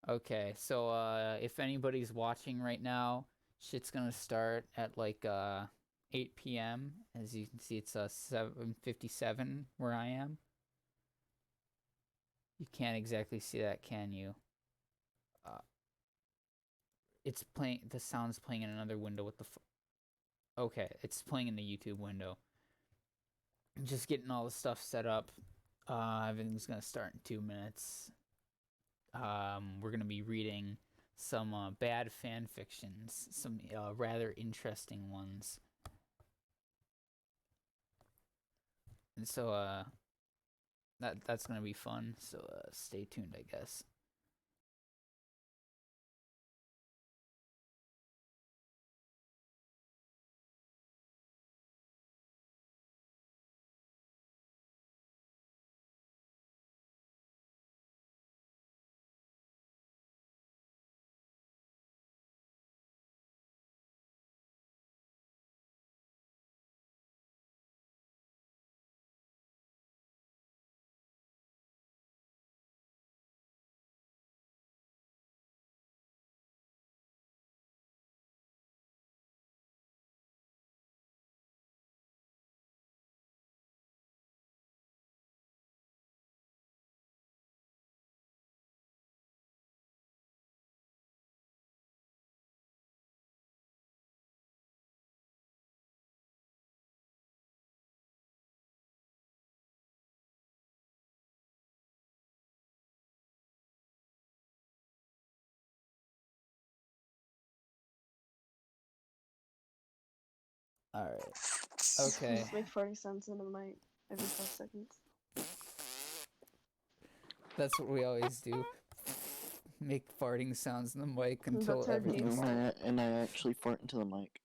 Okay, so if anybody's watching right now, shit's gonna start at like 8 p.m. As you can see, it's 7:57 where I am. You can't exactly see that, can you? Uh, it's playing. The sound's playing in another window. What the? Okay, it's playing in the YouTube window. I'm just getting all the stuff set up. Everything's gonna start in 2 minutes. We're gonna be reading some bad fan fictions, some rather interesting ones, and so that's gonna be fun. So stay tuned, I guess. All right. Okay. Just make 40 cents in a mic every 5 seconds. That's what we always do. Make farting sounds in the mic until That's our everything's. default. And I actually fart into the mic.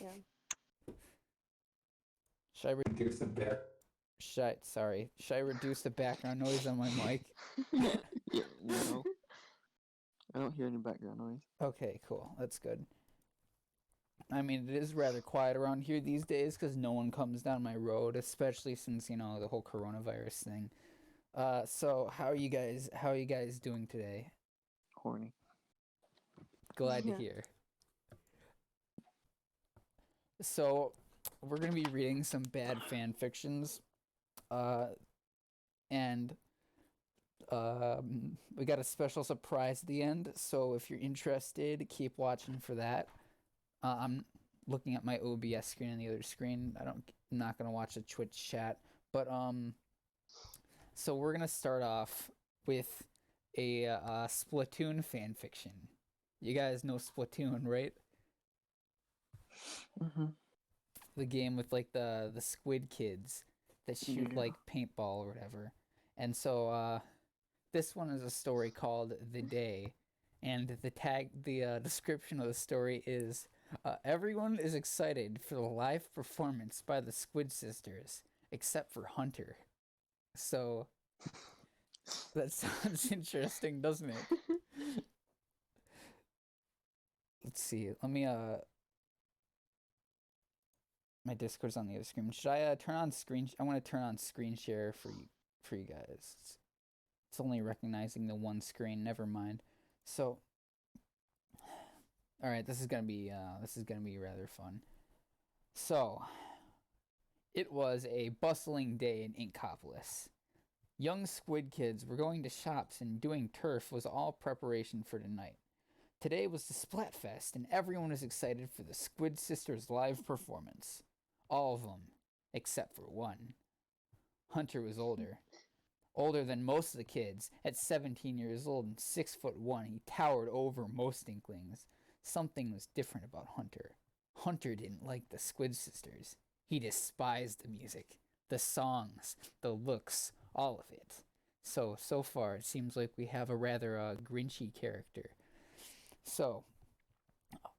Yeah. Should I reduce the Should I reduce the background noise on my mic? Yeah, no. I don't hear any background noise. Okay, cool. That's good. I mean, it is rather quiet around here these days because no one comes down my road, especially since the whole coronavirus thing. So how are you guys? How are you guys doing today? Horny. Glad to Yeah. hear. So we're gonna be reading some bad fan fictions, and we got a special surprise at the end. So if you're interested, keep watching for that. I'm looking at my OBS screen on the other screen. I'm not gonna watch the Twitch chat, but so we're gonna start off with a Splatoon fan fiction. You guys know Splatoon, right? Mm-hmm. The game with like the squid kids that shoot Yeah. like paintball or whatever. And so this one is a story called The Day, and the description of the story is everyone is excited for the live performance by the Squid Sisters, except for Hunter. So that sounds interesting, doesn't it? Let's see. Let me my Discord's on the other screen. Should I turn on screen? I want to turn on screen share for you guys. It's only recognizing the one screen. Never mind. So, all right, this is gonna be rather fun. So, it was a bustling day in Inkopolis. Young squid kids were going to shops and doing turf was all preparation for tonight. Today was the Splatfest, and everyone was excited for the Squid Sisters live performance. All of them, except for one. Hunter was older than most of the kids. At 17 years old and 6'1", he towered over most Inklings. Something was different about Hunter. Hunter didn't like the Squid Sisters. He despised the music, the songs, the looks, all of it. So far, it seems like we have a rather Grinchy character. So,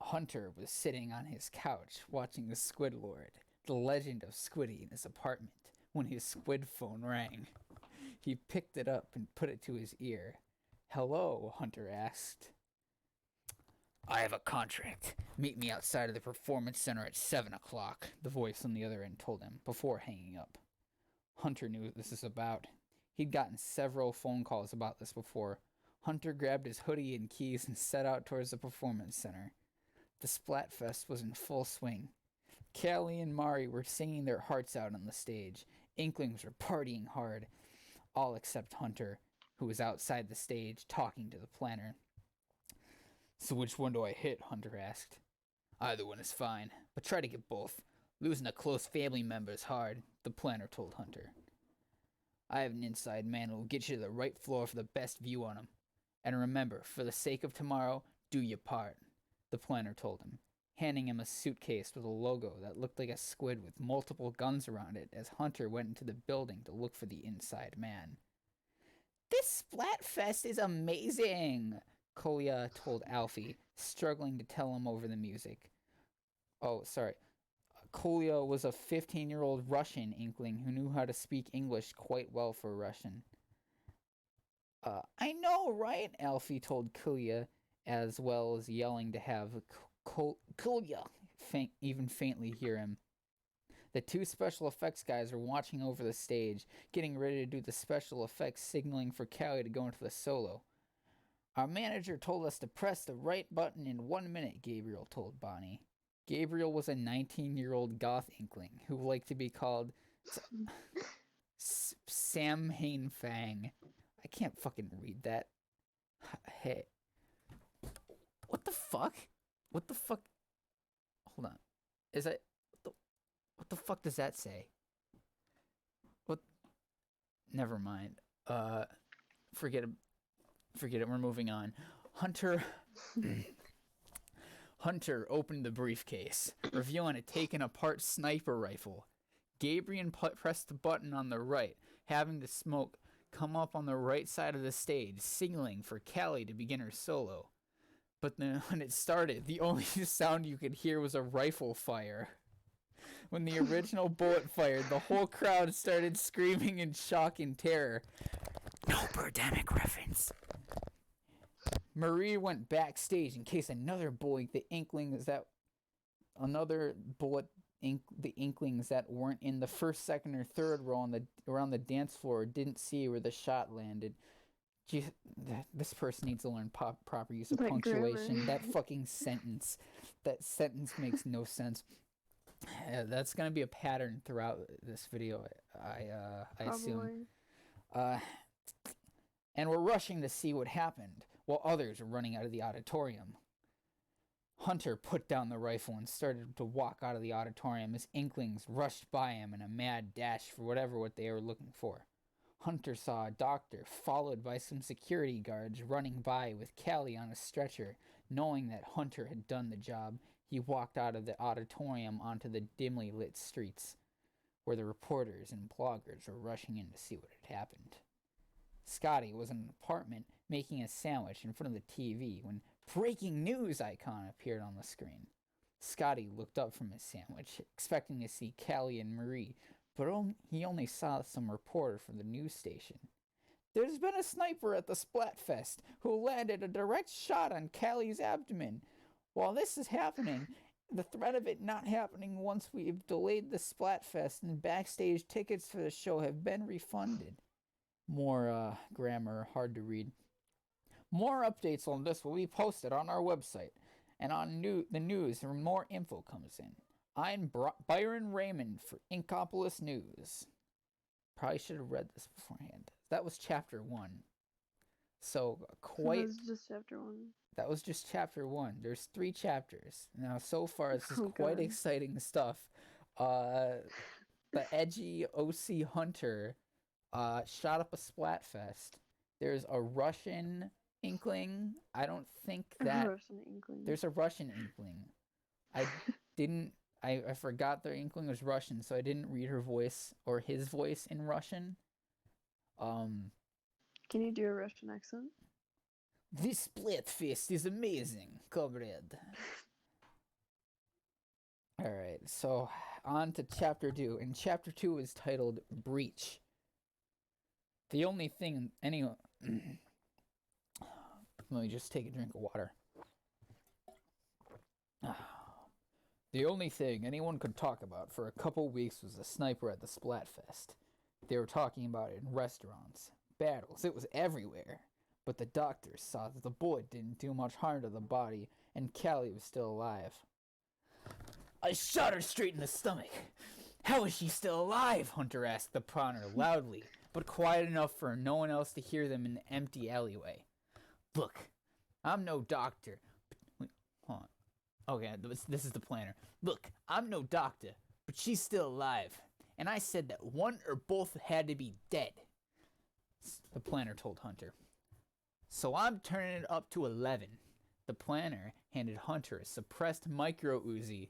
Hunter was sitting on his couch watching the Squid Lord, the legend of Squiddy, in his apartment, when his squid phone rang. He picked it up and put it to his ear. "Hello," Hunter asked. "I have a contract. Meet me outside of the performance center at 7 o'clock, the voice on the other end told him, before hanging up. Hunter knew what this is about. He'd gotten several phone calls about this before. Hunter grabbed his hoodie and keys and set out towards the performance center. The Splatfest was in full swing. Callie and Mari were singing their hearts out on the stage. Inklings were partying hard, all except Hunter, who was outside the stage talking to the planner. So which one do I hit? Hunter asked. Either one is fine, but try to get both. Losing a close family member is hard, the planner told Hunter. I have an inside man who will get you to the right floor for the best view on him. And remember, for the sake of tomorrow, do your part, the planner told him, handing him a suitcase with a logo that looked like a squid with multiple guns around it as Hunter went into the building to look for the inside man. This Splatfest is amazing, Kolya told Alfie, struggling to tell him over the music. Oh, sorry. Kolya was a 15-year-old Russian inkling who knew how to speak English quite well for Russian. I know, right? Alfie told Kolya, as well as yelling to have Kolya even faintly hear him. The two special effects guys were watching over the stage, getting ready to do the special effects, signaling for Callie to go into the solo. Our manager told us to press the right button in 1 minute, Gabriel told Bonnie. Gabriel was a 19-year-old goth inkling who liked to be called Sam Hainfang. I can't fucking read that. Hey. What the fuck? What the fuck? Hold on. Is that... What the fuck does that say? What? Never mind. Forget it. Forget it. We're moving on. Hunter opened the briefcase, revealing a taken apart sniper rifle. Gabriel pressed the button on the right, having the smoke come up on the right side of the stage, signaling for Callie to begin her solo. But then when it started, the only sound you could hear was a rifle fire. When the original bullet fired, the whole crowd started screaming in shock and terror. No Birdemic reference. Marie went backstage in case another bullet, the inklings that weren't in the first, second, or third row around the dance floor didn't see where the shot landed. Gee, this person needs to learn proper use of punctuation. That fucking sentence. That sentence makes no sense. That's gonna be a pattern throughout this video, I assume. And we're rushing to see what happened, while others were running out of the auditorium. Hunter put down the rifle and started to walk out of the auditorium as inklings rushed by him in a mad dash for what they were looking for. Hunter saw a doctor, followed by some security guards running by with Callie on a stretcher. Knowing that Hunter had done the job, he walked out of the auditorium onto the dimly lit streets, where the reporters and bloggers were rushing in to see what had happened. Scotty was in an apartment making a sandwich in front of the TV when breaking news icon appeared on the screen. Scotty looked up from his sandwich, expecting to see Callie and Marie, but he only saw some reporter from the news station. There's been a sniper at the Splatfest who landed a direct shot on Callie's abdomen. While this is happening, the threat of it not happening once we've delayed the Splatfest and backstage tickets for the show have been refunded. More grammar, hard to read. More updates on this will be posted on our website and on the news when more info comes in. I'm Byron Raymond for Inkopolis News. Probably should have read this beforehand. That was chapter 1. So quite... That was just chapter 1. That was just chapter 1. There's 3 chapters. Now, so far, this is quite exciting stuff. The edgy OC Hunter shot up a Splatfest. There's a Russian inkling. I don't think that... There's a Russian inkling. I forgot their inkling was Russian, so I didn't read her voice or his voice in Russian. Can you do a Russian accent? This Splatfest is amazing, comrade. Alright, so on to chapter 2. And chapter 2 is titled Breach. The only thing anyone... Let me just take a drink of water. The only thing anyone could talk about for a couple weeks was the sniper at the Splatfest. They were talking about it in restaurants, battles, it was everywhere. but the doctors saw that the bullet didn't do much harm to the body, and Callie was still alive. I shot her straight in the stomach. How is she still alive? Hunter asked the prowler loudly, but quiet enough for no one else to hear them in the empty alleyway. Look, I'm no doctor. Hold on. Okay, this is the planner. Look, I'm no doctor, but she's still alive. And I said that one or both had to be dead, the planner told Hunter. So I'm turning it up to 11. The planner handed Hunter a suppressed micro Uzi.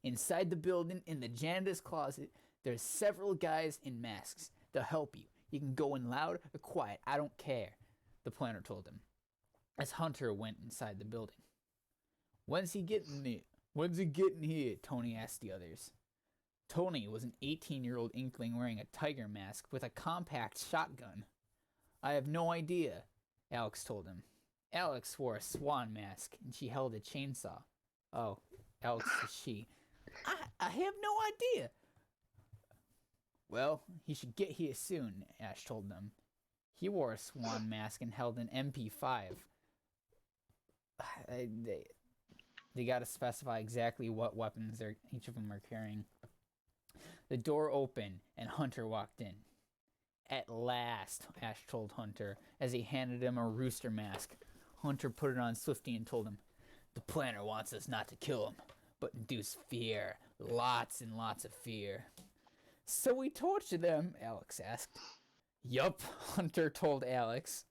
Inside the building, in the janitor's closet, there's several guys in masks. They'll help you. You can go in loud or quiet. I don't care, the planner told him, as Hunter went inside the building. When's he getting here? Tony asked the others. Tony was an 18-year-old inkling wearing a tiger mask with a compact shotgun. I have no idea, Alex told him. Alex wore a swan mask, and she held a chainsaw. Oh, Alex is she. I have no idea. Well, he should get here soon, Ash told them. He wore a swan mask and held an MP5. They gotta specify exactly what weapons each of them are carrying. The door opened, and Hunter walked in. At last, Ash told Hunter, as he handed him a rooster mask. Hunter put it on swiftly and told him, the planner wants us not to kill him, but induce fear. Lots and lots of fear. So we torture them? Alex asked. Yup, Hunter told Alex.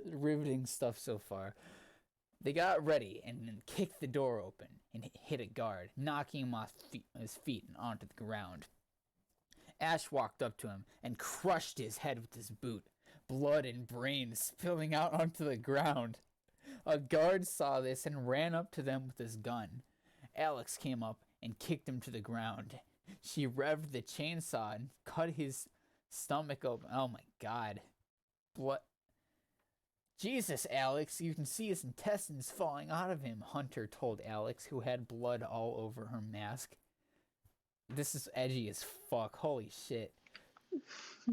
Riveting stuff so far. They got ready and then kicked the door open and hit a guard, knocking him off his feet and onto the ground. Ash walked up to him and crushed his head with his boot, blood and brains spilling out onto the ground. A guard saw this and ran up to them with his gun. Alex came up and kicked him to the ground. She revved the chainsaw and cut his stomach open. Oh my god. What? Jesus, Alex, you can see his intestines falling out of him, Hunter told Alex, who had blood all over her mask. This is edgy as fuck. Holy shit.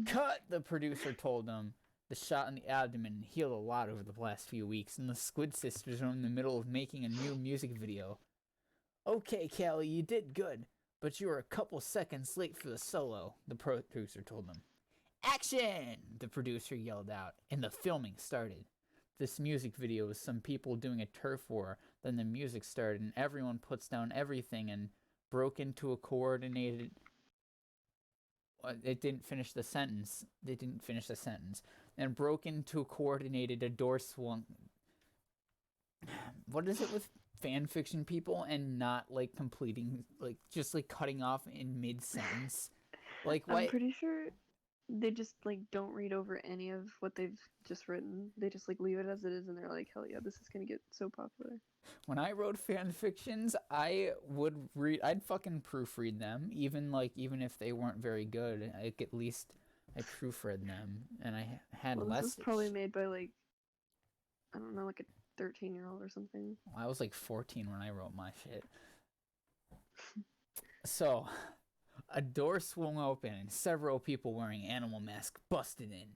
Cut, the producer told him. The shot in the abdomen healed a lot over the last few weeks, and the Squid Sisters are in the middle of making a new music video. Okay, Callie, you did good, but you were a couple seconds late for the solo, the producer told them. Action! The producer yelled out, and the filming started. This music video was some people doing a turf war, then the music started, and everyone puts down everything and broke into a coordinated... It didn't finish the sentence. They didn't finish the sentence. And broke into a coordinated, a door swung... What is it with fanfiction people and not, like, completing, like, just, like, cutting off in mid-sentence? Like, what? I'm pretty sure they just, like, don't read over any of what they've just written. They just, like, leave it as it is, and they're like, hell yeah, this is gonna get so popular. When I wrote fanfictions, I'd fucking proofread them, even if they weren't very good. At least I proofread them, and I had less. This was probably made by, like, I don't know, like a 13-year-old or something. I was like 14 when I wrote my shit. So, a door swung open and several people wearing animal masks busted in.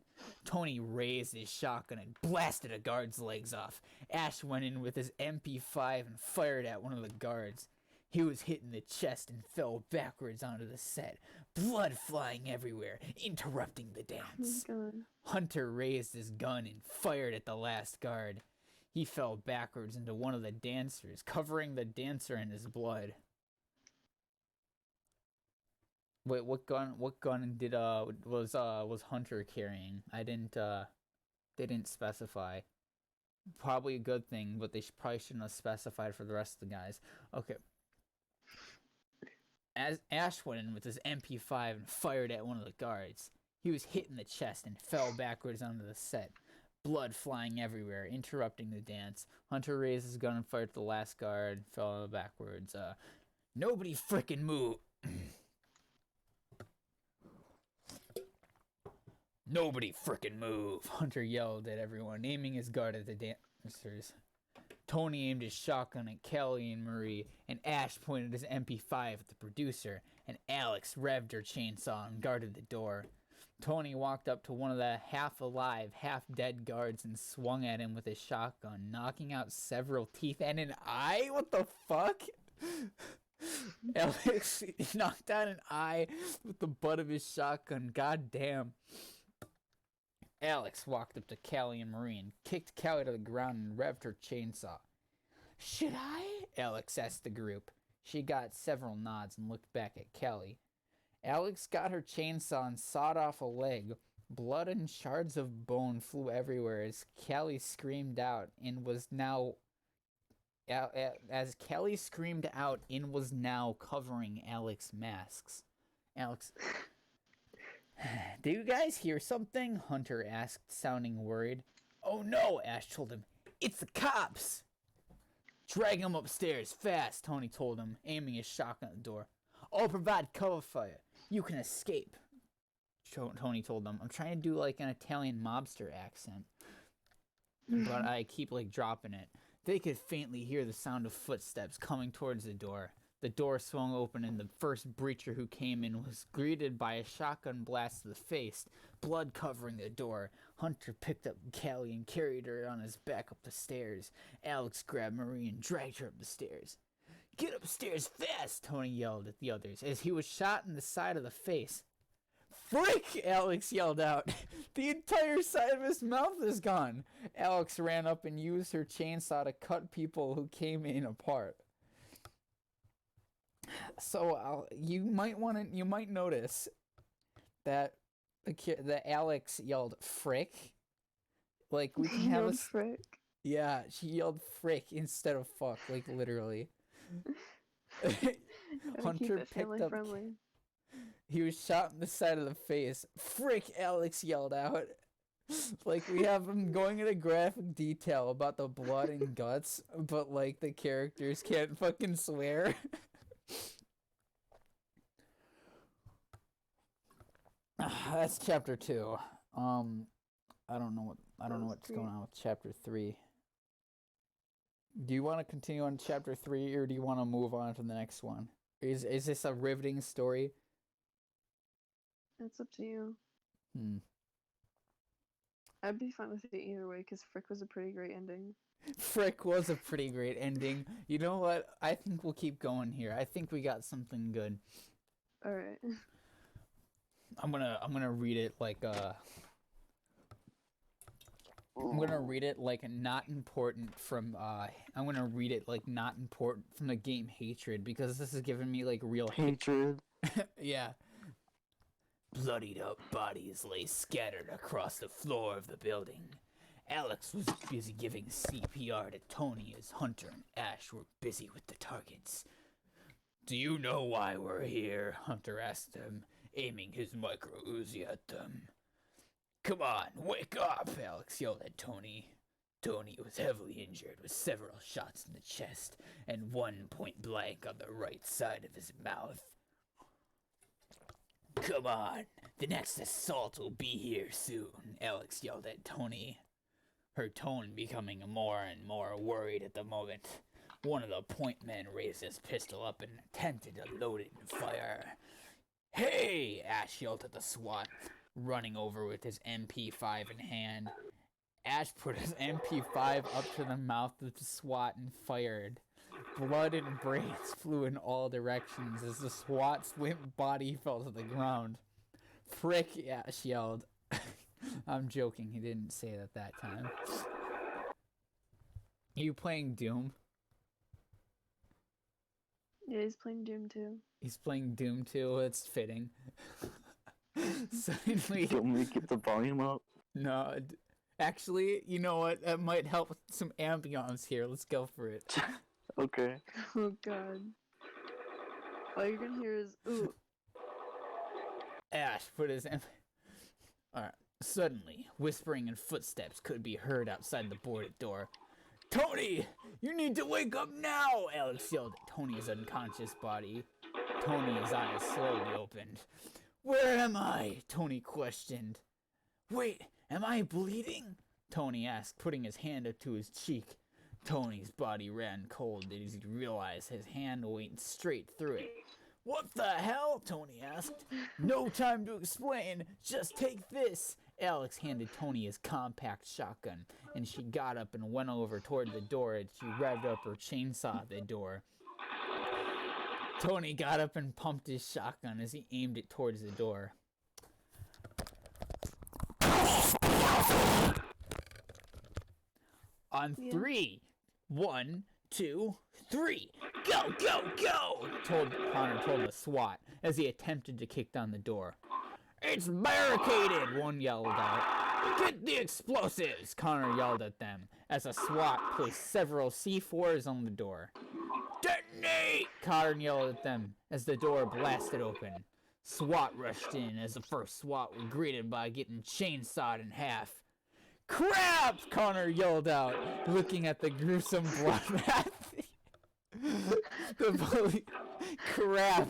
Tony raised his shotgun and blasted a guard's legs off. Ash went in with his MP5 and fired at one of the guards. He was hit in the chest and fell backwards onto the set, blood flying everywhere, interrupting the dance. Oh my god. Hunter raised his gun and fired at the last guard. He fell backwards into one of the dancers, covering the dancer in his blood. Wait, what gun was Hunter carrying? They didn't specify. Probably a good thing, but they probably shouldn't have specified for the rest of the guys. Okay. As Ash went in with his MP5 and fired at one of the guards, he was hit in the chest and fell backwards onto the set, blood flying everywhere, interrupting the dance. Hunter raised his gun and fired at the last guard, fell backwards. Nobody frickin' move! Nobody frickin' move! Hunter yelled at everyone, aiming his gun at the dancers. Tony aimed his shotgun at Kelly and Marie, and Ash pointed his MP5 at the producer, and Alex revved her chainsaw and guarded the door. Tony walked up to one of the half-alive, half-dead guards and swung at him with his shotgun, knocking out several teeth and an eye? What the fuck? Alex knocked out an eye with the butt of his shotgun. God damn. Alex walked up to Callie and Marie and kicked Callie to the ground and revved her chainsaw. Should I? Alex asked the group. She got several nods and looked back at Callie. Alex got her chainsaw and sawed off a leg. Blood and shards of bone flew everywhere as Callie screamed out and was now covering Alex's masks. Alex, do you guys hear something? Hunter asked, sounding worried. Oh no, Ash told him. It's the cops! Drag him upstairs, fast, Tony told him, aiming his shotgun at the door. I'll provide cover fire. You can escape, Tony told them. I'm trying to do like an Italian mobster accent, but I keep like dropping it. They could faintly hear the sound of footsteps coming towards the door. The door swung open and the first breacher who came in was greeted by a shotgun blast to the face, blood covering the door. Hunter picked up Callie and carried her on his back up the stairs. Alex grabbed Marie and dragged her up the stairs. Get upstairs fast, Tony yelled at the others as he was shot in the side of the face. Frick, Alex yelled out. The entire side of his mouth is gone. Alex ran up and used her chainsaw to cut people who came in apart. So you might notice that Alex yelled frick. Like we can have a frick. Yeah, she yelled frick instead of fuck, like literally. Hunter picked up. Friendly. He was shot in the side of the face. Frick, Alex yelled out. Like we have him going into graphic detail about the blood and guts, but like the characters can't fucking swear. That's chapter 2. I don't know what's going on with chapter 3. Do you want to continue on chapter 3 or do you want to move on to the next one? Is this a riveting story? It's up to you. I'd be fine with it either way because Frick was a pretty great ending. Frick was a pretty great ending. You know what? I think we'll keep going here. I think we got something good. All right. I'm gonna read it like I'm gonna read it like not important from I'm gonna read it like not important from the game Hatred because this is giving me like real Hatred. Yeah. Bloodied up bodies lay scattered across the floor of the building. Alex was busy giving CPR to Tony as Hunter and Ash were busy with the targets. Do you know why we're here? Hunter asked them, aiming his micro Uzi at them. Come on, wake up, Alex yelled at Tony. Tony was heavily injured with several shots in the chest and one point blank on the right side of his mouth. Come on, the next assault will be here soon, Alex yelled at Tony, her tone becoming more and more worried at the moment. One of the point men raised his pistol up and attempted to load it and fire. Hey, Ash yelled at the SWAT, running over with his MP5 in hand. Ash put his MP5 up to the mouth of the SWAT and fired. Blood and brains flew in all directions as the SWAT's limp body fell to the ground. Frick, Ash yelled. I'm joking, he didn't say that time. Are you playing Doom? Yeah, he's playing Doom 2. He's playing Doom 2, it's fitting. Suddenly... Do you want me to get the volume up? No, actually, you know what? That might help some ambiance here. Let's go for it. Okay. Oh god. All you're gonna hear is, ooh. Ash put his... Alright. Suddenly, whispering and footsteps could be heard outside the boarded door. Tony! You need to wake up now! Alex yelled at Tony's unconscious body. Tony's eyes slowly opened. Where am I? Tony questioned. Wait, am I bleeding? Tony asked, putting his hand up to his cheek. Tony's body ran cold as he realized his hand went straight through it. "What the hell?" Tony asked. "No time to explain. Just take this." Alex handed Tony his compact shotgun, and she got up and went over toward the door as she revved up her chainsaw at the door. Tony got up and pumped his shotgun as he aimed it towards the door. On three. 1, 2, 3. Go, go, go! Connor told the SWAT as he attempted to kick down the door. "It's barricaded!" one yelled out. "Get the explosives!" Connor yelled at them as a SWAT placed several C4s on the door. "Detonate!" Connor yelled at them as the door blasted open. SWAT rushed in as the first SWAT were greeted by getting chainsawed in half. "Crap!" Connor yelled out, looking at the gruesome bloodbath. Crap!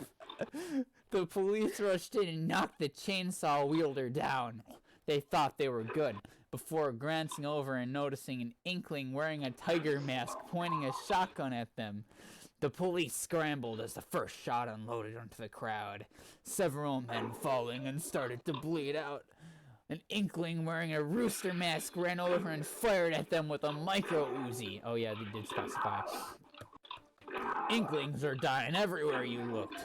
The police rushed in and knocked the chainsaw wielder down. They thought they were good, before glancing over and noticing an inkling wearing a tiger mask pointing a shotgun at them. The police scrambled as the first shot unloaded onto the crowd, several men falling and started to bleed out. An inkling wearing a rooster mask ran over and fired at them with a micro Uzi. Oh yeah, they did specify. "Inklings are dying everywhere you looked."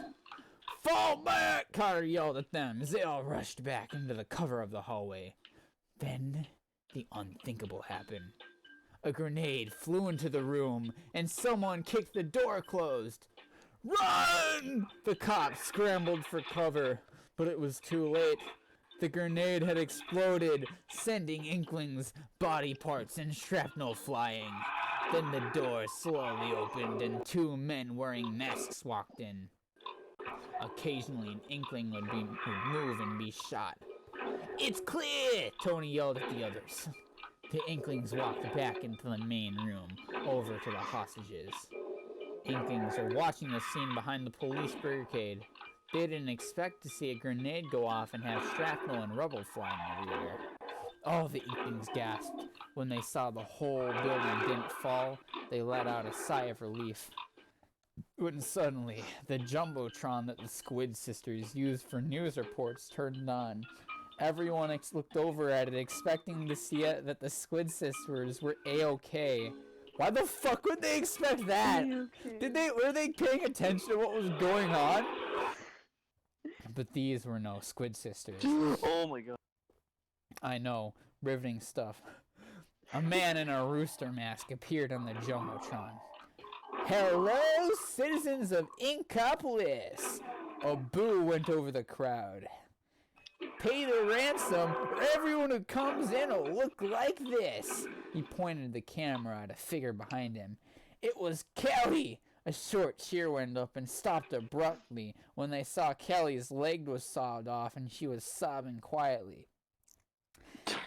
"Fall back!" Connor yelled at them as they all rushed back into the cover of the hallway. Then the unthinkable happened. A grenade flew into the room and someone kicked the door closed. "Run!" The cops scrambled for cover, but it was too late. The grenade had exploded, sending Inklings, body parts, and shrapnel flying. Then the door slowly opened and 2 men wearing masks walked in. Occasionally, an Inkling would move and be shot. "It's clear!" Tony yelled at the others. The Inklings walked back into the main room, over to the hostages. Inklings are watching the scene behind the police barricade. They didn't expect to see a grenade go off and have shrapnel and rubble flying everywhere. All the Inklings gasped. When they saw the whole building didn't fall, they let out a sigh of relief. When suddenly, the Jumbotron that the Squid Sisters used for news reports turned on. Everyone looked over at it expecting to see that the Squid Sisters were A-OK. Why the fuck would they expect that? A-okay. Were they paying attention to what was going on? But these were no Squid Sisters. Oh my god. I know, riveting stuff. A man in a rooster mask appeared on the Jumbotron. "Hello, citizens of Inkopolis!" A boo went over the crowd. "Pay the ransom, or everyone who comes in will look like this." He pointed the camera at a figure behind him. It was Kelly! A short cheer went up and stopped abruptly when they saw Kelly's leg was sawed off and she was sobbing quietly.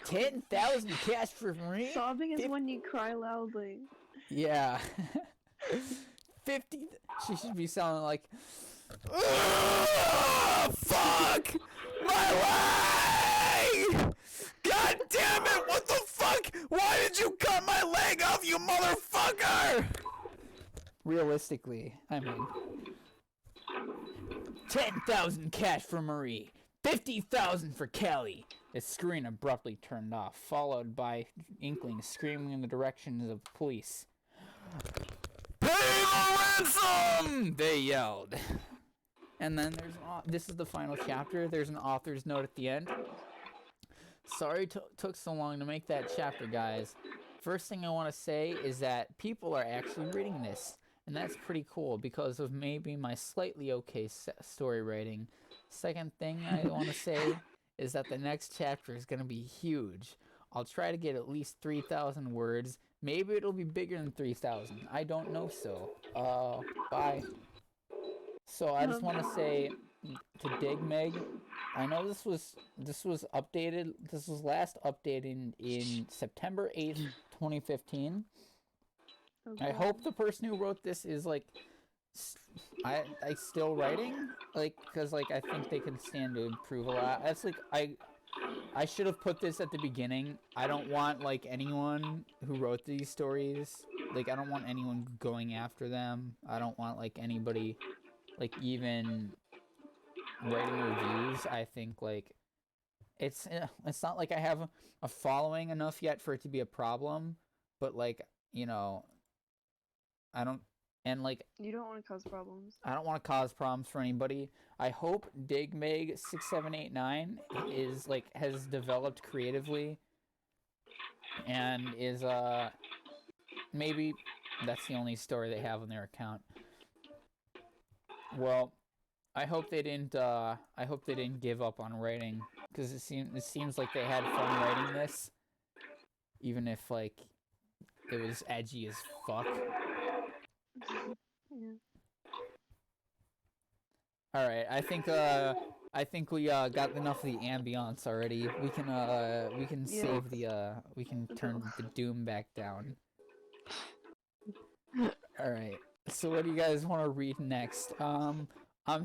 10,000 cash for Marie? Sobbing is when you cry loudly. Yeah. 50. She should be sounding like, fuck! My leg! God damn it! What the fuck? Why did you cut my leg off, you motherfucker? Realistically, I mean, 10,000 cash for Marie, 50,000 for Kelly. The screen abruptly turned off, followed by Inklings screaming in the directions of the police. "Pay the ransom!" they yelled. And then this is the final chapter. There's an author's note at the end. Sorry took so long to make that chapter, guys. First thing I want to say is that people are actually reading this. And that's pretty cool because of maybe my slightly okay story writing. Second thing I want to say is that the next chapter is going to be huge. I'll try to get at least 3,000 words. Maybe it'll be bigger than 3,000. I don't know so. Bye. So I just want to say to Dig Meg, I know this was updated. This was last updated in September 8th, 2015. Okay. I hope the person who wrote this is like, I still writing, like, because like I think they can stand to improve a lot. That's like I should have put this at the beginning. I don't want like anyone who wrote these stories, like I don't want anyone going after them. I don't want like anybody like even writing reviews. I think like it's not like I have a following enough yet for it to be a problem, but like, you know, I don't and like You don't want to cause problems. I don't want to cause problems for anybody. I hope Digmeg6789 is like has developed creatively and is maybe that's the only story they have on their account. Well, I hope they didn't give up on writing, because it seems like they had fun writing this, even if like it was edgy as fuck. Yeah. All right, I think we got enough of the ambiance already. We can Yeah. save the we can turn the doom back down. All right. So what do you guys want to read next? I'm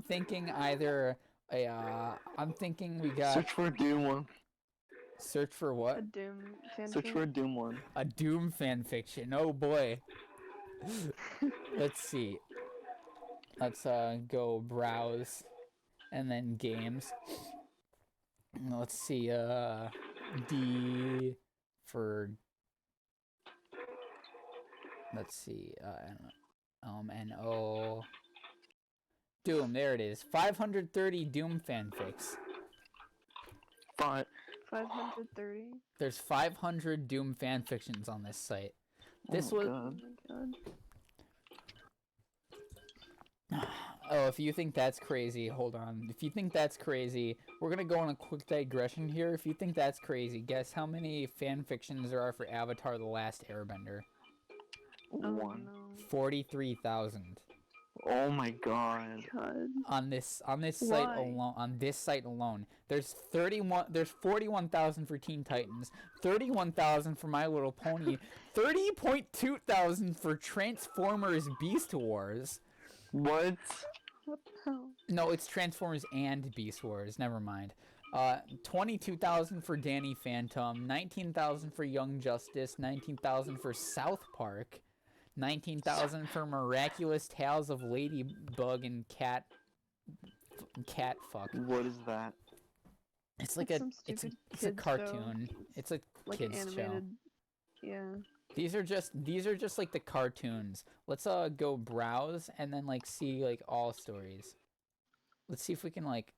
thinking either I'm thinking we got Search for a Doom one. search for A what? Doom fanfic. Search for a Doom one. A Doom fanfiction. Oh boy. Let's see. Let's go browse and then games. Let's see, D for, let's see, NO. Doom, there it is. 530 Doom fanfics. 530. There's 500 Doom fanfictions on this site. This oh was. God. Oh my god. Oh, if you think that's crazy, hold on. If you think that's crazy, we're gonna go on a quick digression here. If you think that's crazy, guess how many fanfictions there are for Avatar: The Last Airbender? Oh One. no. 43,000. Oh my God. God. On this site Why? alone. On this site alone, there's 41,000 for Teen Titans, 31,000 for My Little Pony, 30.2 thousand for Transformers: Beast Wars. What? What the hell? No, it's Transformers and Beast Wars. Never mind. 22,000 for Danny Phantom, 19,000 for Young Justice, 19,000 for South Park, 19,000 for Miraculous Tales of Ladybug and Cat Fuck. What is that? It's like It's a some it's a, stupid it's a kids cartoon. show. It's a Like kids show. animated. Yeah. These are just like the cartoons. Let's go browse and then like see like all stories. Let's see if we can like.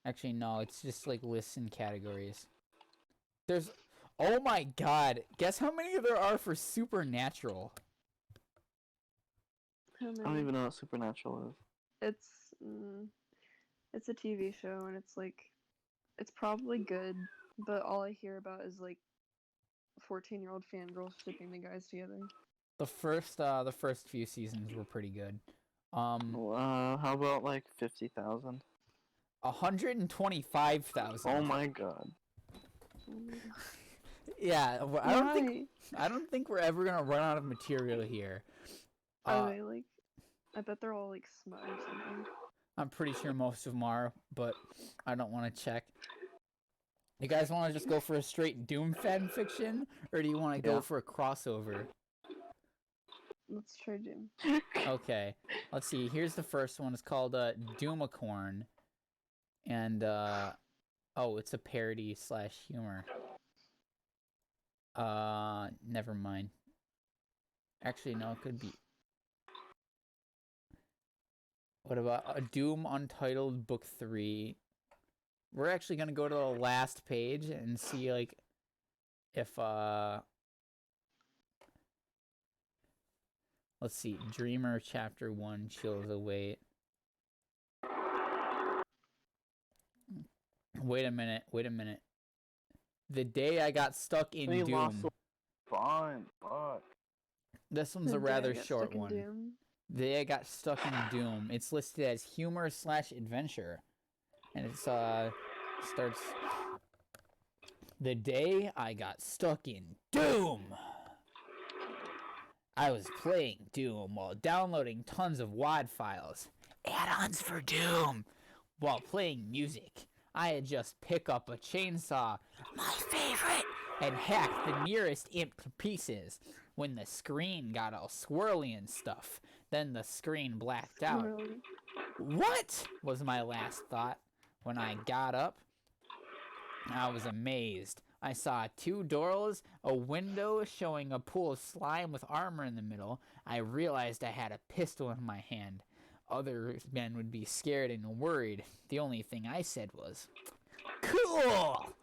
Actually, no. It's just like lists and categories. There's. Oh my God! Guess how many there are for Supernatural? How I don't many? even know what Supernatural is. It's a TV show, and it's like, it's probably good, but all I hear about is like 14-year-old fangirls shipping the guys together. The first few seasons were pretty good. How about like 50,000? 125,000. Oh my God. Yeah, I Why? don't think we're ever gonna run out of material here. Are they like? I bet they're all like smut or something. I'm pretty sure most of them are, but I don't want to check. You guys want to just go for a straight Doom fan fiction, or do you want to go Yeah. for a crossover? Let's try Doom. Okay, let's see. Here's the first one. It's called Doomacorn, and oh, it's a parody / humor. Never mind. Actually, no, it could be. What about a Doom Untitled Book 3? We're actually gonna go to the last page and see like if let's see, Dreamer Chapter 1, Chills Await. Wait a minute. The day I got stuck in They lost Doom. so fun. Fuck. This one's a The day I rather got short stuck in one. Doom. The day I got stuck in Doom. It's listed as humor / adventure. And it's starts the day I got stuck in Doom. I was playing Doom while downloading tons of WAD files, add-ons for Doom, while playing music. I had just picked up a chainsaw, my favorite, and hacked the nearest imp to pieces. When the screen got all swirly and stuff, then the screen blacked out. Really? What? Was my last thought. When I got up, I was amazed. I saw 2 doors, a window showing a pool of slime with armor in the middle. I realized I had a pistol in my hand. Other men would be scared and worried. The only thing I said was, "Cool!"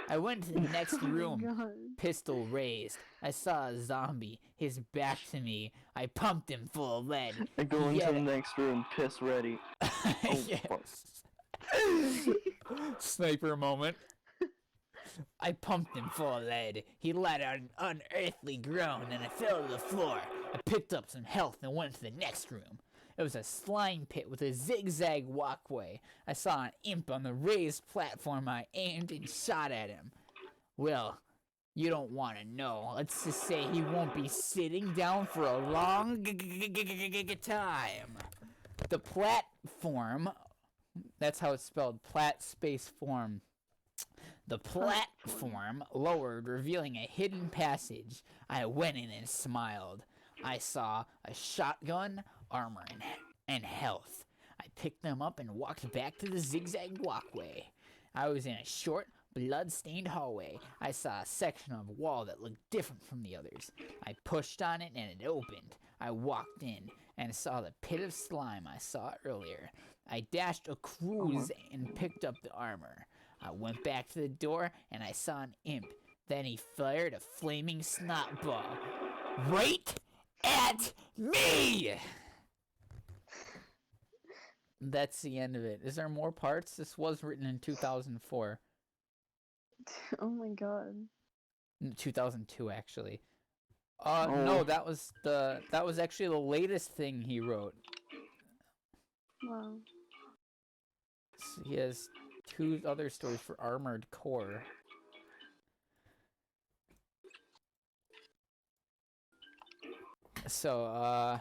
I went to the next Oh my room, God. pistol raised. I saw a zombie, his back to me. I pumped him full of lead. I go into Yet- the next room, piss ready. Oh, fuck. Yes. Sniper moment. I pumped him full of lead. He let out an unearthly groan and I fell to the floor. I picked up some health and went to the next room. It was a slime pit with a zigzag walkway. I saw an imp on the raised platform. I aimed and shot at him. Well, you don't want to know. Let's just say he won't be sitting down for a long time. The platform, that's how it's spelled, plat space form. The platform lowered, revealing a hidden passage. I went in and smiled. I saw a shotgun, armor, and health. I picked them up and walked back to the zigzag walkway. I was in a short, blood-stained hallway. I saw a section of wall that looked different from the others. I pushed on it and it opened. I walked in and saw the pit of slime I saw earlier. I dashed a cruise and picked up the armor. I went back to the door and I saw an imp. Then he fired a flaming snot ball right at me! That's the end of it. Is there more parts? This was written in 2004. Oh my God. 2002 actually. No, that was actually the latest thing he wrote. Wow. So he has 2 other stories for Armored Core. So,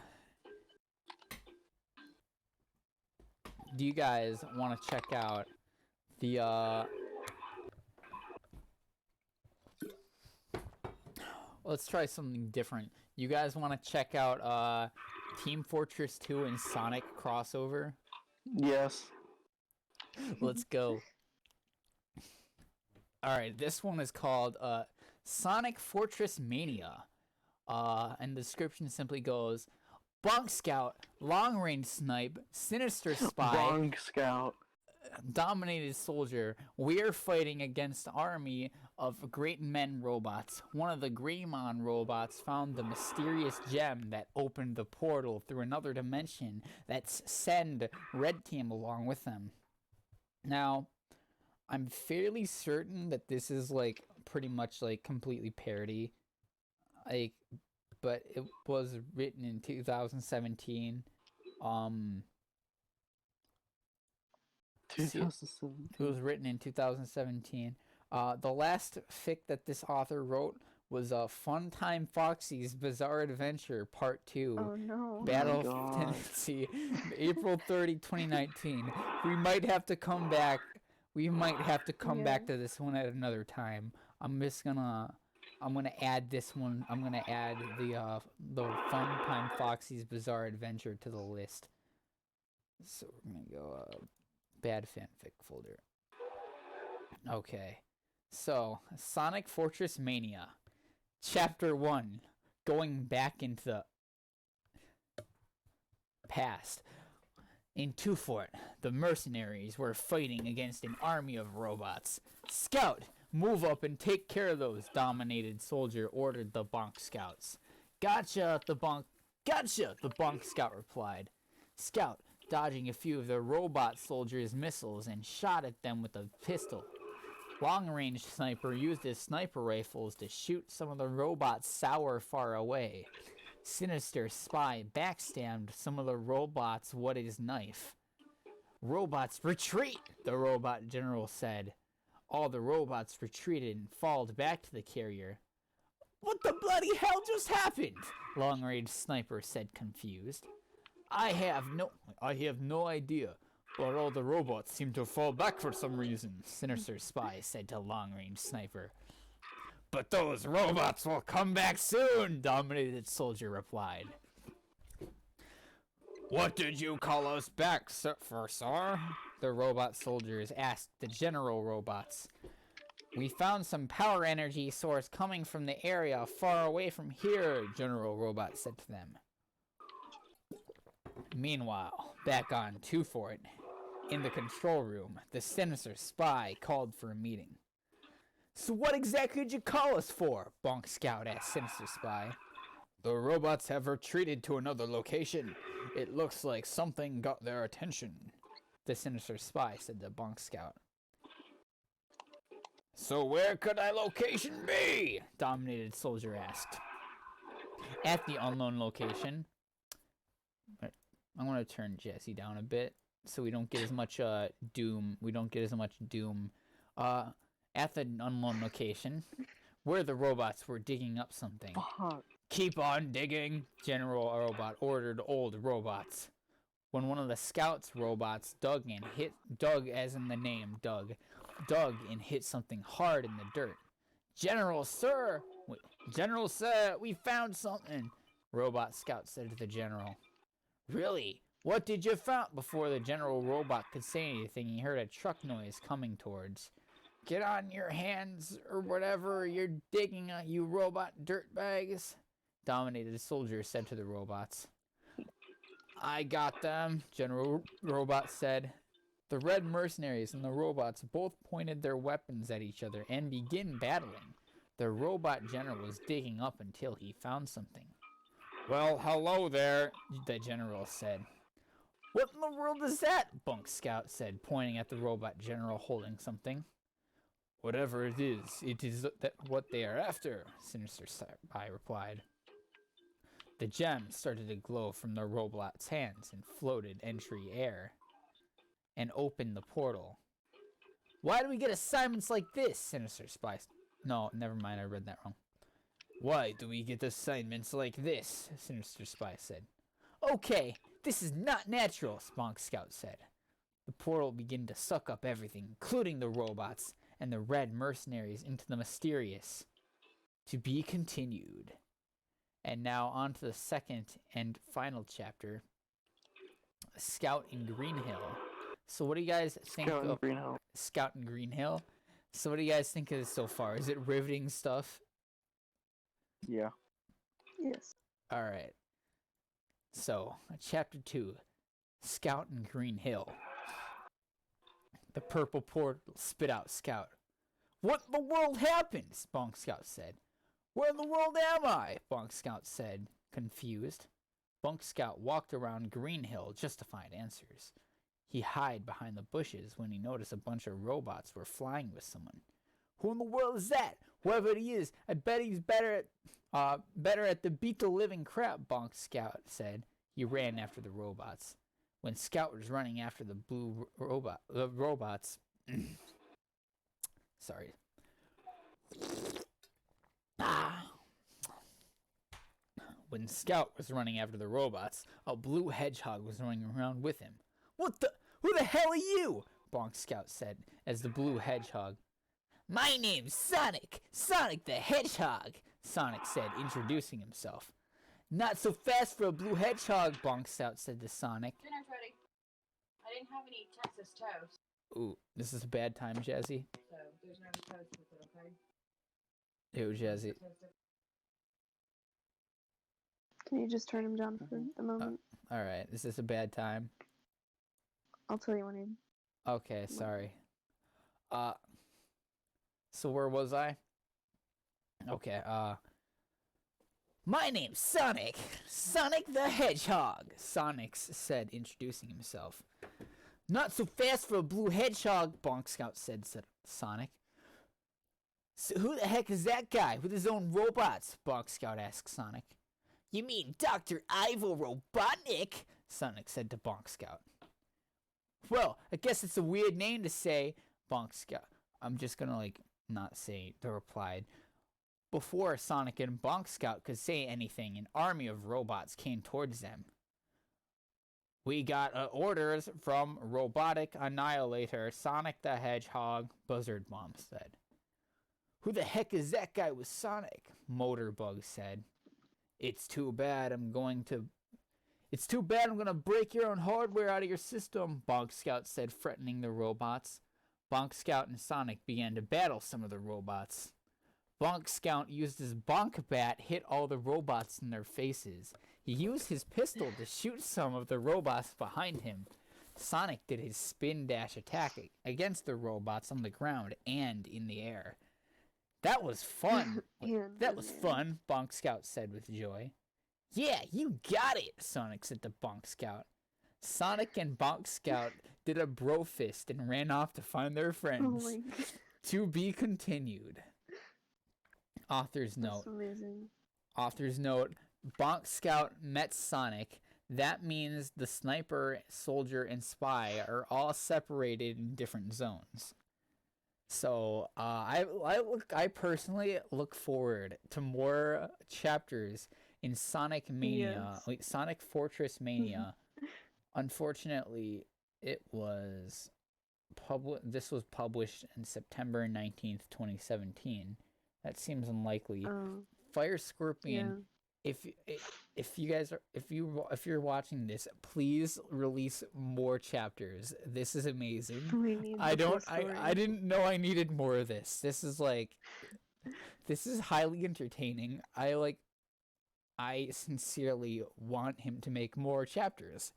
do you guys want to check out the, let's try something different. You guys want to check out, Team Fortress 2 and Sonic crossover? Yes. Let's go. Alright, this one is called, Sonic Fortress Mania. And the description simply goes, Bonk Scout, Long Range Snipe, Sinister Spy, Bong Scout. Dominated Soldier. We're fighting against an army of great men robots. One of the Greymon robots found the mysterious gem that opened the portal through another dimension that send Red Team along with them. Now, I'm fairly certain that this is like pretty much like completely parody. Like, but it was written in 2017. 2017. It was written in 2017. The last fic that this author wrote was Funtime Foxy's Bizarre Adventure Part 2. Oh no. Battle Oh of my God. Tendency, April 30, 2019. We might have to come back. We might have to come back to this one at another time. I'm gonna add this one. I'm gonna add the Funtime Foxy's Bizarre Adventure to the list. So we're gonna go bad fanfic folder. Okay. So, Sonic Fortress Mania. Chapter 1. Going back into the past. In Two Fort, the mercenaries were fighting against an army of robots. Scout, move up and take care of those, Dominated Soldier ordered the Bonk Scouts. Gotcha, the Bonk Scout replied. Scout, dodging a few of the robot soldiers' missiles and shot at them with a pistol. Long-range Sniper used his sniper rifles to shoot some of the robots far away. Sinister Spy backstabbed some of the robots with his knife. Robots retreat, the robot general said. All the robots retreated and falled back to the carrier. What the bloody hell just happened? Long-range Sniper said, confused. I have no idea, but all the robots seem to fall back for some reason, Sinister Spy said to Long-range Sniper. But those robots will come back soon, Dominated Soldier replied. What did you call us back for, sir? The robot soldiers asked the general robots. We found some power energy source coming from the area far away from here, General Robot said to them. Meanwhile, back on 2 Fort, in the control room, the sinister spy called for a meeting. So what exactly did you call us for? Bonk Scout asked Sinister Spy. The robots have retreated to another location. It looks like something got their attention, the Sinister Spy said to Bonk Scout. So where could that location be? Dominated Soldier asked. At the unknown location. I'm going to turn Jesse down a bit so we don't get as much doom. We don't get as much doom. At the unknown location, where the robots were digging up something. Fuck. Keep on digging, General Robot ordered old robots. When one of the scouts robots dug as in the name, dug and hit something hard in the dirt. General Sir, we found something, Robot Scout said to the General. Really? What did you find? Before the General Robot could say anything, he heard a truck noise coming towards. Get on your hands or whatever you're digging at, you robot dirtbags, Dominated Soldier said to the robots. I got them, General Robot said. The red mercenaries and the robots both pointed their weapons at each other and began battling. The robot general was digging up until he found something. Well, hello there, the general said. What in the world is that? Bunk Scout said, pointing at the robot general holding something. Whatever it is what they are after, Sinister Spy replied. The gem started to glow from the robot's hands and floated entry air and opened the portal. Why do we get assignments like this? Sinister Spy. No, never mind, I read that wrong. Why do we get assignments like this? Sinister Spy said. Okay, this is not natural, Bonk Scout said. The portal began to suck up everything, including the robots and the red mercenaries, into the mysterious. To be continued. And now on to the second and final chapter, Scout in Green Hill. So what do you guys think of Scout in Green Hill? So what do you guys think of this so far? Is it riveting stuff? Yeah. Yes. All right. So, chapter 2, Scout in Green Hill. The purple portal spit out Scout. What in the world happened? Bonk Scout said. Where in the world am I? Bonk Scout said, confused. Bonk Scout walked around Green Hill just to find answers. He hid behind the bushes when he noticed a bunch of robots were flying with someone. Who in the world is that? Whoever he is, I bet he's better at the beat the living crap, Bonk Scout said. He ran after the robots. When Scout was running after the robots, sorry. When Scout was running after the robots, a blue hedgehog was running around with him. Who the hell are you? Bonk Scout said, as the blue hedgehog. My name's Sonic! Sonic the Hedgehog! Sonic said, introducing himself. Not so fast for a blue hedgehog, Bonk Scout said to Sonic. Dinner's ready. I didn't have any Texas toast. Ooh, this is a bad time, Jazzy. So there's no toast with it, okay? Ew, Jazzy. Can you just turn him down for the moment? Alright, is this a bad time? I'll tell you when I'm... Okay, sorry. So where was I? Okay, my name's Sonic! Sonic the Hedgehog! Sonic said, introducing himself. Not so fast for a blue hedgehog, Bonk Scout said Sonic. So who the heck is that guy with his own robots? Bonk Scout asked Sonic. You mean Dr. Ivo Robotnik? Sonic said to Bonk Scout. Well, I guess it's a weird name to say, Bonk Scout. I'm just gonna, not say the replied. Before Sonic and Bonk Scout could say anything, an army of robots came towards them. We got orders from Robotic Annihilator Sonic the Hedgehog, Buzzard Bomb said. "Who the heck is that guy with Sonic?" Motorbug said. It's too bad I'm going to break your own hardware out of your system, Bonk Scout said, threatening the robots. Bonk Scout and Sonic began to battle some of the robots. Bonk Scout used his Bonk Bat, hit all the robots in their faces. He used his pistol to shoot some of the robots behind him. Sonic did his spin dash attack against the robots on the ground and in the air. That was fun. That was fun, Bonk Scout said with joy. Yeah, you got it, Sonic said to Bonk Scout. Sonic and Bonk Scout did a bro fist and ran off to find their friends. Oh my God. To be continued. Author's note. That's amazing. Author's note. Bonk Scout met Sonic. That means the sniper, soldier, and spy are all separated in different zones. So I personally look forward to more chapters in Sonic Mania, Yes. like Sonic Fortress Mania. Unfortunately, it was This was published in September 19th, 2017. That seems unlikely. Fire Scorpion. Yeah. If you guys are if you're watching this, please release more chapters. This is amazing. We need the I full story. didn't know I needed more of this. This is highly entertaining. I sincerely want him to make more chapters.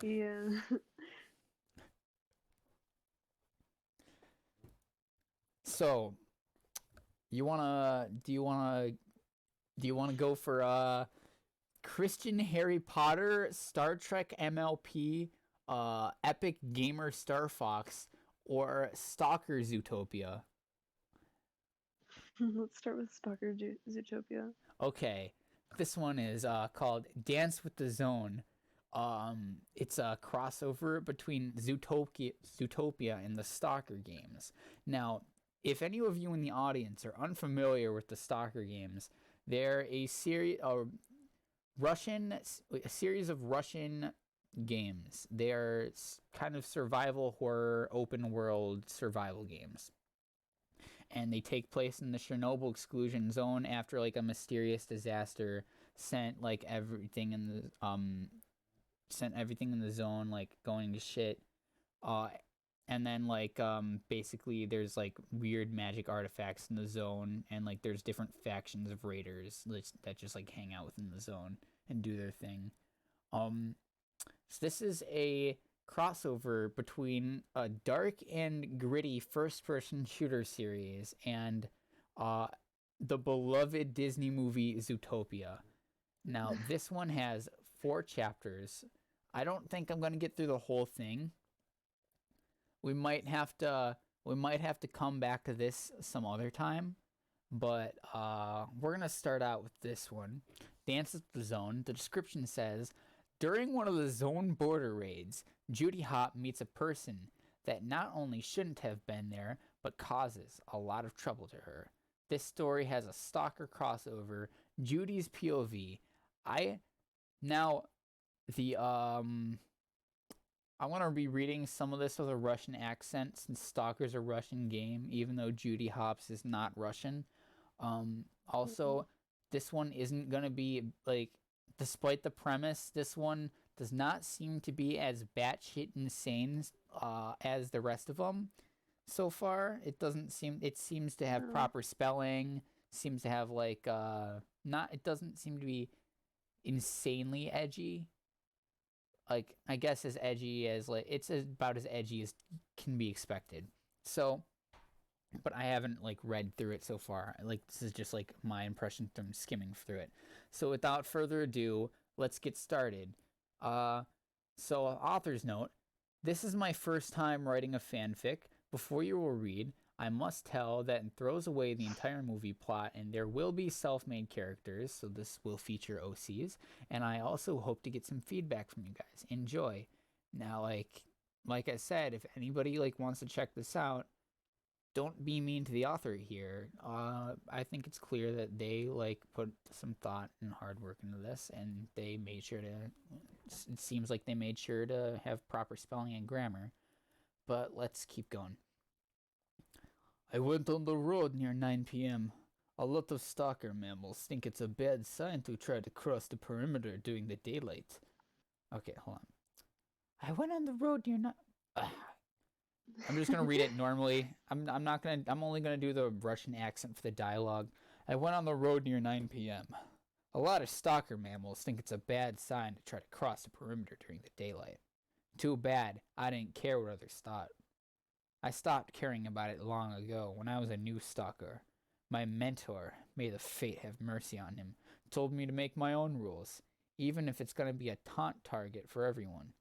Yeah. So, do you wanna go for Christian Harry Potter, Star Trek MLP, Epic Gamer Star Fox, or Stalker Zootopia? Let's start with Stalker Zootopia. Okay, this one is called Dance with the Zone. It's a crossover between Zootopia and the Stalker Games. Now, if any of you in the audience are unfamiliar with the Stalker Games, they're a series of Russian games. They are kind of survival horror, open world survival games. And they take place in the Chernobyl exclusion zone after like a mysterious disaster sent everything in the zone like going to shit. And then basically there's like weird magic artifacts in the zone, and like there's different factions of raiders that just like hang out within the zone and do their thing. So this is a crossover between a dark and gritty first-person shooter series and the beloved Disney movie Zootopia. Now, this one has 4 chapters. I don't think I'm going to get through the whole thing. We might have to come back to this some other time, but we're going to start out with this one. Dance with the Zone. The description says, during one of the zone border raids, Judy Hop meets a person that not only shouldn't have been there, but causes a lot of trouble to her. This story has a stalker crossover, Judy's POV. I want to be reading some of this with a Russian accent since Stalker's a Russian game, even though Judy Hopps is not Russian. Also, this one isn't going to be, despite the premise, this one does not seem to be as batshit insane as the rest of them so far. It seems to have proper spelling, seems to have, it doesn't seem to be insanely edgy. I guess as edgy as, it's about as edgy as can be expected. So, but I haven't, read through it so far. This is just, my impression from skimming through it. So without further ado, let's get started. So author's note, this is my first time writing a fanfic. Before you will read, I must tell that it throws away the entire movie plot, and there will be self-made characters, so this will feature OCs, and I also hope to get some feedback from you guys. Enjoy. Now, like I said, if anybody wants to check this out, don't be mean to the author here. I think it's clear that they put some thought and hard work into this, and they made sure to. It seems like they made sure to have proper spelling and grammar. But let's keep going. I went on the road near 9 p.m. A lot of stalker mammals think it's a bad sign to try to cross the perimeter during the daylight. Okay, hold on. I went on the road near 9... I'm just gonna read it normally. I'm not gonna... I'm only gonna do the Russian accent for the dialogue. I went on the road near 9 p.m. A lot of stalker mammals think it's a bad sign to try to cross the perimeter during the daylight. Too bad I didn't care what others thought. I stopped caring about it long ago when I was a new stalker. My mentor, may the fate have mercy on him, told me to make my own rules, even if it's going to be a taunt target for everyone.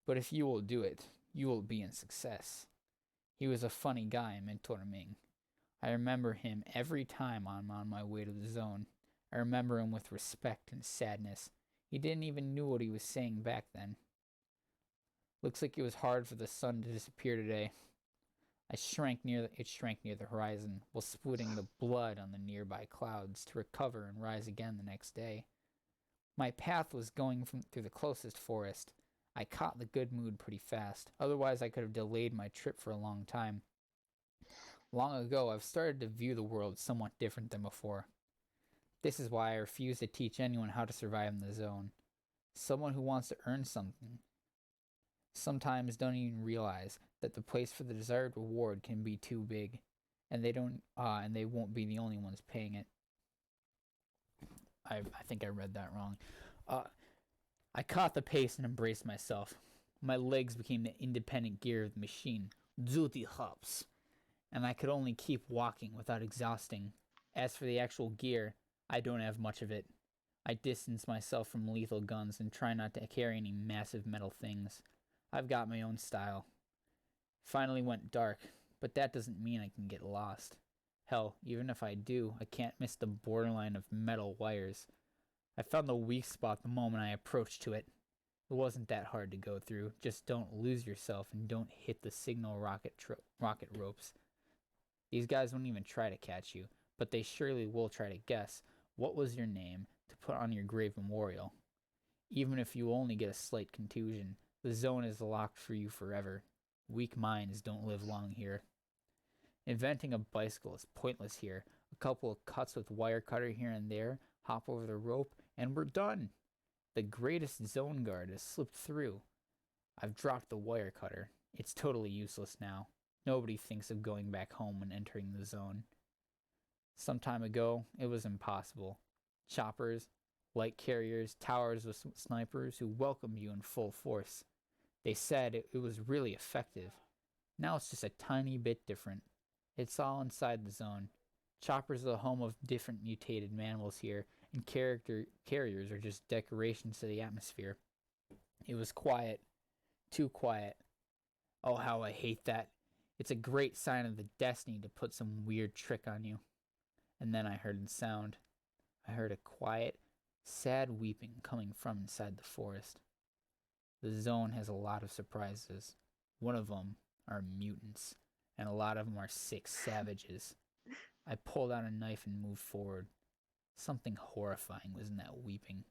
But if you will do it, you will be in success. He was a funny guy, Mentor Ming. I remember him every time I'm on my way to the zone. I remember him with respect and sadness. He didn't even know what he was saying back then. Looks like it was hard for the sun to disappear today. It shrank near the horizon, while spitting the blood on the nearby clouds to recover and rise again the next day. My path was going through the closest forest. I caught the good mood pretty fast, otherwise I could have delayed my trip for a long time. Long ago, I've started to view the world somewhat different than before. This is why I refuse to teach anyone how to survive in the zone. Someone who wants to earn something sometimes don't even realize that the place for the desired reward can be too big, and they won't be the only ones paying it. I think I read that wrong. I caught the pace and embraced myself. My legs became the independent gear of the machine, duty hops, and I could only keep walking without exhausting. As for the actual gear, I don't have much of it. I distance myself from lethal guns and try not to carry any massive metal things. I've got my own style. Finally went dark, but that doesn't mean I can get lost. Hell, even if I do, I can't miss the borderline of metal wires. I found the weak spot the moment I approached to it. It wasn't that hard to go through. Just don't lose yourself and don't hit the signal rocket ropes. These guys won't even try to catch you, but they surely will try to guess what was your name to put on your grave memorial. Even if you only get a slight contusion, the zone is locked for you forever. Weak minds don't live long here. Inventing a bicycle is pointless here. A couple of cuts with wire cutter here and there, hop over the rope, and we're done. The greatest zone guard has slipped through. I've dropped the wire cutter. It's totally useless now. Nobody thinks of going back home when entering the zone. Some time ago, it was impossible. Choppers, light carriers, towers with snipers who welcomed you in full force. They said it was really effective. Now it's just a tiny bit different. It's all inside the zone. Choppers are the home of different mutated mammals here, and carriers are just decorations to the atmosphere. It was quiet. Too quiet. Oh, how I hate that. It's a great sign of the destiny to put some weird trick on you. And then I heard a sound. I heard a quiet, sad weeping coming from inside the forest. The zone has a lot of surprises. One of them are mutants, and a lot of them are sick savages. I pulled out a knife and moved forward. Something horrifying was in that weeping.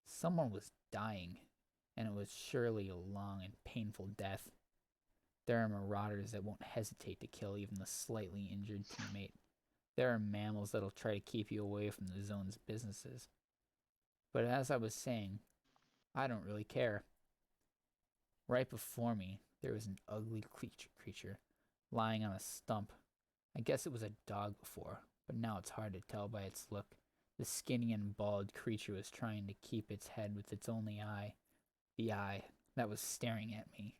Someone was dying, and it was surely a long and painful death. There are marauders that won't hesitate to kill even the slightly injured teammate. There are mammals that'll try to keep you away from the zone's businesses. But as I was saying, I don't really care. Right before me, there was an ugly creature lying on a stump. I guess it was a dog before, but now it's hard to tell by its look. The skinny and bald creature was trying to keep its head with its only eye, the eye that was staring at me.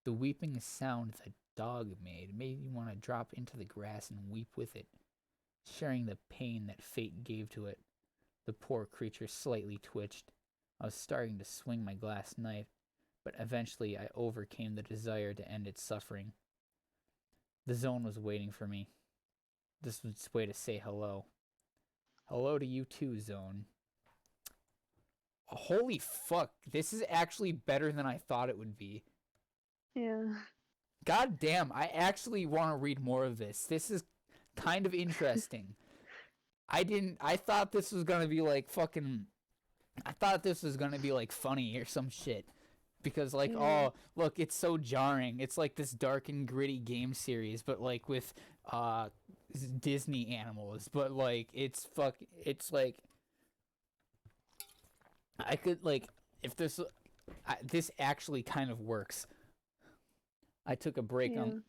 The weeping sound the dog made me want to drop into the grass and weep with it, sharing the pain that fate gave to it. The poor creature slightly twitched. I was starting to swing my glass knife, but eventually I overcame the desire to end its suffering. The zone was waiting for me. This was its way to say hello. Hello to you too, zone. Holy fuck, this is actually better than I thought it would be. Yeah. God damn, I actually want to read more of this. This is kind of interesting. I thought this was gonna be like fucking, I thought this was gonna be like funny or some shit. Because like, oh, look, it's so jarring. It's like this dark and gritty game series, but like with uh Disney animals, but like it's like I could like if this actually kind of works. I took a break Yeah. on.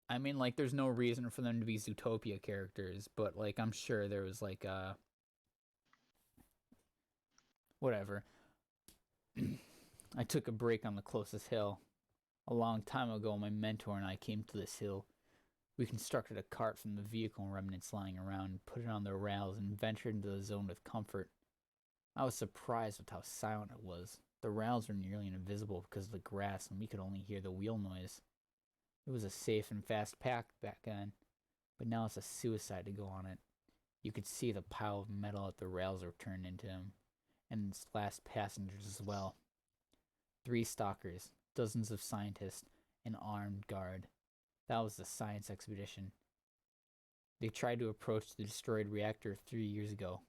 I mean, like, there's no reason for them to be Zootopia characters, but like, I'm sure there was like whatever. I took a break on the closest hill. A long time ago, my mentor and I came to this hill. We constructed a cart from the vehicle remnants lying around, put it on the rails, and ventured into the zone with comfort. I was surprised with how silent it was. The rails were nearly invisible because of the grass, and we could only hear the wheel noise. It was a safe and fast pack back then, but now it's a suicide to go on it. You could see the pile of metal that the rails were turned into him, and its last passengers as well. 3 stalkers, dozens of scientists, an armed guard. That was the science expedition. They tried to approach the destroyed reactor 3 years ago.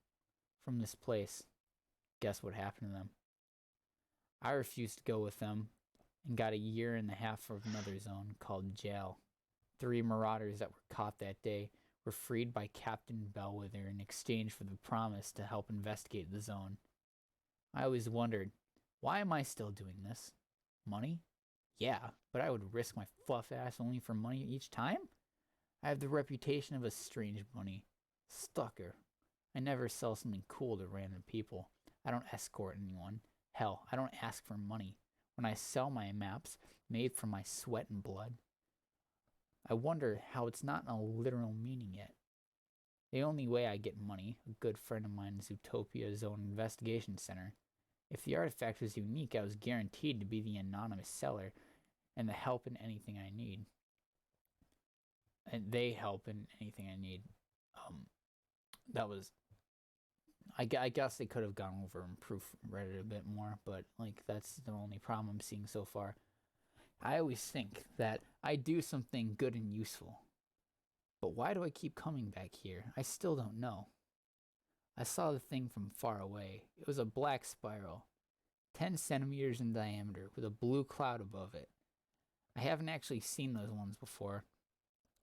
From this place, guess what happened to them? I refused to go with them and got a year and a half of another zone called jail. 3 marauders that were caught that day were freed by Captain Bellwether in exchange for the promise to help investigate the zone. I always wondered, why am I still doing this? Money? Yeah, but I would risk my fluff ass only for money each time? I have the reputation of a strange bunny. Stalker. I never sell something cool to random people. I don't escort anyone. Hell, I don't ask for money. When I sell my maps, made from my sweat and blood, I wonder how it's not in a literal meaning yet. The only way I get money, a good friend of mine's Utopia Zone Investigation Center. If the artifact was unique, I was guaranteed to be the anonymous seller and the help in anything I need. And they help in anything I need. That was. I guess they could have gone over and proofread it a bit more, but like that's the only problem I'm seeing so far. I always think that I do something good and useful. But why do I keep coming back here? I still don't know. I saw the thing from far away. It was a black spiral, 10 centimeters in diameter, with a blue cloud above it. I haven't actually seen those ones before.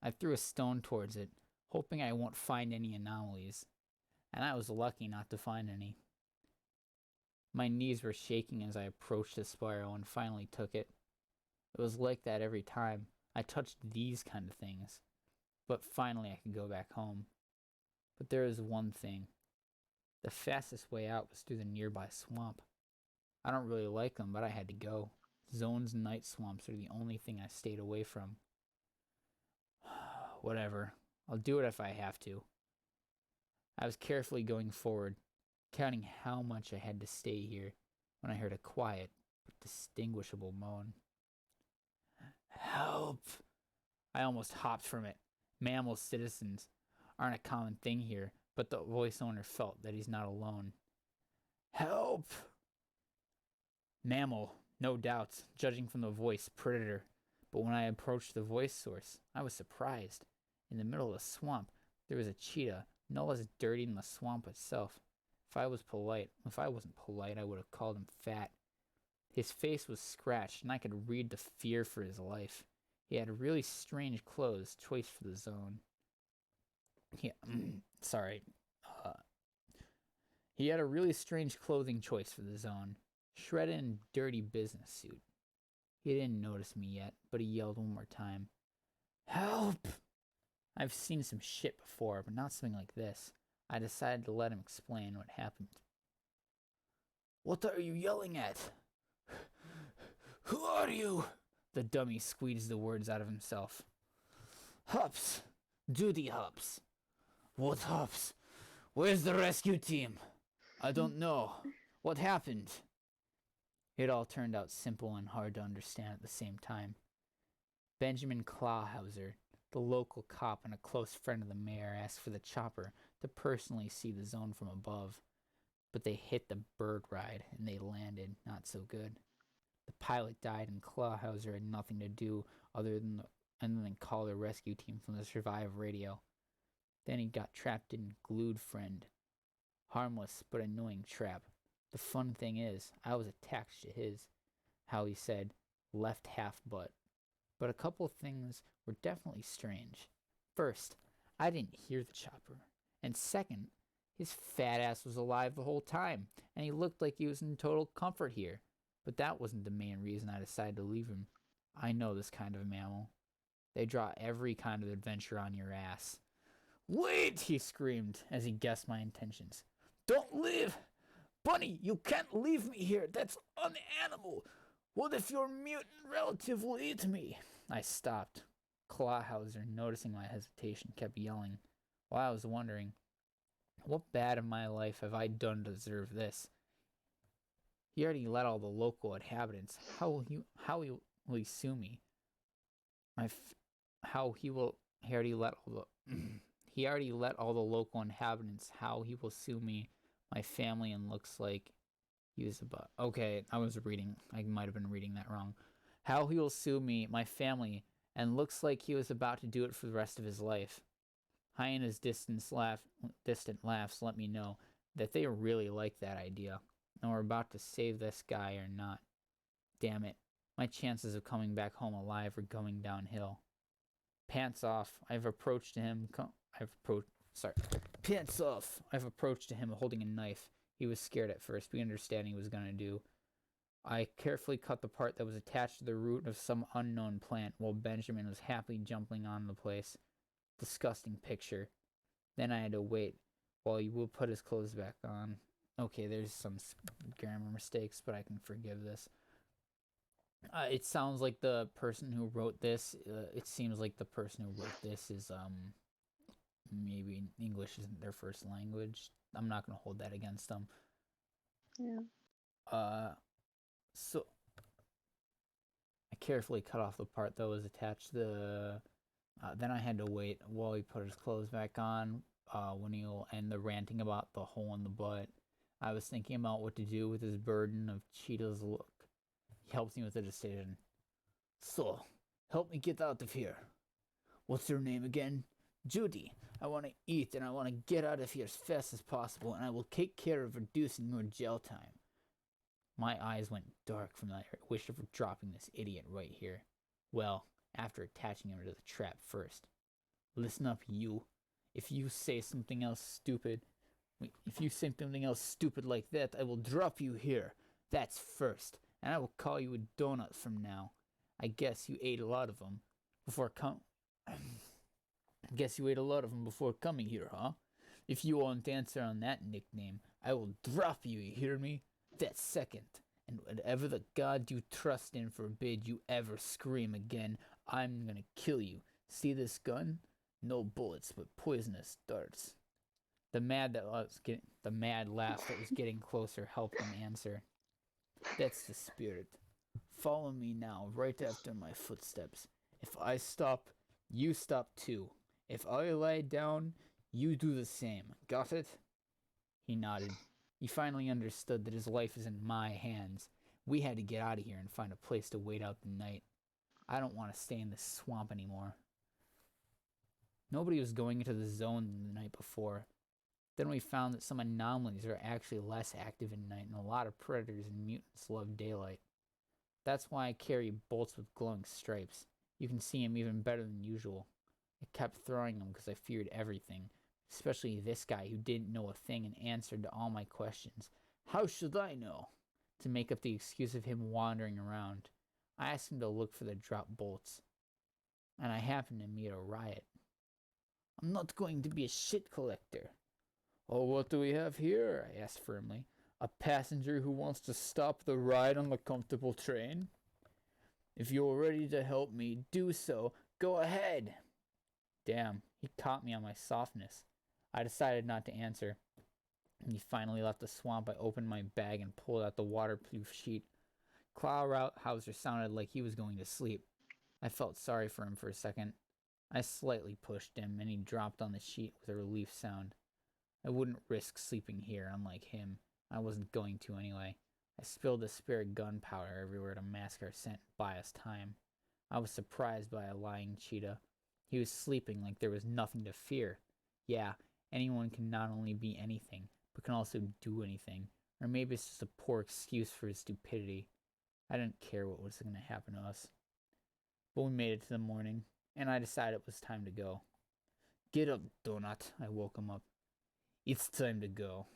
I threw a stone towards it, hoping I won't find any anomalies, and I was lucky not to find any. My knees were shaking as I approached the spiral and finally took it. It was like that every time I touched these kind of things, but finally I could go back home. But there is one thing. The fastest way out was through the nearby swamp. I don't really like them, but I had to go. Zones and night swamps are the only thing I stayed away from. Whatever. I'll do it if I have to. I was carefully going forward, counting how much I had to stay here, when I heard a quiet but distinguishable moan. Help! I almost hopped from it. Mammal citizens aren't a common thing here, but the voice owner felt that he's not alone. Help! Mammal, no doubts, judging from the voice, predator. But when I approached the voice source, I was surprised. In the middle of the swamp, there was a cheetah, no less dirty than the swamp itself. If I wasn't polite, I would have called him fat. His face was scratched, and I could read the fear for his life. He had really strange clothes, choice for the zone. He had a really strange clothing choice for the zone. Shredded and dirty business suit. He didn't notice me yet, but he yelled one more time. Help! I've seen some shit before, but not something like this. I decided to let him explain what happened. What are you yelling at? Who are you? The dummy squeezed the words out of himself. Hups. Duty Hups. What Hups? Where's the rescue team? I don't know. What happened? It all turned out simple and hard to understand at the same time. Benjamin Clawhauser, the local cop and a close friend of the mayor, asked for the chopper to personally see the zone from above. But they hit the bird ride and they landed not so good. The pilot died and Clawhauser had nothing to do other than call the rescue team from the survive radio. Then he got trapped in glued friend. Harmless but annoying trap. The fun thing is, I was attached to his, how he said, left half butt. But a couple things were definitely strange. First, I didn't hear the chopper. And second, his fat ass was alive the whole time, and he looked like he was in total comfort here. But that wasn't the main reason I decided to leave him. I know this kind of mammal. They draw every kind of adventure on your ass. Wait, he screamed as he guessed my intentions. Don't leave! Bunny, you can't leave me here. That's unanimal. What if your mutant relative will eat me? I stopped. Clawhauser, noticing my hesitation, kept yelling. While I was wondering, what bad in my life have I done to deserve this? He already let all the local inhabitants. How will he sue me? He already let all the he already let all the local inhabitants. How he will sue me, my family, and looks like he was about. Okay, I might have been reading that wrong. How he will sue me, my family, and looks like he was about to do it for the rest of his life. Hyena's distant laughs let me know that they really like that idea, and we're about to save this guy or not. Damn it, my chances of coming back home alive are going downhill. Pants off, I've approached him holding a knife. He was scared at first, but we understand he was gonna do. I carefully cut the part that was attached to the root of some unknown plant while Benjamin was happily jumping on the place. Disgusting picture. Then I had to wait while he would put his clothes back on. Okay, there's some grammar mistakes, but I can forgive this. It sounds like the person who wrote this, it seems like the person who wrote this is, maybe English isn't their first language. I'm not going to hold that against them. Yeah. So I carefully cut off the part that was attached to the. Then I had to wait while he put his clothes back on. When he'll end the ranting about the hole in the butt, I was thinking about what to do with his burden of Cheetah's look. He helps me with a decision. So, help me get out of here. What's your name again? Judy. I want to eat and I want to get out of here as fast as possible, and I will take care of reducing your jail time. My eyes went dark from the wish of dropping this idiot right here. Well, after attaching him to the trap first. Listen up, you. If you say something else stupid like that, I will drop you here. That's first. And I will call you a donut from now. I guess you ate a lot of them before coming here, huh? If you won't answer on that nickname, I will drop you, you hear me? That's second. And whatever the god you trust in forbid you ever scream again, I'm gonna kill you. See this gun? No bullets, but poisonous darts. The mad laugh that was getting closer helped him answer. That's the spirit. Follow me now, right after my footsteps. If I stop, you stop too. If I lie down, you do the same. Got it? He nodded. He finally understood that his life is in my hands. We had to get out of here and find a place to wait out the night. I don't want to stay in this swamp anymore. Nobody was going into the zone the night before. Then we found that some anomalies are actually less active at night, and a lot of predators and mutants love daylight. That's why I carry bolts with glowing stripes. You can see him even better than usual. I kept throwing them because I feared everything, especially this guy who didn't know a thing and answered to all my questions. How should I know? To make up the excuse of him wandering around, I asked him to look for the dropped bolts, and I happened to meet a riot. I'm not going to be a shit collector. Oh, what do we have here? I asked firmly. A passenger who wants to stop the ride on the comfortable train? If you're ready to help me do so, go ahead. Damn, he caught me on my softness. I decided not to answer. When he finally left the swamp, I opened my bag and pulled out the waterproof sheet. Clawhauser sounded like he was going to sleep. I felt sorry for him for a second. I slightly pushed him, and he dropped on the sheet with a relief sound. I wouldn't risk sleeping here, unlike him. I wasn't going to anyway. I spilled the spare gunpowder everywhere to mask our scent and buy us time. I was surprised by a lying cheetah. He was sleeping like there was nothing to fear. Yeah, anyone can not only be anything, but can also do anything. Or maybe it's just a poor excuse for his stupidity. I didn't care what was going to happen to us. But we made it to the morning, and I decided it was time to go. Get up, Donut. I woke him up. It's time to go.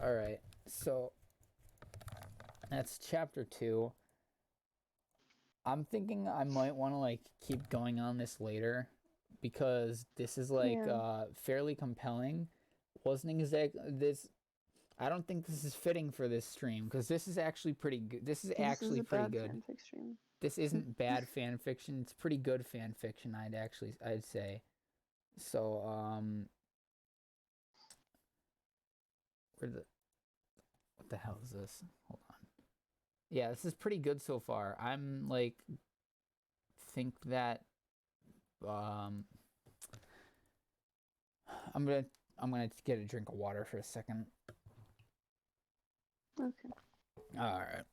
Alright, so that's chapter 2. I'm thinking I might want to like keep going on this later because this is like fairly compelling. Wasn't exactly this. I don't think this is fitting for this stream because this is actually pretty good. This is actually pretty good. Fanfic stream. This isn't bad fan fiction. It's pretty good fan fiction. I'd say. So what the hell is this? Hold on. Yeah, this is pretty good so far. I'm like think that I'm gonna get a drink of water for a second. Okay. All right.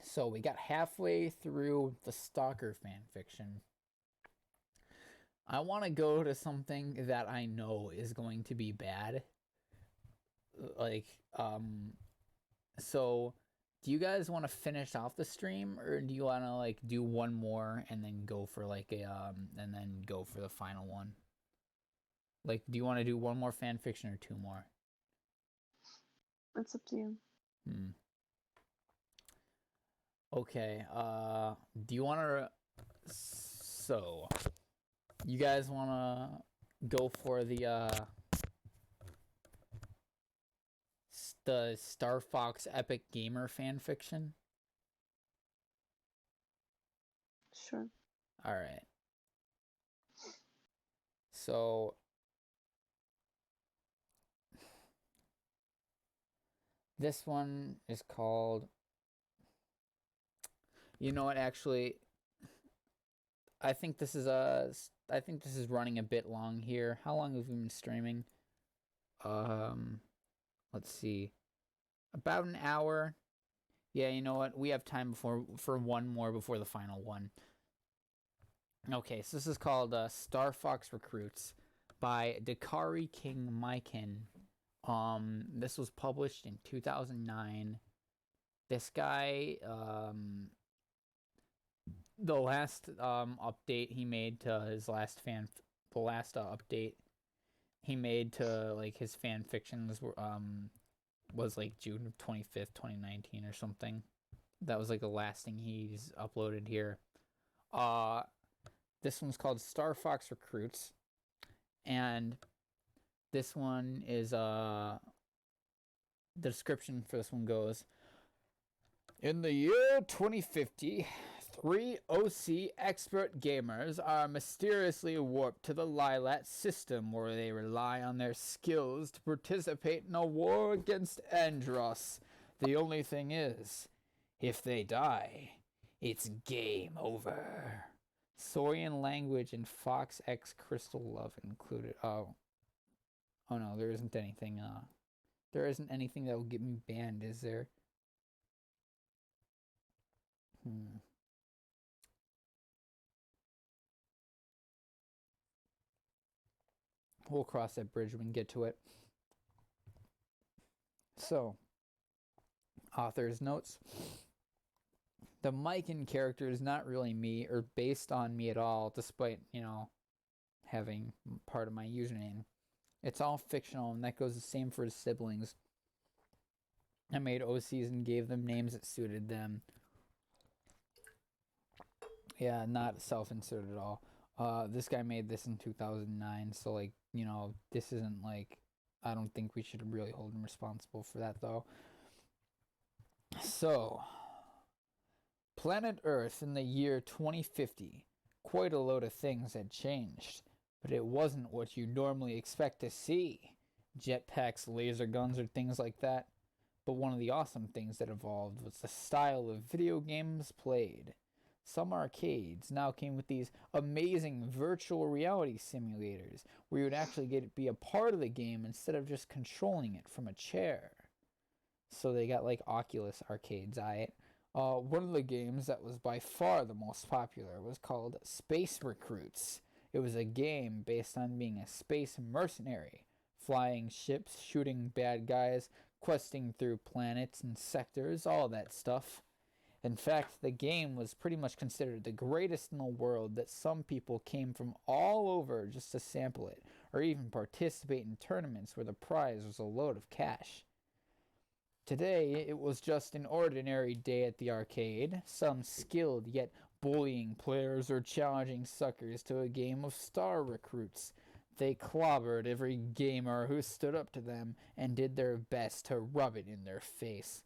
So we got halfway through the Stalker fan fiction. I want to go to something that I know is going to be bad. Like, so do you guys want to finish off the stream or do you want to like do one more and then go for like a, and then go for the final one? Like, do you want to do one more fan fiction or 2 more? It's up to you. Okay, do you want to, so, you guys want to go for the Star Fox Epic Gamer fanfiction? Sure. Alright. So, this one is called, you know what, actually, I think this is running a bit long here. How long have we been streaming? Let's see. About an hour. Yeah, you know what? We have time for one more before the final one. Okay, so this is called Star Fox Recruits by Dakari King Maiken. This was published in 2009. This guy, the last update he made to his update he made to like his fan fictions was like June 25th, 2019 or something. That was like the last thing he's uploaded here. This one's called Star Fox Recruits, and this one is the description for this one goes, in the year 2050, 3 OC expert gamers are mysteriously warped to the Lilat system where they rely on their skills to participate in a war against Andros. The only thing is, if they die, it's game over. Saurian language and Fox X Crystal Love included. Oh no, there isn't anything that will get me banned, is there? We'll cross that bridge when we get to it. So, author's notes. The Maiken character is not really me or based on me at all, despite, having part of my username. It's all fictional, and that goes the same for his siblings. I made OCs and gave them names that suited them. Yeah, not self-inserted at all. This guy made this in 2009, so like, this isn't like, I don't think we should really hold him responsible for that though. So, planet Earth in the year 2050. Quite a load of things had changed, but it wasn't what you normally expect to see. Jetpacks, laser guns, or things like that. But one of the awesome things that evolved was the style of video games played. Some arcades now came with these amazing virtual reality simulators where you would actually get to be a part of the game instead of just controlling it from a chair. So they got like Oculus arcades, one of the games that was by far the most popular was called Space Recruits. It was a game based on being a space mercenary, flying ships, shooting bad guys, questing through planets and sectors, all that stuff. In fact, the game was pretty much considered the greatest in the world, that some people came from all over just to sample it, or even participate in tournaments where the prize was a load of cash. Today, it was just an ordinary day at the arcade. Some skilled yet bullying players were challenging suckers to a game of star recruits. They clobbered every gamer who stood up to them and did their best to rub it in their face.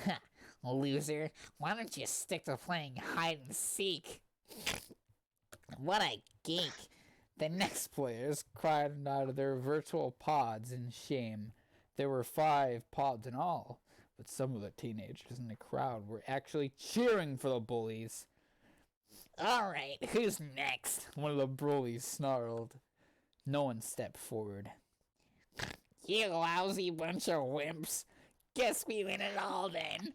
Ha! Loser, why don't you stick to playing hide and seek? What a geek. The next players cried out of their virtual pods in shame. There were 5 pods in all, but some of the teenagers in the crowd were actually cheering for the bullies. Alright, who's next? One of the bullies snarled. No one stepped forward. You lousy bunch of wimps. Guess we win it all then.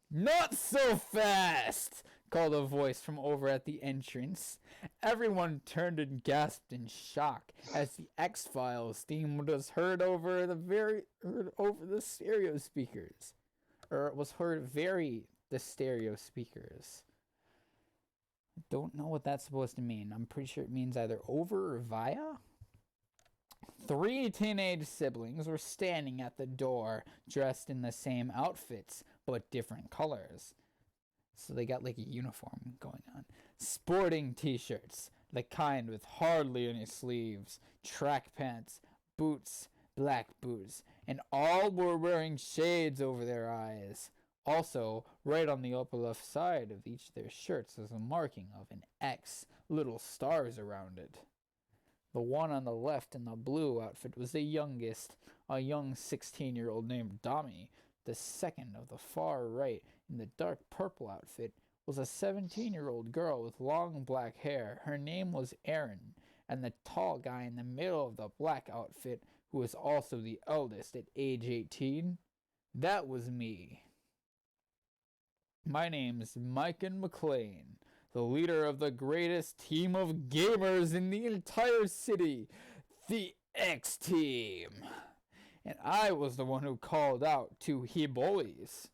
Not so fast, called a voice from over at the entrance. Everyone turned and gasped in shock as the X-Files theme was heard over the stereo speakers. Or it was heard the stereo speakers. I don't know what that's supposed to mean. I'm pretty sure it means either over or via. 3 teenage siblings were standing at the door, dressed in the same outfits, but different colors. So they got like a uniform going on. Sporting t-shirts, the kind with hardly any sleeves, track pants, boots, black boots, and all were wearing shades over their eyes. Also, right on the upper left side of each of their shirts was a marking of an X, little stars around it. The one on the left in the blue outfit was the youngest, a young 16-year-old named Dami. The second of the far right in the dark purple outfit was a 17-year-old girl with long black hair. Her name was Erin, and the tall guy in the middle of the black outfit, who was also the eldest at age 18, that was me. My name's Micah McLean, the leader of the greatest team of gamers in the entire city, the X-Team. And I was the one who called out to he bullies.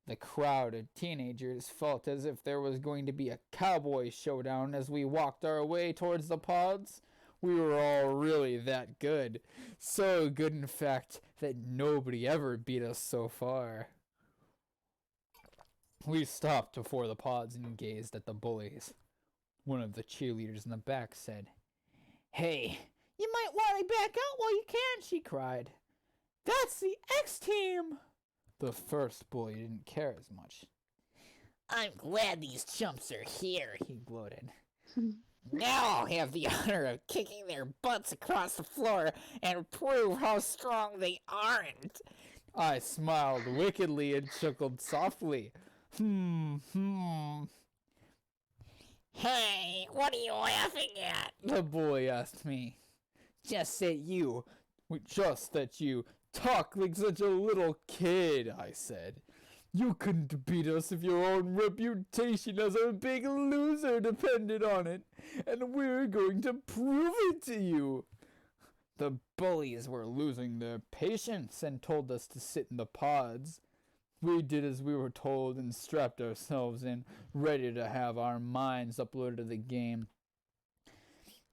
The crowd of teenagers felt as if there was going to be a cowboy showdown as we walked our way towards the pods. We were all really that good. So good, in fact, that nobody ever beat us so far. We stopped before the pods and gazed at the bullies. One of the cheerleaders in the back said, "Hey, you might want to back out while you can," she cried. "That's the X-Team!" The first bully didn't care as much. I'm glad these chumps are here, he gloated. Now I'll have the honor of kicking their butts across the floor and prove how strong they aren't. I smiled wickedly and chuckled softly. Hey, what are you laughing at? The bully asked me. Just that you talk like such a little kid, I said. You couldn't beat us if your own reputation as a big loser depended on it, and we're going to prove it to you. The bullies were losing their patience and told us to sit in the pods. We did as we were told and strapped ourselves in, ready to have our minds uploaded to the game.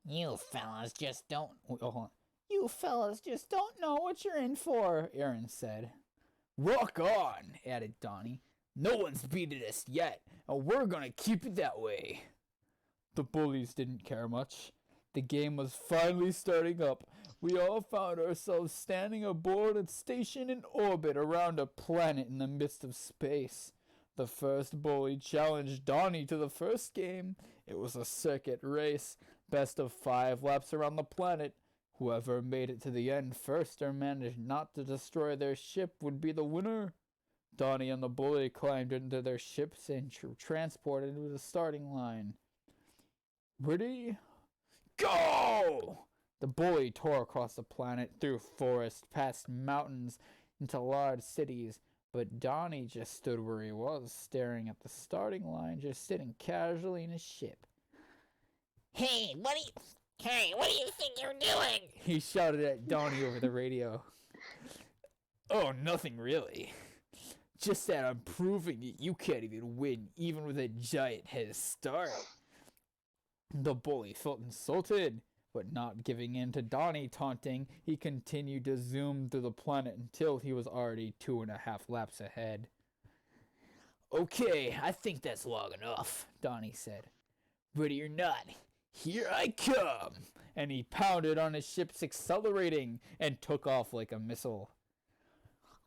You fellas just don't know what you're in for, Aaron said. Rock on, added Donnie. No one's beaten us yet, and we're gonna keep it that way. The bullies didn't care much. The game was finally starting up. We all found ourselves standing aboard a station in orbit around a planet in the midst of space. The first bully challenged Donnie to the first game. It was a circuit race, best of 5 laps around the planet. Whoever made it to the end first or managed not to destroy their ship would be the winner. Donnie and the bully climbed into their ships and transported to the starting line. Ready? Go! The bully tore across the planet, through forests, past mountains, into large cities, but Donnie just stood where he was, staring at the starting line, just sitting casually in his ship. Hey, what do you think you're doing? He shouted at Donnie over the radio. Oh, nothing really. Just that I'm proving it. You can't even win, even with a giant head start. The bully felt insulted, but not giving in to Donnie taunting, he continued to zoom through the planet until he was already 2.5 laps ahead. Okay, I think that's long enough, Donnie said. Ready or not, here I come! And he pounded on his ship's accelerating and took off like a missile.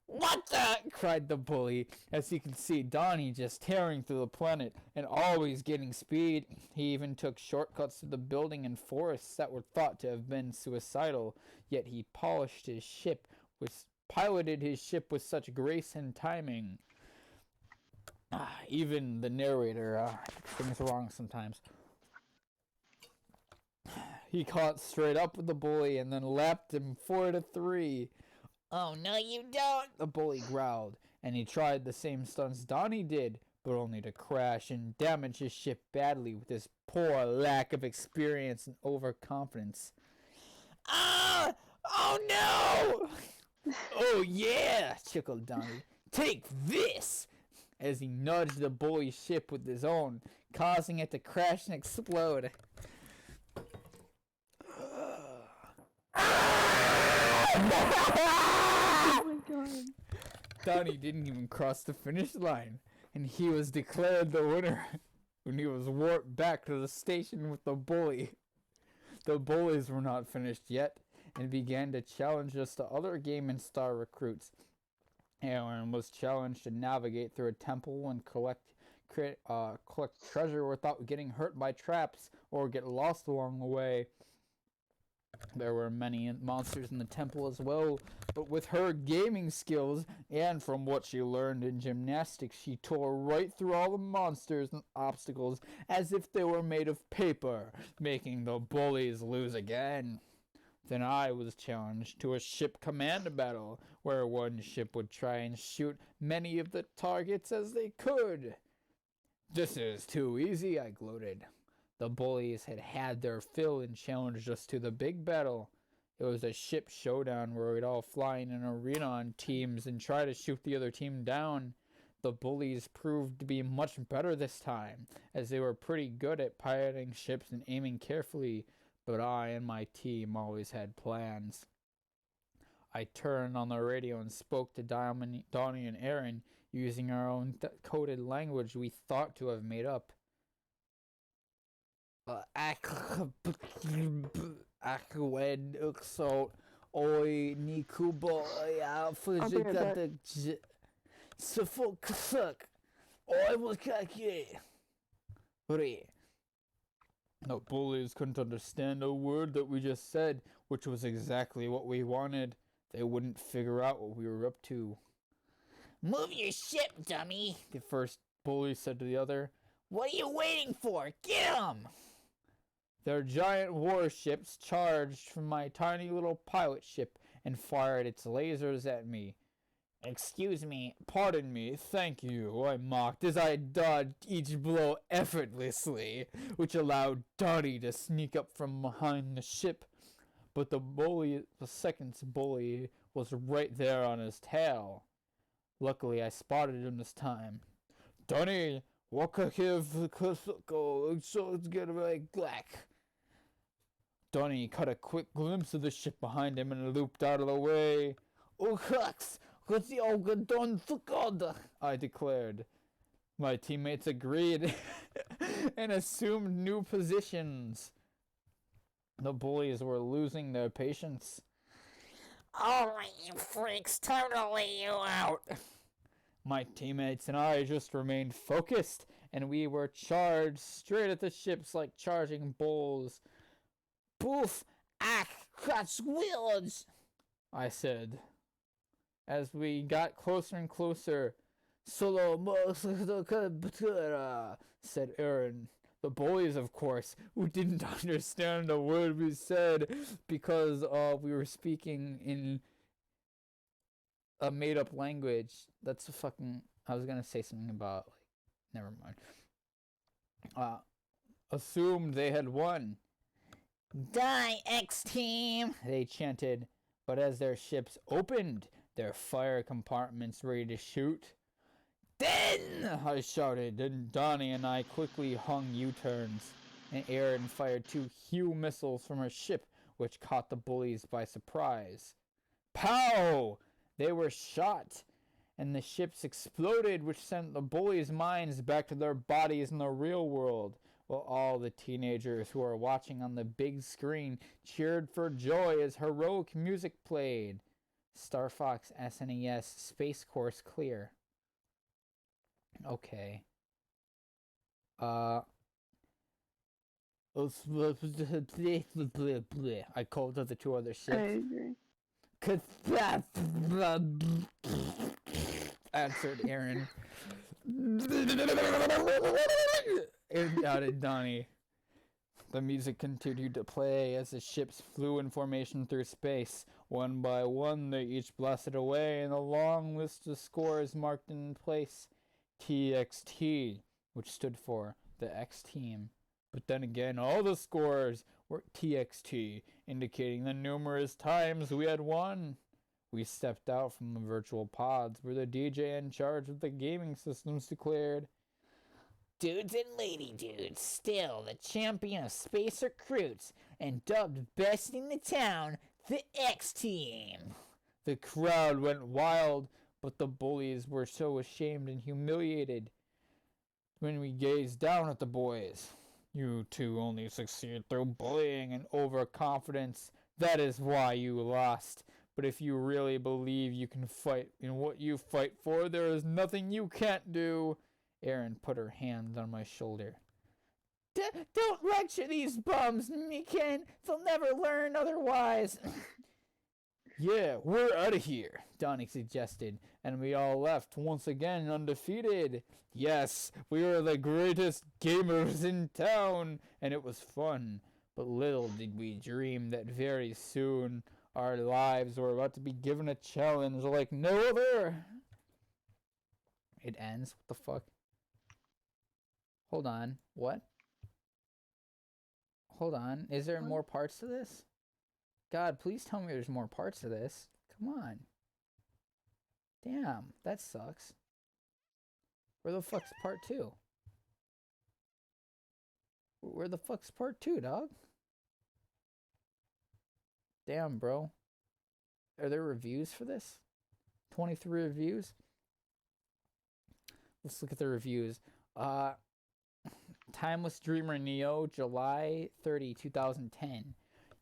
What the? Cried the bully, as he could see Donnie just tearing through the planet and always getting speed. He even took shortcuts to the building and forests that were thought to have been suicidal, yet he piloted his ship with such grace and timing. Even the narrator things wrong sometimes. He caught straight up with the bully and then lapped him 4-3. Oh, no, you don't. The bully growled, and he tried the same stunts Donnie did, but only to crash and damage his ship badly with his poor lack of experience and overconfidence. Ah! Oh, no! Oh, yeah, chuckled Donnie. Take this! As he nudged the bully's ship with his own, causing it to crash and explode. Oh my god. Donnie didn't even cross the finish line, and he was declared the winner when he was warped back to the station with the bully. The bullies were not finished yet, and began to challenge us to other Game and Star recruits. Aaron was challenged to navigate through a temple and collect treasure without getting hurt by traps or get lost along the way. There were many monsters in the temple as well, but with her gaming skills and from what she learned in gymnastics, she tore right through all the monsters and obstacles as if they were made of paper, making the bullies lose again. Then I was challenged to a ship command battle, where one ship would try and shoot many of the targets as they could. This is too easy, I gloated. The bullies had had their fill and challenged us to the big battle. It was a ship showdown where we'd all fly in an arena on teams and try to shoot the other team down. The bullies proved to be much better this time, as they were pretty good at piloting ships and aiming carefully, but I and my team always had plans. I turned on the radio and spoke to Donnie and Aaron using our own coded language we thought to have made up. The bullies couldn't understand a word that we just said, which was exactly what we wanted. They wouldn't figure out what we were up to. Move your ship, dummy! The first bully said to the other. What are you waiting for? Get 'em! Their giant warships charged from my tiny little pilot ship and fired its lasers at me. Excuse me, pardon me, thank you, I mocked as I dodged each blow effortlessly, which allowed Donnie to sneak up from behind the ship. But the second bully was right there on his tail. Luckily, I spotted him this time. Donnie, Donnie caught a quick glimpse of the ship behind him and looped out of the way. I declared. My teammates agreed and assumed new positions. The bullies were losing their patience. Alright, you freaks, time to lay you out. My teammates and I just remained focused, and we were charged straight at the ships like charging bulls. Poof! Catch wheels! I said. As we got closer and closer, said Aaron. The bullies, of course, who didn't understand a word we said because we were speaking in a made-up language. That's a fucking... I was gonna say something about, never mind. Assumed they had won. Die, X-Team! They chanted, but as their ships opened their fire compartments ready to shoot, Then! I shouted, and Donnie and I quickly hung U-turns, and Aaron fired 2 Hugh missiles from her ship, which caught the bullies by surprise. Pow! They were shot, and the ships exploded, which sent the bullies' minds back to their bodies in the real world, while all the teenagers who were watching on the big screen cheered for joy as heroic music played. Star Fox SNES Space Course clear. Okay. I called to the 2 other I ships. agree. Answered Aaron. Added Donnie. The music continued to play as the ships flew in formation through space. One by one, they each blasted away, and a long list of scores marked in place. TXT, which stood for the X Team. But then again, all the scores were TXT, indicating the numerous times we had won. We stepped out from the virtual pods where the DJ in charge of the gaming systems declared, Dudes and lady dudes, still the champion of space recruits and dubbed best in the town, the X Team. The crowd went wild, but the bullies were so ashamed and humiliated when we gazed down at the boys. You 2 only succeed through bullying and overconfidence. That is why you lost. But if you really believe you can fight in what you fight for, there is nothing you can't do. Erin put her hand on my shoulder. Don't lecture these bums, Mikan. They'll never learn otherwise. Yeah, we're out of here, Donnie suggested, and we all left once again undefeated. Yes, we were the greatest gamers in town, and it was fun. But little did we dream that very soon our lives were about to be given a challenge like no other. It ends? What the fuck? Hold on. What? Hold on. Is there more parts to this? God, please tell me there's more parts to this. Come on. Damn, that sucks. Where the fuck's part 2? Where the fuck's part 2, dog? Damn, bro. Are there reviews for this? 23 reviews? Let's look at the reviews. Timeless Dreamer Neo, July 30, 2010.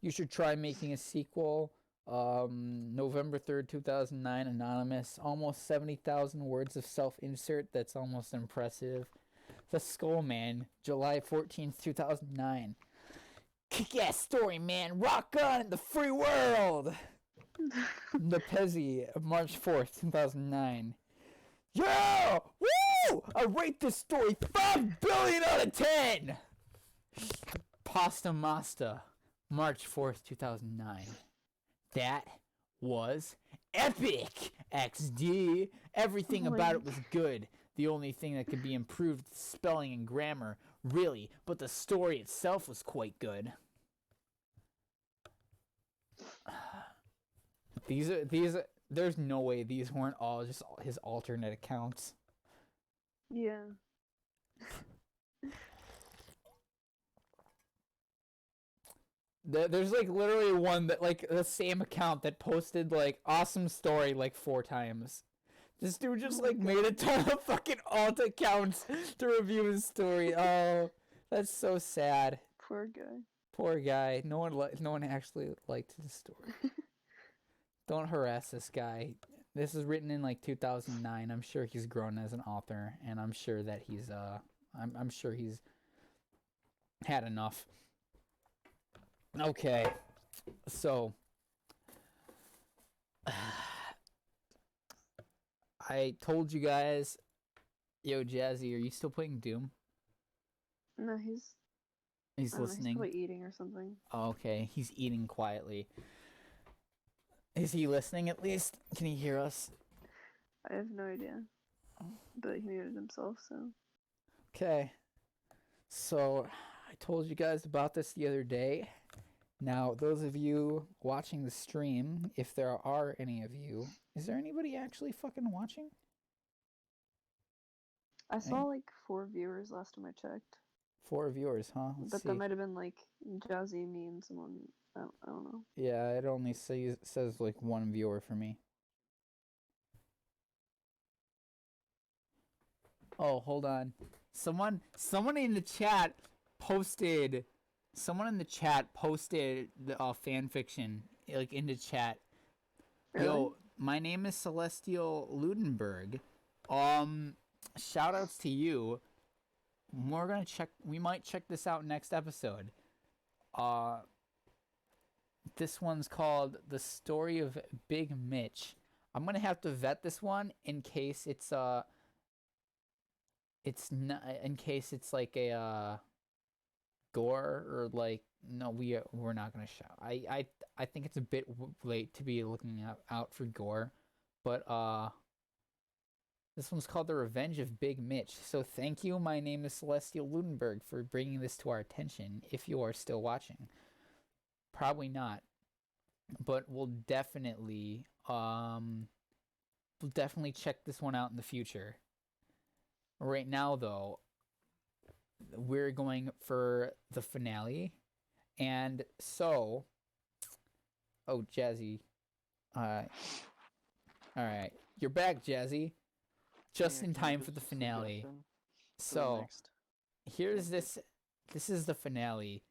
You should try making a sequel. November 3rd, 2009, Anonymous. Almost 70,000 words of self-insert. That's almost impressive. The Skullman, July 14th, 2009. Kick-ass story, man. Rock on in the free world. The Pezzy, March 4th, 2009. Yeah! Woo! I rate this story 5 billion out of 10! Pasta Masta, March 4th, 2009. That was epic! XD! Everything about it was good. The only thing that could be improved is spelling and grammar, really, but the story itself was quite good. There's no way these weren't all just his alternate accounts. Yeah. There's like literally one that like the same account that posted like awesome story like 4 times. This dude just like made a ton of fucking alt accounts to review his story. Oh, that's so sad. Poor guy. Poor guy. No one actually liked his story. Don't harass this guy. This is written in like 2009. I'm sure he's grown as an author, and I'm sure that he's I'm sure he's had enough. Okay, so I told you guys, yo Jazzy, are you still playing Doom? No, he's He's listening. He's probably eating or something. Oh, okay, he's eating quietly. Is he listening at least? Can he hear us? I have no idea. But he muted himself, so. Okay. So, I told you guys about this the other day. Now, those of you watching the stream, if there are any of you, is there anybody actually fucking watching? I saw like 4 viewers last time I checked. 4 viewers, huh? Let's But see. that might have been like Jazzy, me, and someone. I don't know. Yeah, it only says like 1 viewer for me. Oh, hold on. Someone in the chat posted. Someone in the chat posted the fanfiction like into chat. Really? Yo, my name is Celestial Ludenberg. Shout outs to you. We might check this out next episode. This one's called The Story of Big Mitch. I'm gonna have to vet this one in case it's not in case it's like a gore or like no we're not gonna show. I think it's a bit late to be looking out for gore, but this one's called The Revenge of Big Mitch. So thank you. My name is Celestial Ludenberg for bringing this to our attention. If you are still watching, probably not, but we'll definitely check this one out in the future. Right now, though, we're going for the finale, and so, oh, Jazzy, all right, you're back, Jazzy, just Yeah, in can I time just for the a finale. suggestion for the So, next here's fanfic? this is the finale,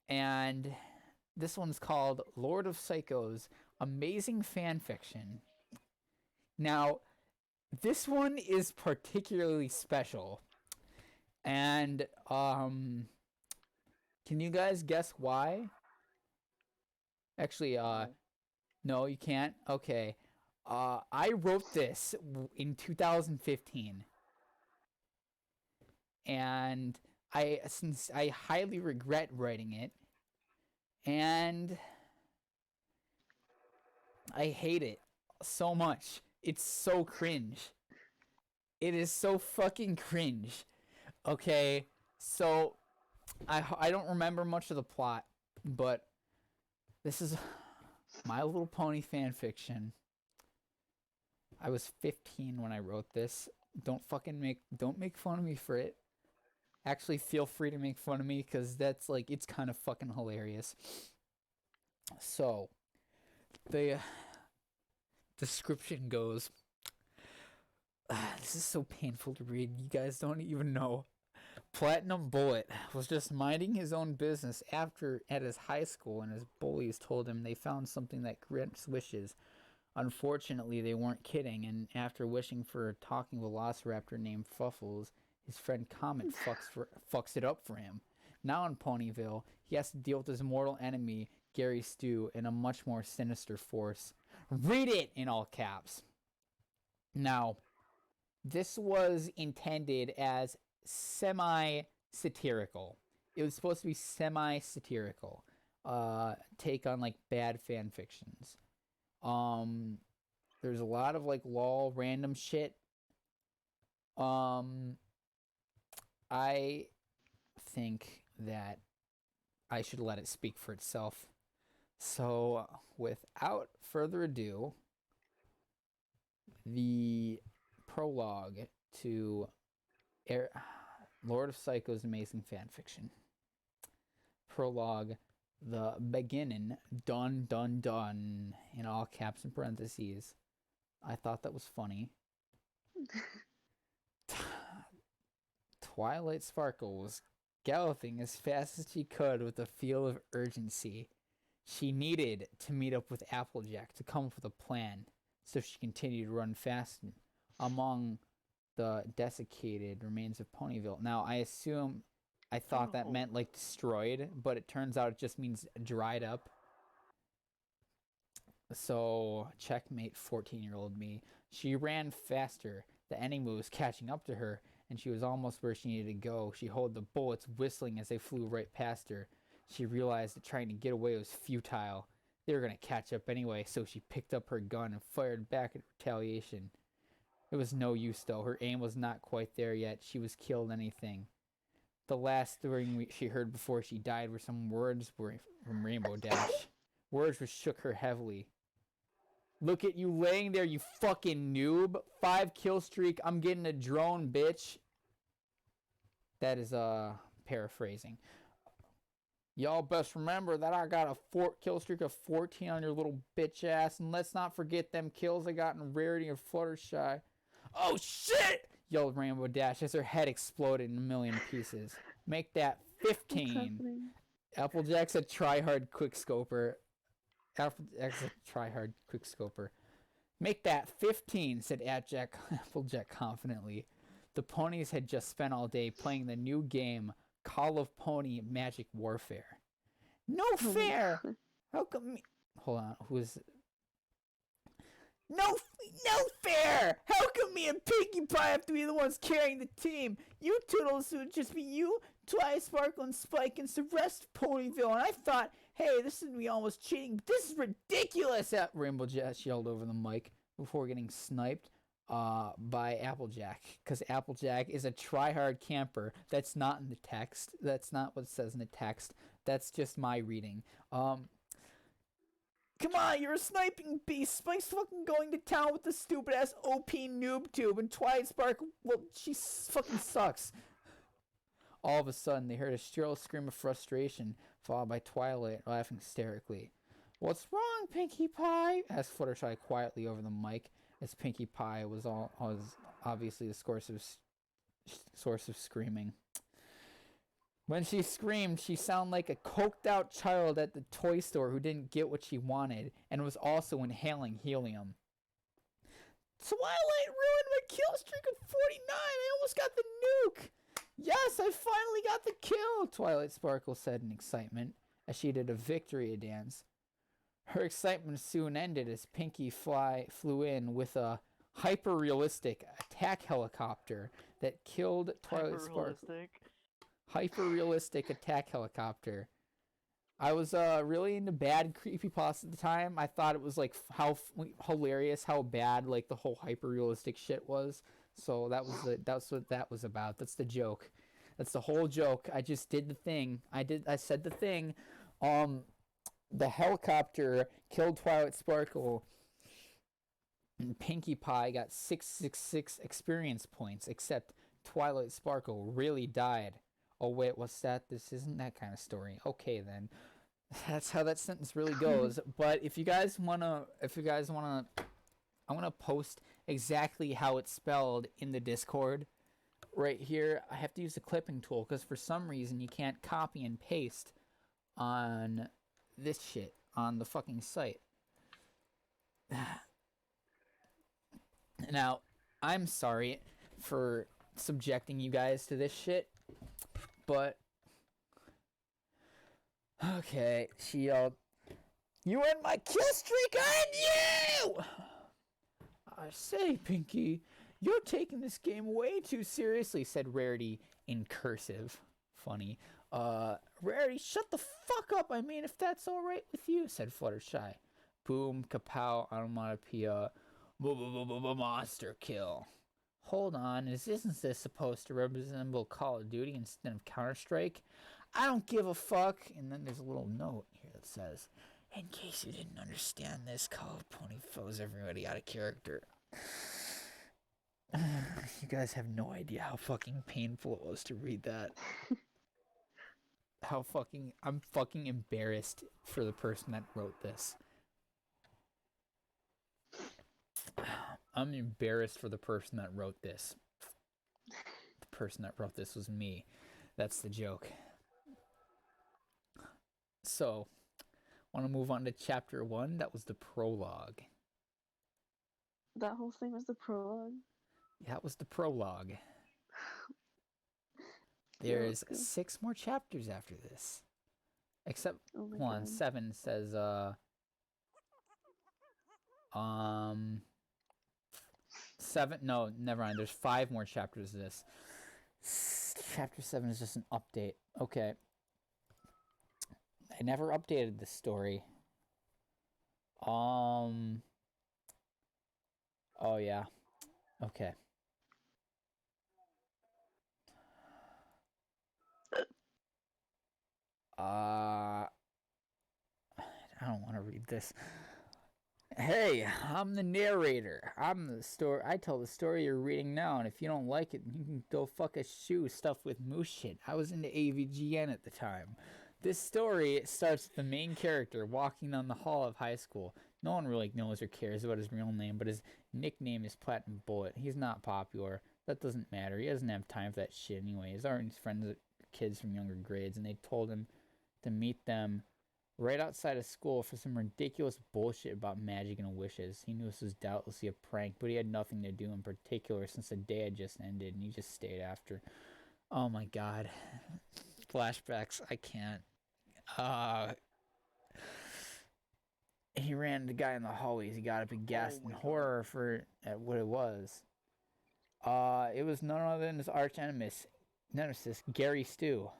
and this one's called Lord of Psycho's Amazing Fanfiction. Now, this one is particularly special. And can you guys guess why? Actually, no, you can't. Okay. I wrote this in 2015. And since I highly regret writing it, and I hate it so much. It's so cringe. It is so fucking cringe. Okay, so I don't remember much of the plot, but this is My Little Pony fanfiction. I was 15 when I wrote this. Don't make fun of me for it. Actually, feel free to make fun of me because that's like it's kind of fucking hilarious. So, the description goes. This is so painful to read. You guys don't even know. Platinum Bullet was just minding his own business at his high school, and his bullies told him they found something that grants wishes. Unfortunately, they weren't kidding, and after wishing for a talking velociraptor named Fuffles, his friend Comet fucks it up for him. Now in Ponyville, he has to deal with his mortal enemy, Gary Stu, and a much more sinister force. Read it in all caps. Now, this was intended as semi-satirical. It was supposed to be semi-satirical. Take on like bad fan fictions. There's a lot of like lol random shit. I think that I should let it speak for itself. So, without further ado, the prologue to Lord of Psycho's Amazing Fanfiction. Prologue, the beginning, dun dun dun, in all caps and parentheses. I thought that was funny. Twilight Sparkle was galloping as fast as she could with a feel of urgency. She needed to meet up with Applejack to come up with a plan, so she continued to run fast among the desiccated remains of Ponyville. Now, I thought that meant like destroyed, but it turns out it just means dried up. So, checkmate 14-year-old me. She ran faster. The enemy was catching up to her, and she was almost where she needed to go. She heard the bullets whistling as they flew right past her. She realized that trying to get away was futile. They were going to catch up anyway, so she picked up her gun and fired back in retaliation. It was no use, though. Her aim was not quite there yet. She was killed anything. The last thing she heard before she died were some words from Rainbow Dash. Words which shook her heavily. Look at you laying there, you fucking noob. 5 kill streak. I'm getting a drone, bitch. That is paraphrasing. Y'all best remember that I got a kill streak of 14 on your little bitch ass. And let's not forget them kills I got in Rarity and Fluttershy. Oh shit! Yelled Rainbow Dash as her head exploded in a million pieces. Make that 15. Applejack's a tryhard quickscoper. Applejack's a tryhard quickscoper. Make that 15, said Applejack confidently. The ponies had just spent all day playing the new game, Call of Pony Magic Warfare. No fair! How come me... Hold on, who is... No fair! How come me and Pinkie Pie have to be the ones carrying the team? You Toodles would just be you, Twilight Sparkle, and Spike against the rest of Ponyville, and I thought, hey, this is me almost cheating, but this is ridiculous! Rainbow Dash yelled over the mic before getting sniped by Applejack, because Applejack is a tryhard camper. That's not in the text. That's not what it says in the text. That's just my reading. Come on, you're a sniping beast. Spike's fucking going to town with the stupid ass OP noob tube, and Twilight Sparkle, well, she fucking sucks. All of a sudden, they heard a shrill scream of frustration, followed by Twilight laughing hysterically. What's wrong, Pinkie Pie? Asked Fluttershy quietly over the mic, as Pinkie Pie was obviously the source of screaming. When she screamed, she sounded like a coked-out child at the toy store who didn't get what she wanted and was also inhaling helium. Twilight ruined my kill streak of 49! I almost got the nuke! Yes, I finally got the kill! Twilight Sparkle said in excitement as she did a victory dance. Her excitement soon ended as Pinkie flew in with a hyper-realistic attack helicopter that killed Twilight Sparkle. Hyper-realistic attack helicopter. I was really into bad creepypasta at the time. I thought it was like how hilarious how bad like the whole hyper-realistic shit was. So that's what that was about. That's the joke. That's the whole joke. I just did the thing. I said the thing. The helicopter killed Twilight Sparkle. And Pinkie Pie got 666 experience points, except Twilight Sparkle really died. Oh wait, what's that? This isn't that kind of story. Okay then. That's how that sentence really goes. But if you guys wanna I'm gonna post exactly how it's spelled in the Discord. Right here, I have to use the clipping tool because for some reason you can't copy and paste on this shit on the fucking site. Now, I'm sorry for subjecting you guys to this shit, but okay, she yelled, "You end my kill streak on you!" I say, Pinkie, you're taking this game way too seriously, said Rarity in cursive. Funny. Rarity, shut the fuck up. I mean, if that's all right with you, said Fluttershy. Boom, kapow, onomatopoeia, monster kill. Hold on, isn't this supposed to resemble Call of Duty instead of Counter-Strike? I don't give a fuck. And then there's a little note here that says, in case you didn't understand this, Call of Pony throws everybody out of character. You guys have no idea how fucking painful it was to read that. I'm fucking embarrassed for the person that wrote this. I'm embarrassed for the person that wrote this. The person that wrote this was me. That's the joke. So, want to move on to chapter 1? That was the prologue. That whole thing was the prologue? Yeah, that was the prologue. There's 6 more chapters after this. Except one, 7 says, 7, no, never mind. There's 5 more chapters of this. Chapter 7 is just an update. Okay. I never updated this story. Oh, yeah. Okay. I don't want to read this. Hey, I'm the narrator. I tell the story you're reading now, and if you don't like it, you can go fuck a shoe stuffed with moose shit. I was into AVGN at the time. This story starts with the main character walking down the hall of high school. No one really knows or cares about his real name, but his nickname is Platinum Bullet. He's not popular. That doesn't matter. He doesn't have time for that shit anyway. He's already friends with kids from younger grades, and they told him to meet them right outside of school for some ridiculous bullshit about magic and wishes. He knew this was doubtlessly a prank, but he had nothing to do in particular since the day had just ended, and he just stayed after. Oh my god. Flashbacks. I can't. He ran the guy in the hallways. He got up and gasped in horror at what it was. It was none other than his arch nemesis, Gary Stu.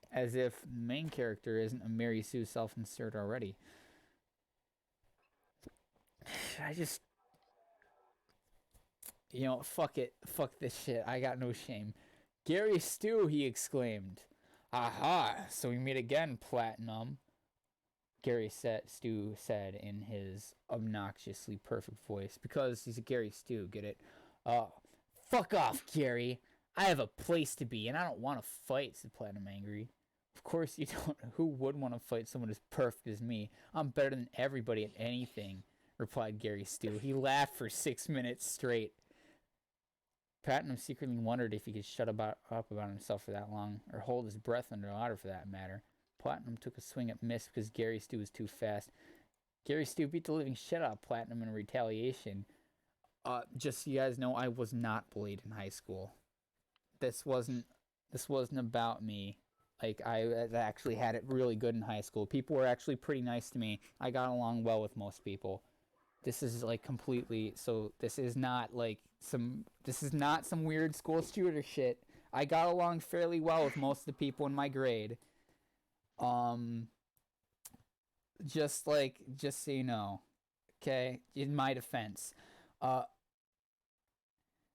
As if the main character isn't a Mary Sue self-insert already. Fuck it. Fuck this shit. I got no shame. Gary Stu, he exclaimed. Aha, so we meet again, Platinum. Stu said in his obnoxiously perfect voice. Because he's a Gary Stu, get it? Fuck off, Gary. I have a place to be, and I don't want to fight, said Platinum angry. Of course you don't. Who would want to fight someone as perfect as me? I'm better than everybody at anything, replied Gary Stu. He laughed for 6 minutes straight. Platinum secretly wondered if he could shut up about himself for that long, or hold his breath underwater for that matter. Platinum took a swing at Miss because Gary Stu was too fast. Gary Stu beat the living shit out of Platinum in retaliation. Just so you guys know, I was not bullied in high school. This wasn't about me. Like, I actually had it really good in high school. People were actually pretty nice to me. I got along well with most people. This is like completely, so this is not some weird school shooter shit. I got along fairly well with most of the people in my grade. Just so you know. Okay? In my defense.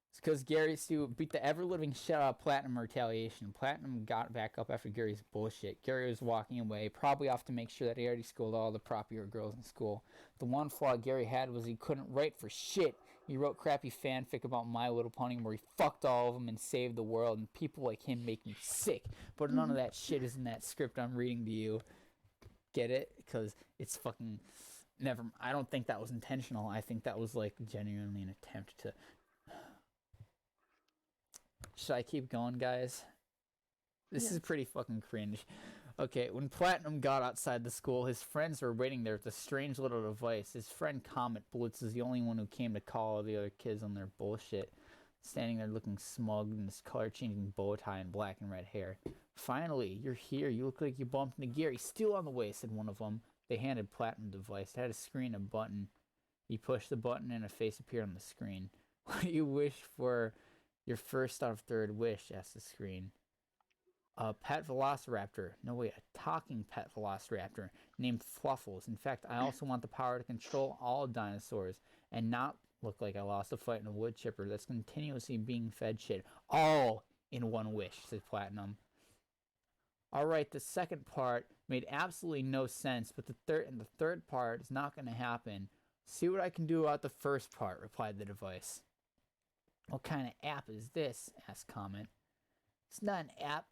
It's because Gary Stu beat the ever-living shit out of Platinum retaliation. Platinum got back up after Gary's bullshit. Gary was walking away, probably off to make sure that he already schooled all the popular girls in school. The one flaw Gary had was he couldn't write for shit. He wrote crappy fanfic about My Little Pony where he fucked all of them and saved the world, and people like him make me sick. But none of that shit is in that script I'm reading to you. Get it? Because it's fucking... I don't think that was intentional. I think that was like genuinely an attempt to... Should I keep going, guys? This is pretty fucking cringe. Okay, when Platinum got outside the school, his friends were waiting there with a strange little device. His friend Comet Blitz is the only one who came to call all the other kids on their bullshit. Standing there looking smug in his color-changing bow tie and black and red hair. Finally, you're here. You look like you bumped into Gary. Still on the way, said one of them. They handed Platinum the device. It had a screen and a button. He pushed the button and a face appeared on the screen. What do you wish for your first out of third wish? Asked the screen. A pet velociraptor. No, wait, a talking pet velociraptor named Fluffles. In fact, I also want the power to control all dinosaurs and not look like I lost a fight in a wood chipper that's continuously being fed shit. All in one wish, said Platinum. Alright, the second part made absolutely no sense, but the third part is not going to happen. See what I can do about the first part, replied the device. What kind of app is this? Asked Comet. It's not an app.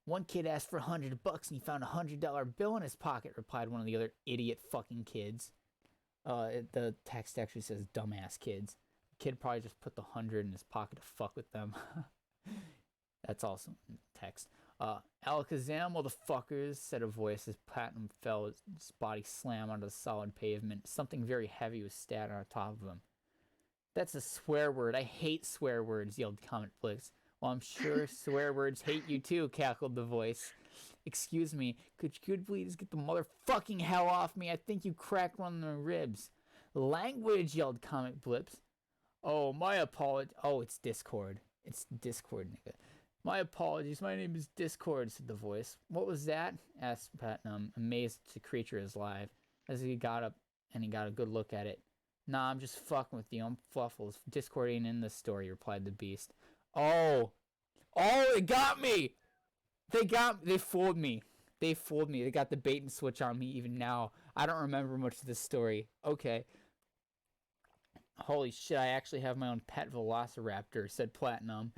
One kid asked for $100 and he found a $100 bill in his pocket, replied one of the other idiot fucking kids. The text actually says dumbass kids. The kid probably just put the 100 in his pocket to fuck with them. That's also text. Alakazam, motherfuckers, said a voice as Platinum fell, his body slammed onto the solid pavement. Something very heavy was stabbed on top of him. That's a swear word. I hate swear words, yelled Comet Blitz. Well, I'm sure swear words hate you too, cackled the voice. Excuse me, could you please get the motherfucking hell off me? I think you cracked one of the ribs. Language, yelled Comet Blitz. Oh, my apologies. Oh, it's Discord. It's Discord, nigga. My apologies, my name is Discord, said the voice. What was that? Asked Platinum, amazed the creature is live, as he got up and he got a good look at it. Nah, I'm just fucking with you. I'm Fluffles. Discord ain't in this story, replied the beast. Oh, they got me! They fooled me. They fooled me. They got the bait and switch on me even now. I don't remember much of this story. Okay. Holy shit, I actually have my own pet velociraptor, said Platinum.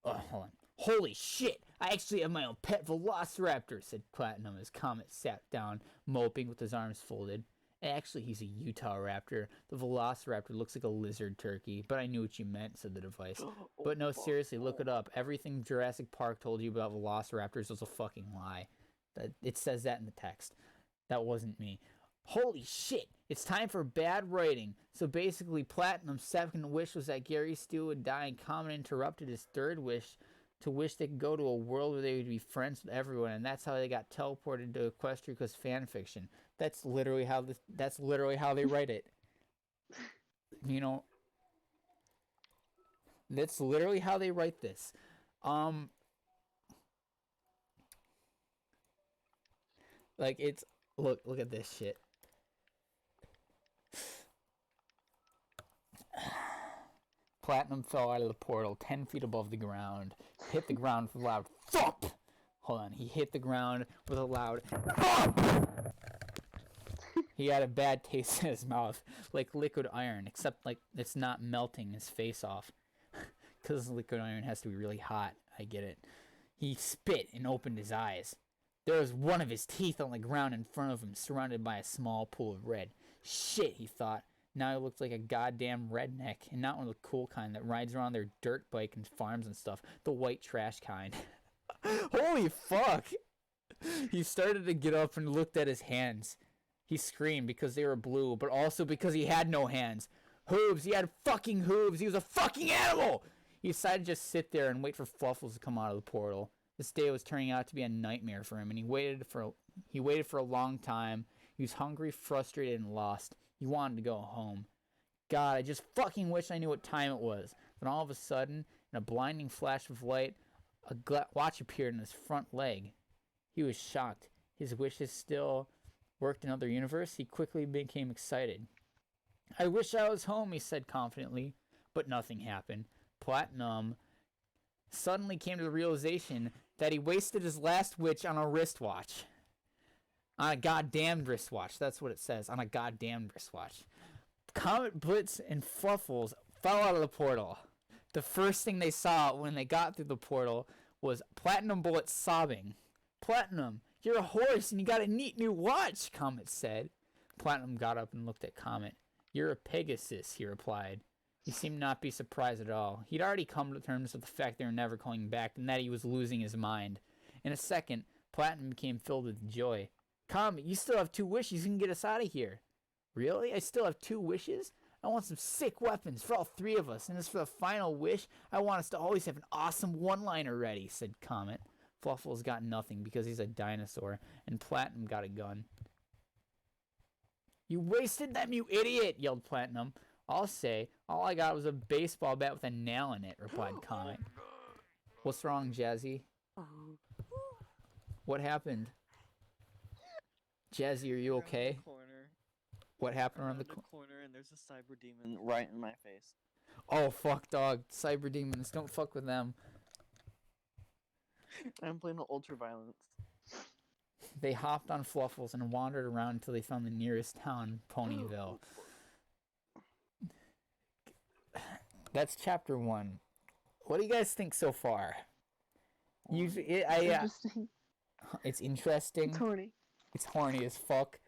Oh, hold on. Holy shit, I actually have my own pet velociraptor, said Platinum as Comet sat down, moping with his arms folded. Actually, he's a Utah raptor. The velociraptor looks like a lizard turkey, but I knew what you meant, said the device. But no, seriously, look it up. Everything Jurassic Park told you about velociraptors was a fucking lie. It says that in the text. That wasn't me. Holy shit, it's time for bad writing. So basically, Platinum's second wish was that Gary Steele would die, and Comet interrupted his third wish to wish they could go to a world where they would be friends with everyone, and that's how they got teleported to Equestrica's fanfiction. That's literally how they write it. You know, that's literally how they write this. Like it's look at this shit. Platinum fell out of the portal 10 feet above the ground, hit the ground with a loud thump. Hold on, he hit the ground with a loud thump. He had a bad taste in his mouth, like liquid iron, except like it's not melting his face off. Because liquid iron has to be really hot, I get it. He spit and opened his eyes. There was one of his teeth on the ground in front of him, surrounded by a small pool of red. Shit, he thought. Now he looked like a goddamn redneck, and not one of the cool kind that rides around their dirt bike and farms and stuff. The white trash kind. Holy fuck! He started to get up and looked at his hands. He screamed because they were blue, but also because he had no hands. Hooves! He had fucking hooves! He was a fucking animal! He decided to just sit there and wait for Fluffles to come out of the portal. This day was turning out to be a nightmare for him, and he waited for a long time. He was hungry, frustrated, and lost. He wanted to go home. God, I just fucking wish I knew what time it was. Then all of a sudden, in a blinding flash of light, a watch appeared in his front leg. He was shocked. His wishes still worked in another universe. He quickly became excited. I wish I was home, he said confidently, but nothing happened. Platinum suddenly came to the realization that he wasted his last wish on a wristwatch. On a goddamn wristwatch. That's what it says. On a goddamn wristwatch. Comet, Blitz, and Fluffles fell out of the portal. The first thing they saw when they got through the portal was Platinum Bullet sobbing. Platinum, you're a horse and you got a neat new watch, Comet said. Platinum got up and looked at Comet. You're a Pegasus, he replied. He seemed not be surprised at all. He'd already come to terms with the fact they were never coming back and that he was losing his mind. In a second, Platinum became filled with joy. Comet, you still have 2 wishes. You can get us out of here. Really? I still have 2 wishes? I want some sick weapons for all 3 of us. And as for the final wish, I want us to always have an awesome one-liner ready, said Comet. Fluffles got nothing because he's a dinosaur, and Platinum got a gun. You wasted them, you idiot, yelled Platinum. I'll say, all I got was a baseball bat with a nail in it, replied Comet. What's wrong, Jazzy? What happened? Jazzy, are you okay? What happened around the corner? And there's a cyber demon right in my face. Oh, fuck, dog. Cyber demons, don't fuck with them. I'm playing ultraviolence. They hopped on Fluffles and wandered around until they found the nearest town, Ponyville. That's chapter 1. What do you guys think so far? Interesting. It's interesting. It's horny. It's horny as fuck.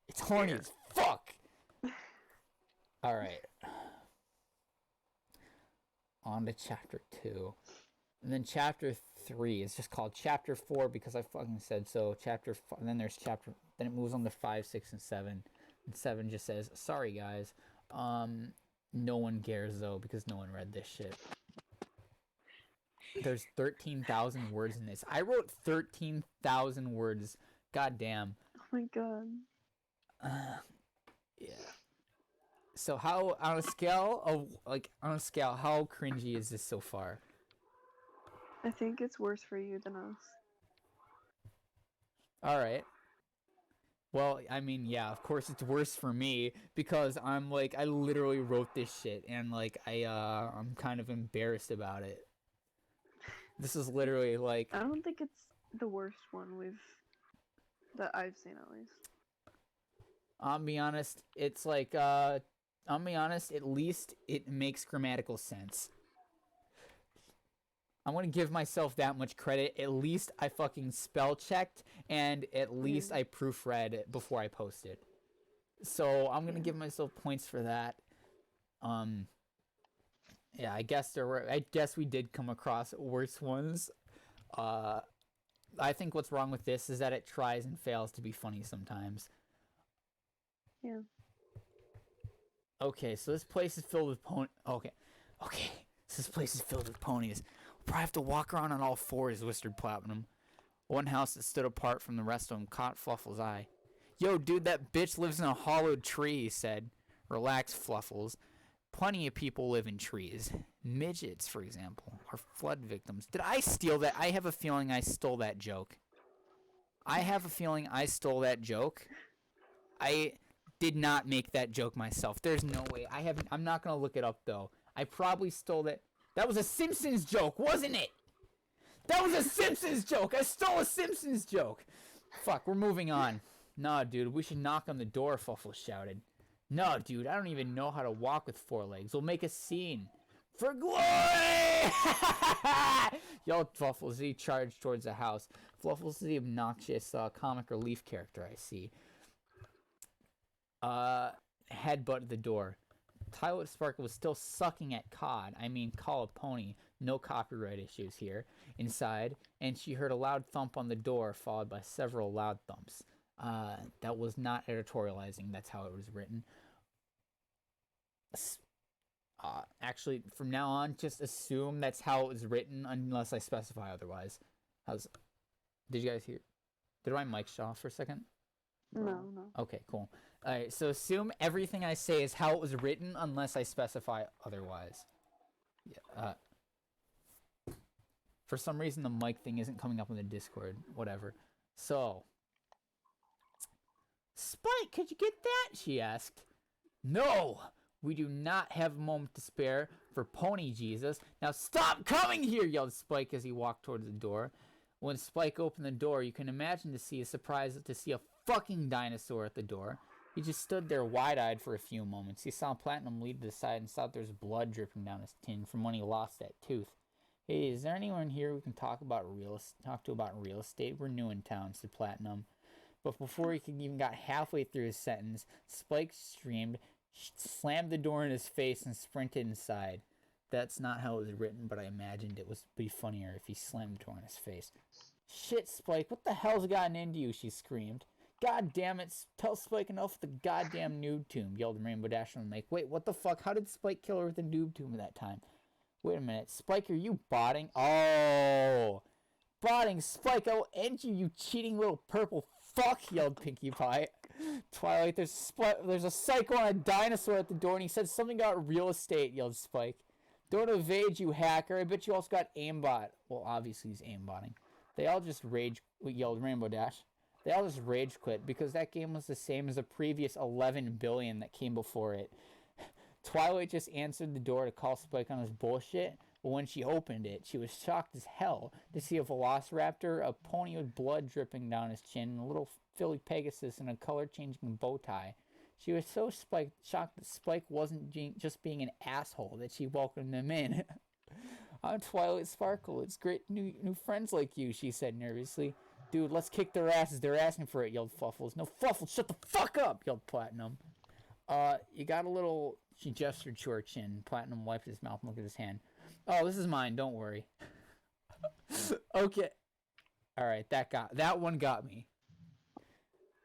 It's horny as fuck! Alright. On to chapter 2. And then chapter 3 is just called chapter 4 because I fucking said so. Chapter 5, and then there's chapter, then it moves on to 5, 6, and 7. And 7 just says, sorry guys. No one cares though because no one read this shit. There's 13,000 words in this. I wrote 13,000 words. God damn. Oh my god. Yeah. So how, on a scale, how cringy is this so far? I think it's worse for you than us. Alright. Well, I mean, yeah, of course it's worse for me because I'm like, I literally wrote this shit and like, I'm kind of embarrassed about it. This is literally like... I don't think it's the worst one that I've seen at least. I'll be honest, it's like, I'll be honest, at least it makes grammatical sense. I'm gonna give myself that much credit. At least I fucking spell checked, and at least I proofread it before I post it. So I'm gonna give myself points for that. Yeah, I guess we did come across worse ones. I think what's wrong with this is that it tries and fails to be funny sometimes. Yeah. Okay, so this place is filled with Okay, so this place is filled with ponies. We'll probably have to walk around on all fours, whispered Platinum. One house that stood apart from the rest of them caught Fluffle's eye. Yo, dude, that bitch lives in a hollowed tree, he said. Relax, Fluffles. Plenty of people live in trees. Midgets, for example, are flood victims. Did I steal that? I have a feeling I stole that joke. I did not make that joke myself. There's no way. I'm not going to look it up, though. I probably stole it. That was a Simpsons joke, wasn't it? That was a Simpsons joke. I stole a Simpsons joke. Fuck, we're moving on. Nah, dude, we should knock on the door, Fluffle shouted. No, dude, I don't even know how to walk with 4 legs. We'll make a scene. For glory! Yelled Fluffles as he charged towards the house. Fluffles is the obnoxious comic relief character, I see. Headbutt the door. Twilight Sparkle was still sucking at cod. I mean, call a pony. No copyright issues here. Inside, and she heard a loud thump on the door, followed by several loud thumps. That was not editorializing. That's how it was written. Actually, from now on, just assume that's how it was written unless I specify otherwise. Did you guys hear? Did my mic shut off for a second? No. Okay, cool. Alright, so assume everything I say is how it was written unless I specify otherwise. Yeah, for some reason, the mic thing isn't coming up on the Discord. Whatever. So, Spike, could you get that? She asked. No! We do not have a moment to spare for Pony Jesus. Now stop coming here, yelled Spike as he walked towards the door. When Spike opened the door, you can imagine to see a fucking dinosaur at the door. He just stood there wide-eyed for a few moments. He saw Platinum lead to the side and saw that there's blood dripping down his chin from when he lost that tooth. Hey, is there anyone here we can talk to about real estate? We're new in town, said Platinum. But before he could even got halfway through his sentence, Spike screamed, slammed the door in his face, and sprinted inside. That's not how it was written, but I imagined it would be funnier if he slammed the door in his face. Shit, Spike, what the hell's gotten into you? She screamed. God damn it, tell Spike enough with the goddamn noob tomb, yelled Rainbow Dash on the mic. Wait, what the fuck? How did Spike kill her with the noob tomb at that time? Wait a minute, Spike, are you botting? Oh! Botting, Spike, I will end you, you cheating little purple fuck, yelled Pinkie Pie. Twilight, there's a psycho on a dinosaur at the door, and he said something about real estate, yelled Spike. Don't evade, you hacker. I bet you also got aimbot. Well, obviously he's aimbotting. They all just yelled Rainbow Dash. They all just rage quit because that game was the same as the previous 11 billion that came before it. Twilight just answered the door to call Spike on his bullshit, but when she opened it, she was shocked as hell to see a velociraptor, a pony with blood dripping down his chin, and a little Philly Pegasus in a color-changing bow tie. She was so shocked that Spike wasn't just being an asshole that she welcomed him in. I'm Twilight Sparkle. It's great new friends like you, she said nervously. Dude, let's kick their asses. They're asking for it, yelled Fluffles. No, Fluffles, shut the fuck up, yelled Platinum. You got a little... She gestured to her chin. Platinum wiped his mouth and looked at his hand. Oh, this is mine. Don't worry. Okay. All right, that one got me.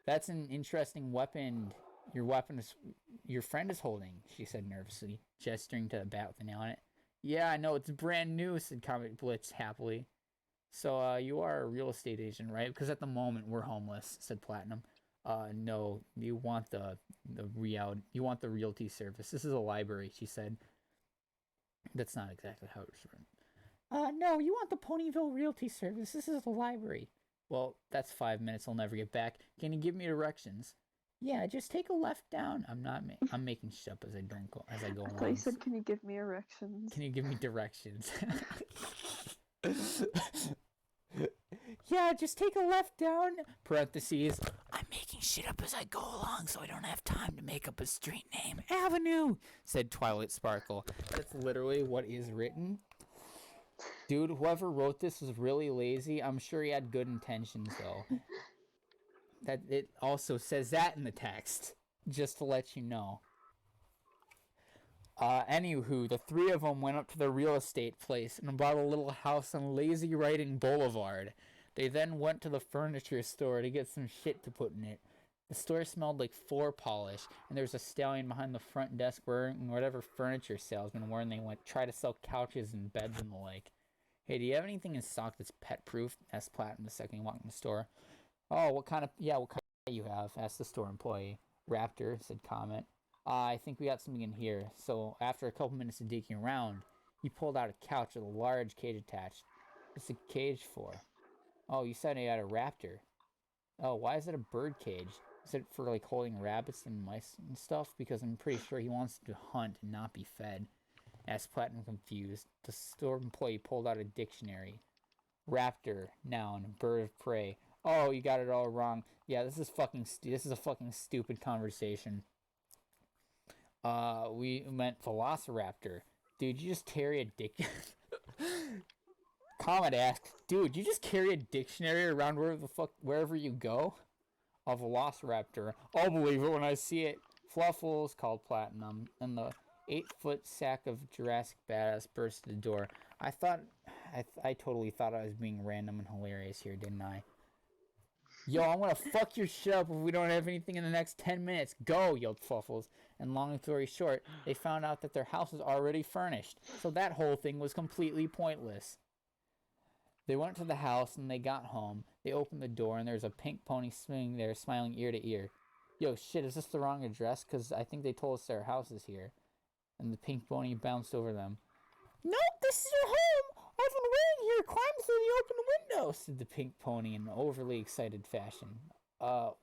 That's an interesting weapon. Your friend is holding, she said nervously, gesturing to a bat with a nail on it. Yeah, I know, it's brand new, said Comic Blitz happily. So, you are a real estate agent, right? Because at the moment, we're homeless, said Platinum. No, you want the realty service. This is a library, she said. That's not exactly how it was written. No, you want the Ponyville Realty Service. This is the library. Well, that's 5 minutes. I'll never get back. Can you give me directions? Yeah, just take a left down. I'm making shit up as I go I along. thought you said, can you give me erections? Can you give me directions? Yeah, just take a left down. Parentheses. I'm making shit up as I go along, so I don't have time to make up a street name. Avenue, said Twilight Sparkle. That's literally what is written. Dude, whoever wrote this was really lazy. I'm sure he had good intentions, though. That it also says that in the text, just to let you know. Anywho, the three of them went up to the real estate place and bought a little house on Lazy Writing Boulevard. They then went to the furniture store to get some shit to put in it. The store smelled like floor polish, and there was a stallion behind the front desk wearing whatever furniture salesman wore, and they went try to sell couches and beds and the like. Hey, do you have anything in stock that's pet-proof? Asked Platinum the second he walked in the store. Oh, what kind of you have? Asked the store employee. Raptor, said Comet. I think we got something in here. So after a couple minutes of digging around, he pulled out a couch with a large cage attached. What's the cage for? Oh, you said he had a raptor. Oh, why is it a bird cage? Is it for like holding rabbits and mice and stuff? Because I'm pretty sure he wants to hunt and not be fed. Asked Platinum confused. The store employee pulled out a dictionary. Raptor, noun, bird of prey. Oh, you got it all wrong. Yeah, this is a fucking stupid conversation. We meant velociraptor. Dude, you just carry a dick. Comet asked, dude, you just carry a dictionary around wherever you go? A velociraptor. I'll believe it when I see it. Fluffles, called Platinum, and the 8-foot sack of Jurassic Badass burst to the door. I totally thought I was being random and hilarious here, didn't I? Yo, I'm gonna fuck your shit up if we don't have anything in the next 10 minutes. Go, yelled Fluffles. And long story short, they found out that their house was already furnished, so that whole thing was completely pointless. They went to the house and they got home. They opened the door and there's a pink pony sitting there smiling ear to ear. Yo, shit, is this the wrong address? Because I think they told us their house is here. And the pink pony bounced over them. Nope, this is your home! I've been waiting here, climb through the open window, said the pink pony in an overly excited fashion.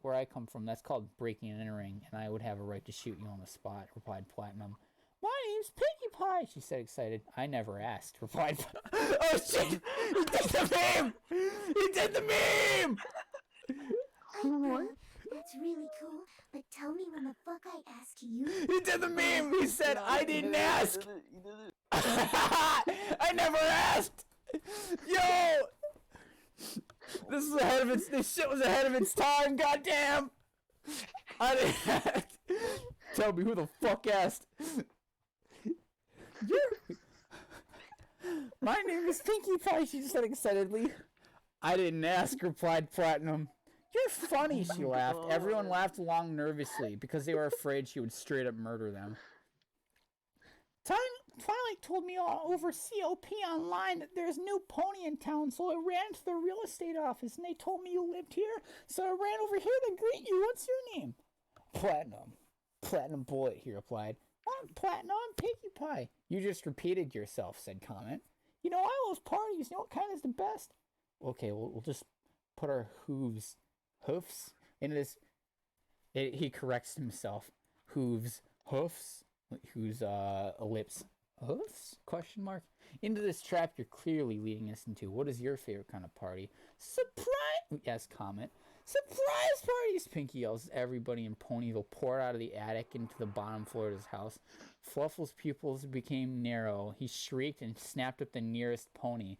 Where I come from, that's called breaking and entering, and I would have a right to shoot you on the spot, replied Platinum. My name's Pinkie Pie, she said excited. I never asked, replied Oh shit! He did the meme! He did the meme! What? That's really cool, but tell me when the fuck I ask you. He did the meme! He said, I didn't ask! I never asked! Yo! This shit was ahead of its time, goddamn! I didn't ask. Tell me who the fuck asked. My name is Pinkie Pie, she said excitedly. I didn't ask, replied Platinum. You're funny, she laughed. Everyone laughed along nervously because they were afraid she would straight up murder them. Twilight told me all over COP online that there's a new pony in town, so I ran to the real estate office and they told me you lived here, so I ran over here to greet you. What's your name? Platinum. Platinum Bullet, he replied. I'm Platinum, I'm Pinkie Pie. You just repeated yourself, said Comet. You know, I love parties. You know what kind is the best? Okay, we'll just put our hoofs into this. He corrects himself. Hoofs. Whose ellipse. Hoofs? Question mark. Into this trap you're clearly leading us into. What is your favorite kind of party? Surprise! Yes, Comet. Surprise parties! Pinkie yells as everybody in Ponyville poured out of the attic into the bottom floor of his house. Fluffle's pupils became narrow. He shrieked and snapped up the nearest pony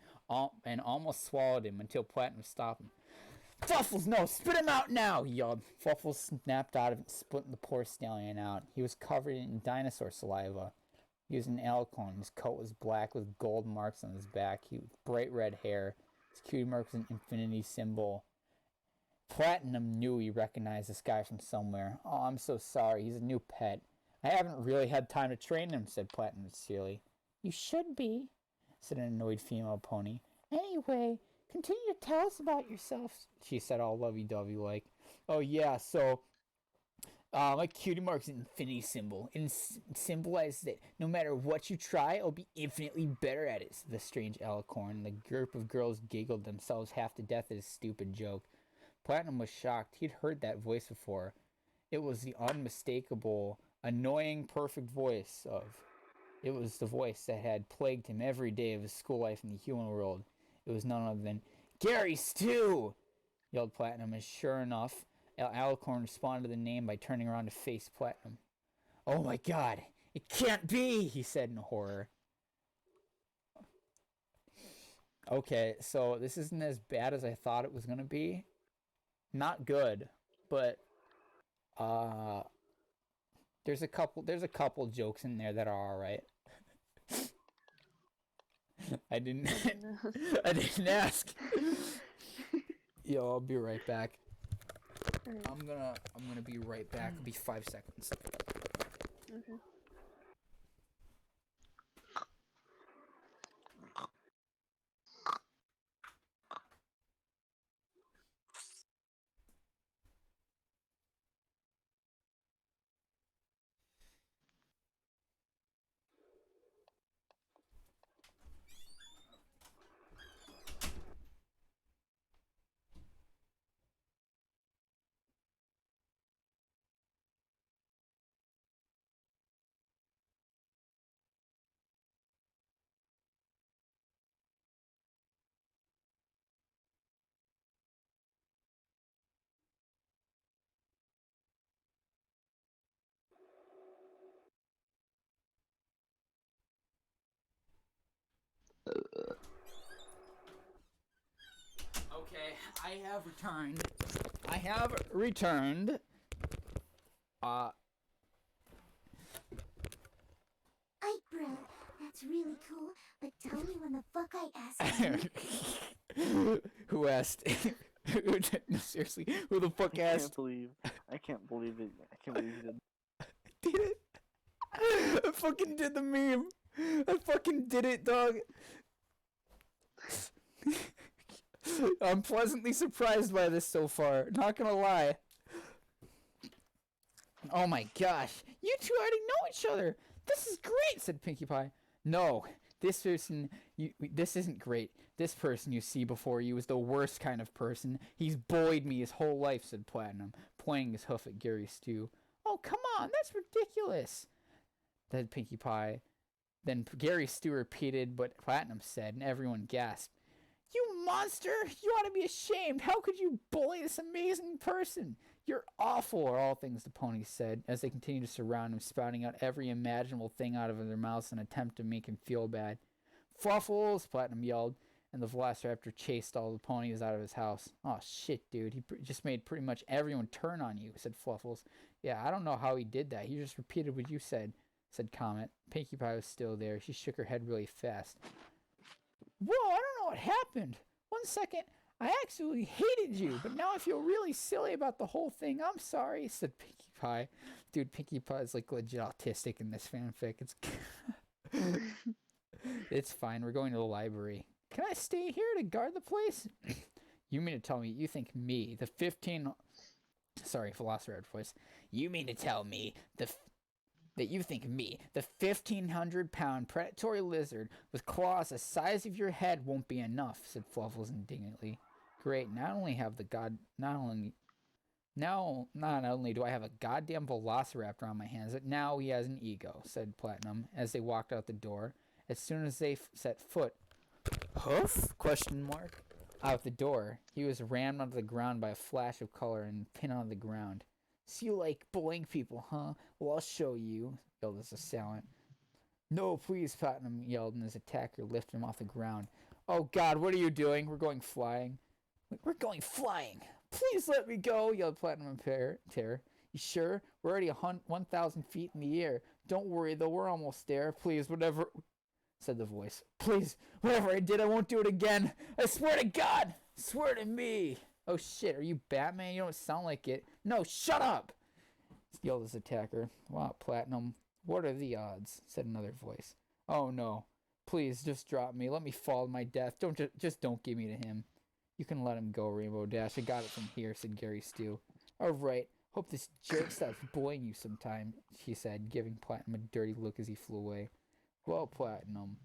and almost swallowed him until Platinum stopped him. Fluffles, no! Spit him out now! He yelled. Fluffles snapped out of it and split the poor stallion out. He was covered in dinosaur saliva. He was an alicorn. His coat was black with gold marks on his back. He had bright red hair. His cutie mark was an infinity symbol. Platinum knew he recognized this guy from somewhere. Oh, I'm so sorry. He's a new pet. I haven't really had time to train him, said Platinum sincerely. You should be, said an annoyed female pony. Anyway, continue to tell us about yourself, she said all lovey-dovey like. Oh yeah, so my cutie mark's an infinity symbol. It symbolizes that no matter what you try, I'll be infinitely better at it, said the strange alicorn. The group of girls giggled themselves half to death at his stupid joke. Platinum was shocked. He'd heard that voice before. It was the unmistakable, annoying, perfect voice of... It was the voice that had plagued him every day of his school life in the human world. It was none other than, Gary Stew! Yelled Platinum, as sure enough, Alicorn responded to the name by turning around to face Platinum. "Oh my god, it can't be," he said in horror. Okay, so this isn't as bad as I thought it was gonna be. Not good, but there's a couple jokes in there that are all right. I didn't ask. Yo, I'll be right back. Alright. I'm gonna be right back. It'll be 5 seconds. Okay. Okay, I have returned. Ay, bro, that's really cool, but tell me when the fuck I asked you. Who asked? No, seriously, who the fuck asked? I can't believe it. I can't believe it. Did it? I fucking did the meme. I fucking did it, dog. I'm pleasantly surprised by this so far. Not gonna lie. Oh my gosh. You two already know each other. This is great, said Pinkie Pie. No, this isn't great. This person you see before you is the worst kind of person. He's bullied me his whole life, said Platinum, pointing his hoof at Gary Stew. Oh, come on, that's ridiculous, said Pinkie Pie. Then Gary Stew repeated what Platinum said, and everyone gasped. You monster! You ought to be ashamed! How could you bully this amazing person? You're awful, are all things the ponies said, as they continued to surround him, spouting out every imaginable thing out of their mouths in an attempt to make him feel bad. Fluffles! Platinum yelled, and the Velociraptor chased all the ponies out of his house. Oh shit, dude, he just made pretty much everyone turn on you, said Fluffles. Yeah, I don't know how he did that. He just repeated what you said Comet. Pinkie Pie was still there. She shook her head really fast. Whoa, I don't know what happened. 1 second, I actually hated you, but now I feel really silly about the whole thing. I'm sorry, said Pinkie Pie. Dude, Pinkie Pie is like legit autistic in this fanfic. It's fine. We're going to the library. Can I stay here to guard the place? You mean to tell me you think me, the 15... Sorry, Velociraptor voice. You mean to tell me that you think me, the 1,500-pound predatory lizard with claws the size of your head won't be enough, said Fluffles indignantly. Great, not only do I have a goddamn Velociraptor on my hands, but now he has an ego, said Platinum, as they walked out the door. As soon as they set foot, hoof? ? Out the door, he was rammed onto the ground by a flash of color and pinned onto the ground. So you like bullying people, huh? Well, I'll show you, yelled his assailant. No, please, Platinum yelled, and his attacker lifted him off the ground. Oh god, what are you doing? We're going flying. We're going flying! Please let me go, yelled Platinum in terror. You sure? We're already 1,000 feet in the air. Don't worry, though, we're almost there. Please, whatever, said the voice. Please, whatever I did, I won't do it again. I swear to God! Swear to me! Oh shit, are you Batman? You don't sound like it. No, shut up! Yelled his attacker. Wow, Platinum, what are the odds? Said another voice. Oh no. Please, just drop me. Let me fall to my death. Just don't give me to him. You can let him go, Rainbow Dash. I got it from here, said Gary Stew. Alright. Hope this jerk stops bullying you sometime, she said, giving Platinum a dirty look as he flew away. Well, Platinum,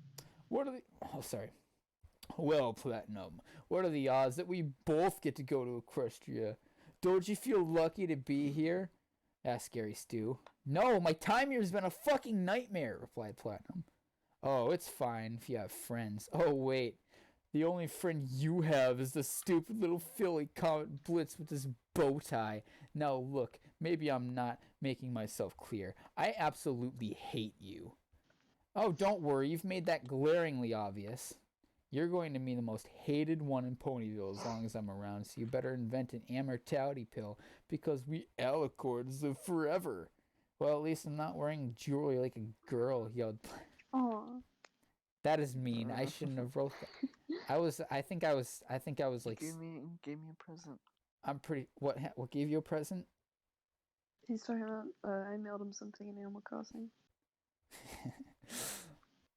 what are the... Oh, sorry. Well, Platinum, what are the odds that we both get to go to Equestria? Don't you feel lucky to be here? Asked Gary Stew. No, my time here's been a fucking nightmare, replied Platinum. Oh, it's fine if you have friends. Oh, wait. The only friend you have is the stupid little Philly Comet Blitz with his bow tie. Now look, maybe I'm not making myself clear. I absolutely hate you. Oh, don't worry, you've made that glaringly obvious. You're going to be the most hated one in Ponyville as long as I'm around, so you better invent an immortality pill, because we alicorns live forever. Well, at least I'm not wearing jewelry like a girl, yelled. Aw. That is mean. I shouldn't have wrote that. I think I was like, Gave me a present. I'm pretty, what gave you a present? He's talking about, I mailed him something in Animal Crossing.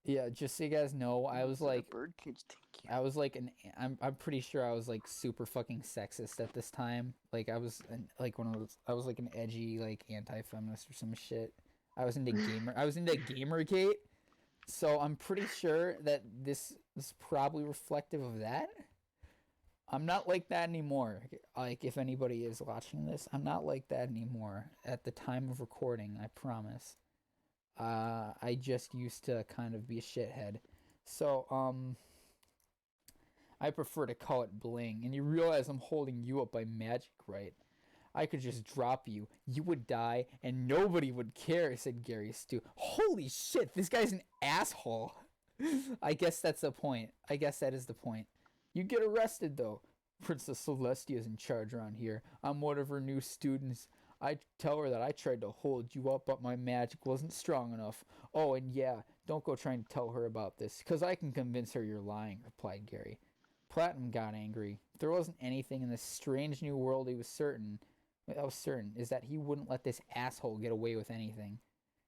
Yeah, just so you guys know, I was like, a birdcage. Thank you. I was like I'm pretty sure I was like super fucking sexist at this time. Like I was like one of those, I was like an edgy like anti-feminist or some shit. I was into Gamergate. So I'm pretty sure that this is probably reflective of that. I'm not like that anymore. Like if anybody is watching this, I'm not like that anymore at the time of recording, I promise. I just used to kind of be a shithead. So, I prefer to call it bling, and you realize I'm holding you up by magic, right? I could just drop you, you would die, and nobody would care, said Gary Stu. Holy shit, this guy's an asshole. I guess that's the point. I guess that is the point. You get arrested, though. Princess Celestia's in charge around here. I'm one of her new students. I tell her that I tried to hold you up, but my magic wasn't strong enough. Oh, and yeah, don't go trying to tell her about this, because I can convince her you're lying, replied Gary. Platinum got angry. There wasn't anything in this strange new world I was certain is that he wouldn't let this asshole get away with anything.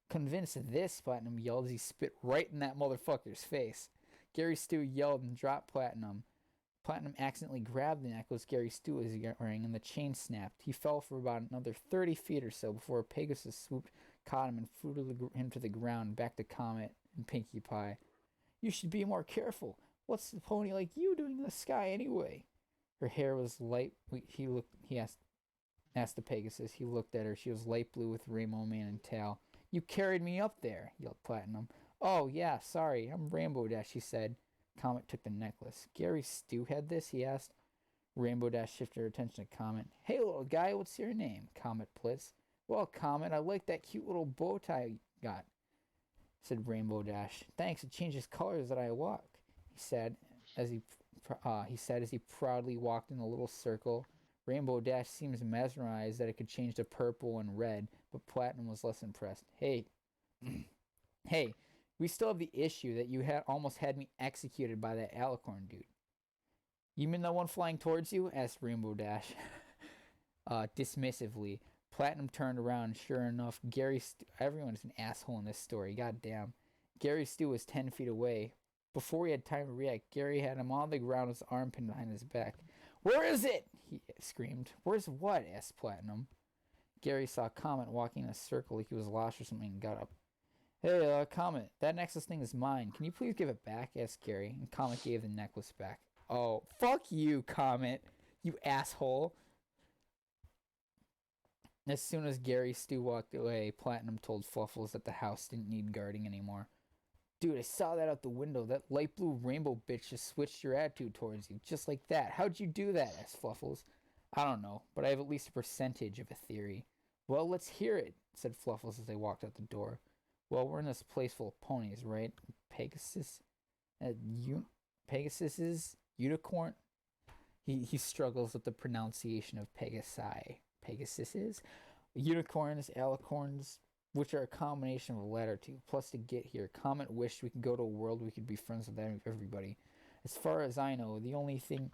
Convinced of this, Platinum yelled as he spit right in that motherfucker's face. Gary Stu yelled and dropped Platinum. Platinum accidentally grabbed the necklace Gary Stu was wearing, and the chain snapped. He fell for about another 30 feet or so before Pegasus swooped, caught him, and flew him to the ground, back to Comet and Pinkie Pie. You should be more careful. What's the pony like you doing in the sky anyway? Her hair was light. He asked the Pegasus. He looked at her. She was light blue with Rainbow Man and tail. You carried me up there, yelled Platinum. Oh, yeah, sorry. I'm Rainbow Dash, she said. Comet took the necklace. Gary Stu had this, he asked. Rainbow Dash shifted her attention to Comet. Hey, little guy, what's your name? Comet blitz. Well, Comet, I like that cute little bow tie you got, said Rainbow Dash. Thanks, it changes colors as I walk, he said as he proudly walked in a little circle. Rainbow Dash seems mesmerized that it could change to purple and red, but Platinum was less impressed. Hey, we still have the issue that you almost had me executed by that alicorn dude. You mean the one flying towards you? Asked Rainbow Dash. Dismissively. Platinum turned around, and sure enough, everyone's an asshole in this story, goddamn. Gary Stu was 10 feet away. Before he had time to react, Gary had him on the ground with his arm pinned behind his back. Where is it? He screamed. Where's what? Asked Platinum. Gary saw Comet walking in a circle like he was lost or something and got up. Hey, Comet, that necklace thing is mine. Can you please give it back? Asked Gary, and Comet gave the necklace back. Oh, fuck you, Comet, you asshole. As soon as Gary Stu walked away, Platinum told Fluffles that the house didn't need guarding anymore. Dude, I saw that out the window. That light blue rainbow bitch just switched your attitude towards you, just like that. How'd you do that? Asked Fluffles. I don't know, but I have at least a percentage of a theory. Well, let's hear it, said Fluffles as they walked out the door. Well, we're in this place full of ponies, right? Pegasus's unicorn. He struggles with the pronunciation of Pegasuses, unicorns, alicorns, which are a combination of the latter two. Plus, to get here, Comet wished we could go to a world we could be friends with everybody. As far as I know, the only thing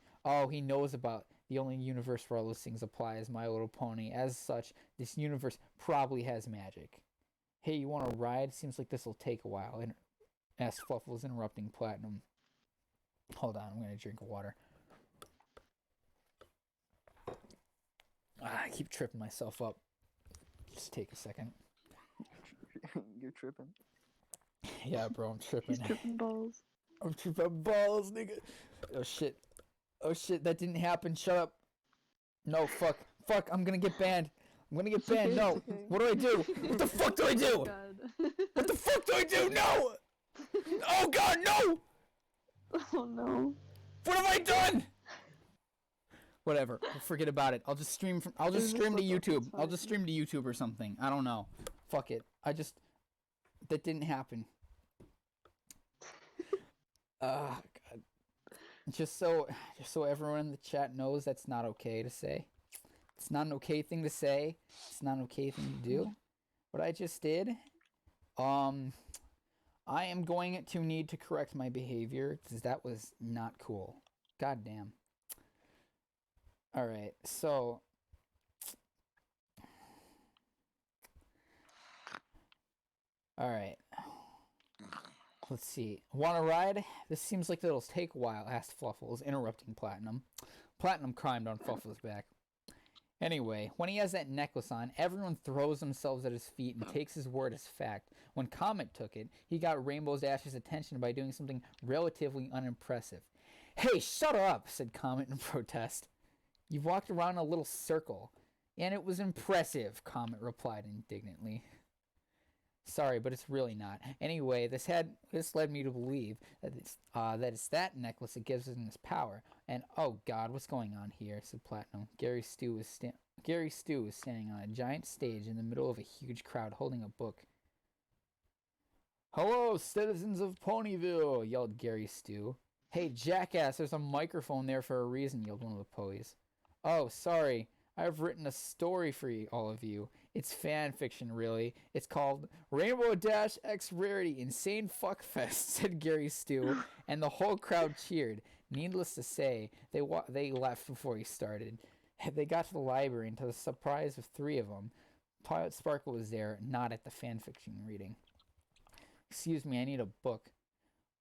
he knows about the only universe where all those things apply is My Little Pony. As such, this universe probably has magic. Hey, you want to ride? Seems like this will take a while. Asked Fluffles, interrupting Platinum. Hold on, I'm going to drink water. I keep tripping myself up. Just take a second. You're tripping. Yeah, bro, I'm tripping. He's tripping balls. I'm tripping balls, nigga. Oh, shit. Oh, shit, that didn't happen. Shut up. No, fuck. Fuck, I'm going to get banned. I'm going to get banned. No. Okay. What do I do? What the fuck do I do? God. What the fuck do I do? No! Oh, God, no! Oh, no. What have I done? Whatever. Forget about it. I'll just stream to YouTube. I'll just stream to YouTube or something. I don't know. Fuck it. That didn't happen. God. Just so everyone in the chat knows, that's not okay to say. It's not an okay thing to say. It's not an okay thing to do. What I just did, I am going to need to correct my behavior because that was not cool. God damn. Alright, so alright. Let's see. Want a ride? This seems like it'll take a while, asked Fluffles, interrupting Platinum. Platinum climbed on Fluffles' back. Anyway, when he has that necklace on, everyone throws themselves at his feet and takes his word as fact. When Comet took it, he got Rainbow Dash's attention by doing something relatively unimpressive. Hey, shut up, said Comet in protest. You've walked around a little circle. And it was impressive, Comet replied indignantly. Sorry, but it's really not. Anyway, this led me to believe that it's that necklace that gives him his power. And oh God, what's going on here? Said Platinum. Gary Stu was standing on a giant stage in the middle of a huge crowd, holding a book. Hello, citizens of Ponyville! Yelled Gary Stu. Hey, jackass! There's a microphone there for a reason! Yelled one of the Poes. Oh, sorry. I've written a story for all of you. It's fan fiction, really. It's called Rainbow Dash X Rarity Insane Fuckfest, said Gary Stu, and the whole crowd cheered. Needless to say, they left before he started. They got to the library, and to the surprise of three of them, Twilight Sparkle was there, not at the fan fiction reading. Excuse me, I need a book.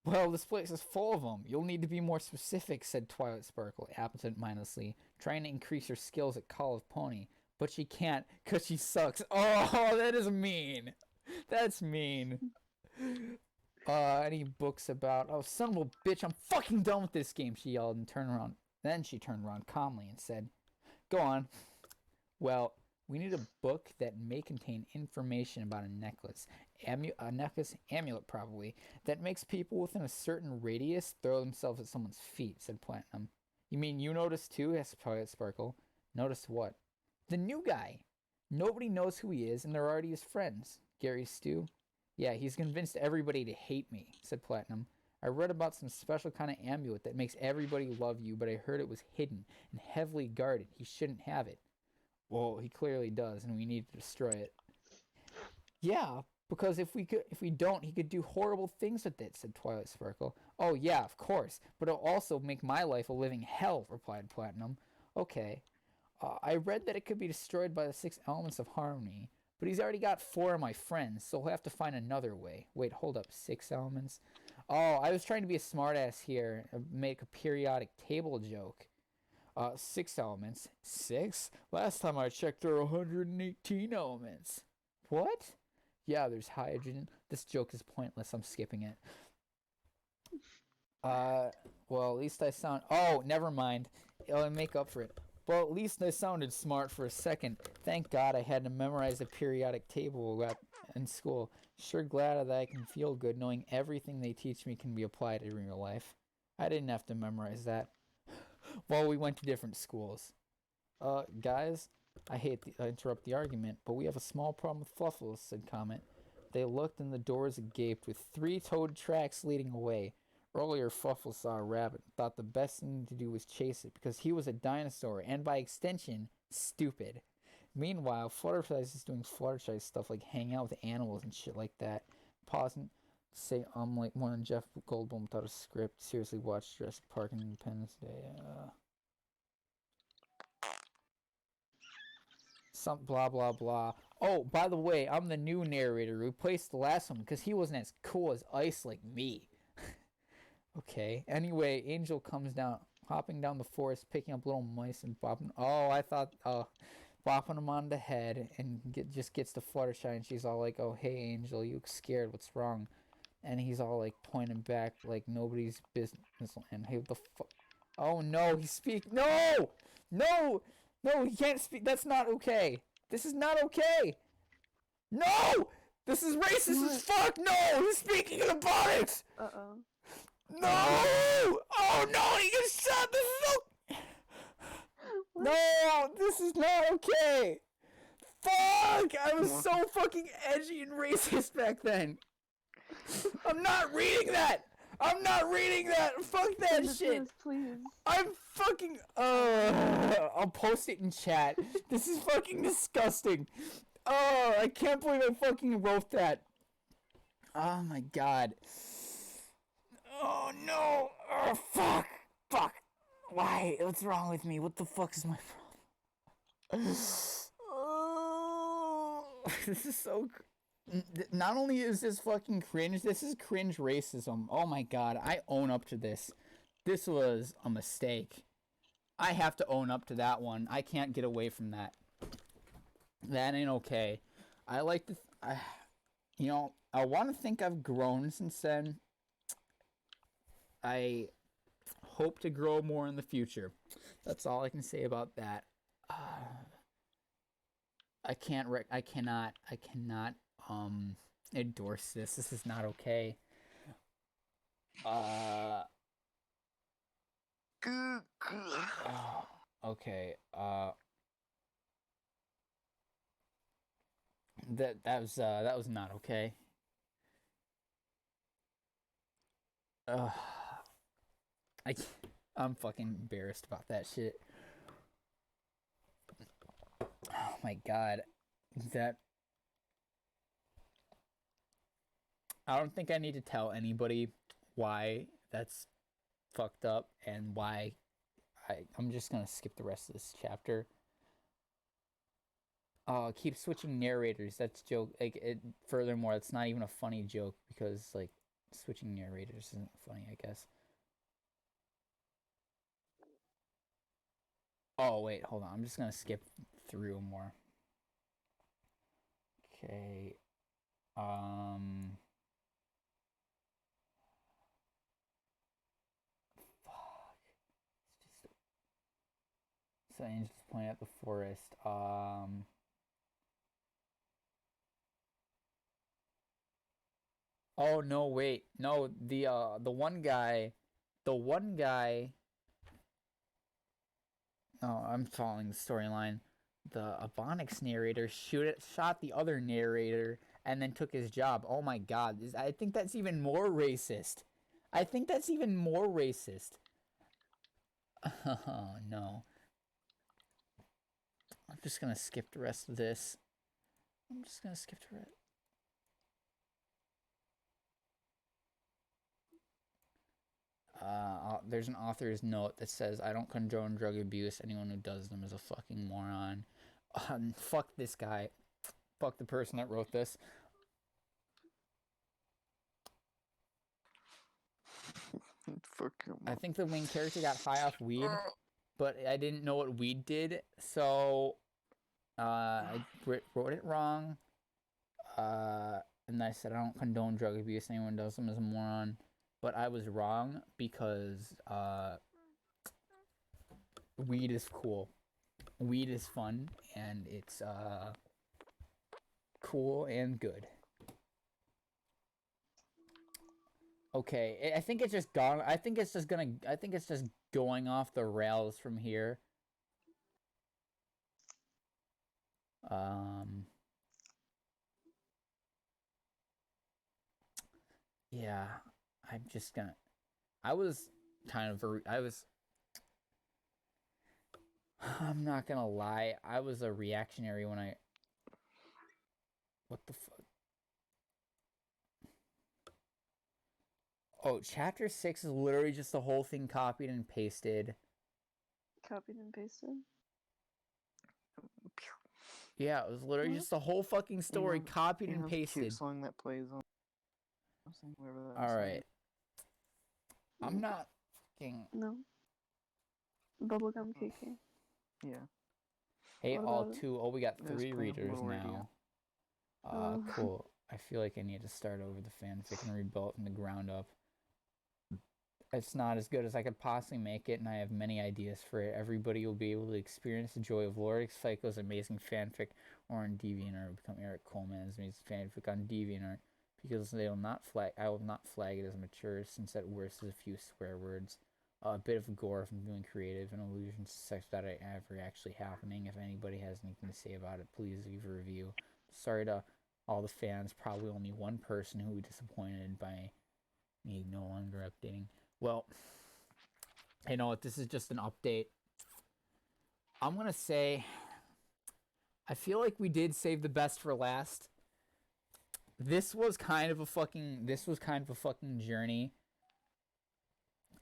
Well, this place is full of them. You'll need to be more specific, said Twilight Sparkle absent-mindedly, trying to increase her skills at Call of Pony. But she can't, because she sucks. Oh, that is mean. That's mean. Any books about... Oh, son of a bitch, I'm fucking done with this game, she yelled and turned around. Then she turned around calmly and said, Go on. Well, we need a book that may contain information about a necklace. Amulet probably, that makes people within a certain radius throw themselves at someone's feet, said Platinum. You mean you noticed too? Asked Twilight Sparkle. Noticed what? The new guy. Nobody knows who he is, and they're already his friends. Gary Stu. Yeah, he's convinced everybody to hate me, said Platinum. I read about some special kind of amulet that makes everybody love you, but I heard it was hidden and heavily guarded. He shouldn't have it. Well, he clearly does, and we need to destroy it. Yeah, because if we don't, he could do horrible things with it, said Twilight Sparkle. Oh yeah, of course, but it'll also make my life a living hell, replied Platinum. Okay. I read that it could be destroyed by the 6 elements of harmony, but he's already got 4 of my friends, so he'll have to find another way. Wait, hold up, 6 elements? Oh, I was trying to be a smartass here, make a periodic table joke. 6 elements. 6? Last time I checked, there are 118 elements. What? Yeah, there's hydrogen. This joke is pointless. I'm skipping it. Well, at least I sound... Oh, never mind. I'll make up for it. Well, at least I sounded smart for a second. Thank God I had to memorize the periodic table in school. Sure glad that I can feel good knowing everything they teach me can be applied in real life. I didn't have to memorize that. Well, we went to different schools. Guys, I hate to interrupt the argument, but we have a small problem with Fluffles, said Comet. They looked and the doors gaped with 3-toed tracks leading away. Earlier, Fluffles saw a rabbit and thought the best thing to do was chase it because he was a dinosaur and, by extension, stupid. Meanwhile, Fluttershy is doing Fluttershy stuff like hang out with animals and shit like that. Pausing to say, like one of Jeff Goldblum without a script. Seriously, watch Jurassic Park and Independence Day. Some blah blah blah. Oh, by the way, I'm the new narrator. Replaced the last one because he wasn't as cool as Ice like me. Okay. Anyway, Angel comes down, hopping down the forest, picking up little mice and bopping. Oh, I thought, bopping them on the head, and just gets to Fluttershy, and she's all like, "Oh, hey, Angel, you look scared. What's wrong?" And he's all like pointing back, like nobody's business. And hey, what the fuck? Oh no, he speaks. No, no, no, he can't speak. That's not okay. This is not okay. No, this is racist as fuck. No, he's speaking about it. No! Oh no, he gets shot! This is so... No! This is not okay! Fuck! I was so fucking edgy and racist back then! I'm not reading that! I'm not reading that! Fuck that Send it to shit! us, please. I'm fucking... I'll post it in chat. This is fucking disgusting. Oh, I can't believe I fucking wrote that. Oh my god. Oh no. Oh fuck. Fuck. Why? What's wrong with me? What the fuck is my problem? Oh, this is so... Not only is this fucking cringe, this is cringe racism. Oh my god, I own up to this. This was a mistake. I have to own up to that one. I can't get away from that. That ain't okay. I like to... you know, I want to think I've grown since then. I hope to grow more in the future. That's all I can say about that. I cannot endorse this. This is not okay. Okay. That was not okay. I'm fucking embarrassed about that shit. Oh my god. I don't think I need to tell anybody why that's fucked up and why I'm just gonna skip the rest of this chapter. Keep switching narrators. That's joke. Furthermore, it's not even a funny joke because like switching narrators isn't funny, I guess. Oh wait, hold on. I'm just gonna skip through more. Okay. Fuck. It's just... So Angel's pointing at the forest. Oh no, wait. No, the one guy, oh, I'm following the storyline. The Ebonics narrator shot the other narrator and then took his job. Oh my god, I think that's even more racist. Oh no. I'm just gonna skip the rest of this. There's an author's note that says, I don't condone drug abuse. Anyone who does them is a fucking moron. Fuck this guy. Fuck the person that wrote this. Fuck him. I think the main character got high off weed, but I didn't know what weed did, so I wrote it wrong. And I said, I don't condone drug abuse. Anyone does them is a moron. But I was wrong because weed is cool. Weed is fun and it's cool and good. Okay, I think it's just gone. I think it's just going off the rails from here. Yeah, I'm just gonna... I'm not gonna lie, I was a reactionary when I... What the fuck? Oh, chapter 6 is literally just the whole thing copied and pasted. Copied and pasted. Yeah, it was literally just the whole fucking story copied and The pasted. cute song that plays on. Alright. I'm not fucking... No. Bubblegum KK. Yeah. Hey, What all about it? two. Oh, we got Let's 3 play readers Little Radio. now. Oh. Cool. I feel like I need to start over the fanfic and rebuild from the ground up. It's not as good as I could possibly make it, and I have many ideas for it. Everybody will be able to experience the joy of Lord Psycho's amazing fanfic or on DeviantArt. Become Eric Coleman as amazing fanfic on DeviantArt. because they will not flag. I will not flag it as mature, since at worst is a few swear words, a bit of gore from being creative, and allusions to sex that are ever actually happening. If anybody has anything to say about it, please leave a review. Sorry to all the fans. Probably only one person who will be disappointed by me no longer updating. Well, you know what? This is just an update. I'm gonna say, I feel like we did save the best for last. This was kind of a fucking journey.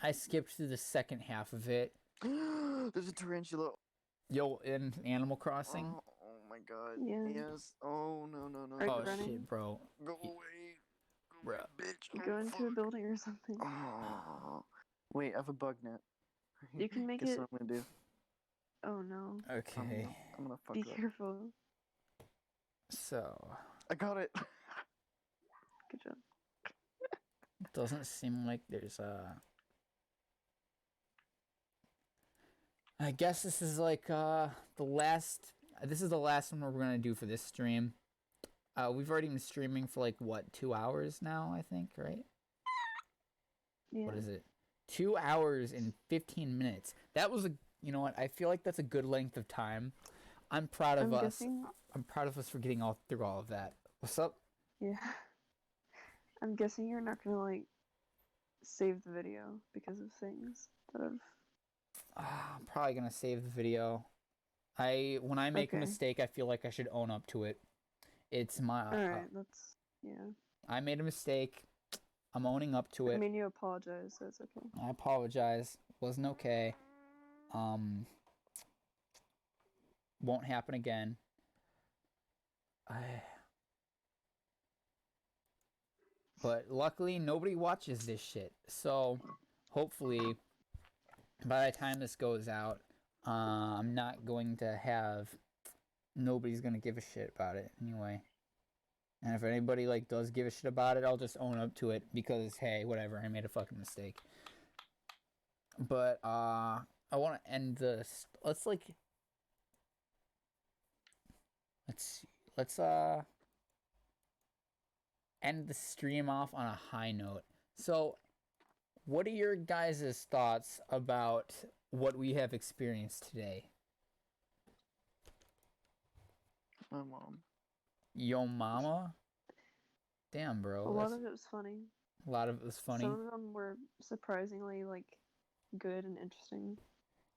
I skipped through the second half of it. There's a tarantula. Yo, in Animal Crossing. Oh my god. Yeah. Yes. Oh no no no. Are you Oh running? shit, bro. Go away. Go Bruh. away, bitch. Go Oh, into a fuck. building or something. Oh. Wait, I have a bug net. You can make Guess it. what I'm gonna do? Oh no. Okay. I'm gonna fuck Be up. careful. So, I got it. Good job. doesn't seem like there's I guess this is like the last. This is the last one we're gonna do for this stream. We've already been streaming for like what, 2 hours now, I think, right? Yeah. What is it? 2 hours and 15 minutes. That was you know what? I feel like that's a good length of time. I'm proud of I'm us. guessing. I'm proud of us for getting all through all of that. What's up? Yeah. I'm guessing you're not gonna like save the video because of things that have. I'm probably gonna save the video. When I make a Okay. mistake, I feel like I should own up to it. It's my. Alright, that's. Yeah. I made a mistake. I'm owning up to I it. mean, you apologize, so it's okay. I apologize. Wasn't okay. Won't happen again. But luckily, nobody watches this shit. So, hopefully, by the time this goes out, I'm not going to have. Nobody's gonna give a shit about it anyway. And if anybody like does give a shit about it, I'll just own up to it because hey, whatever, I made a fucking mistake. But I want to end this. Let's end the stream off on a high note. So, what are your guys' thoughts about what we have experienced today? My mom. Yo mama? Damn, bro. A lot of it was funny. A lot of it was funny. Some of them were surprisingly like good and interesting.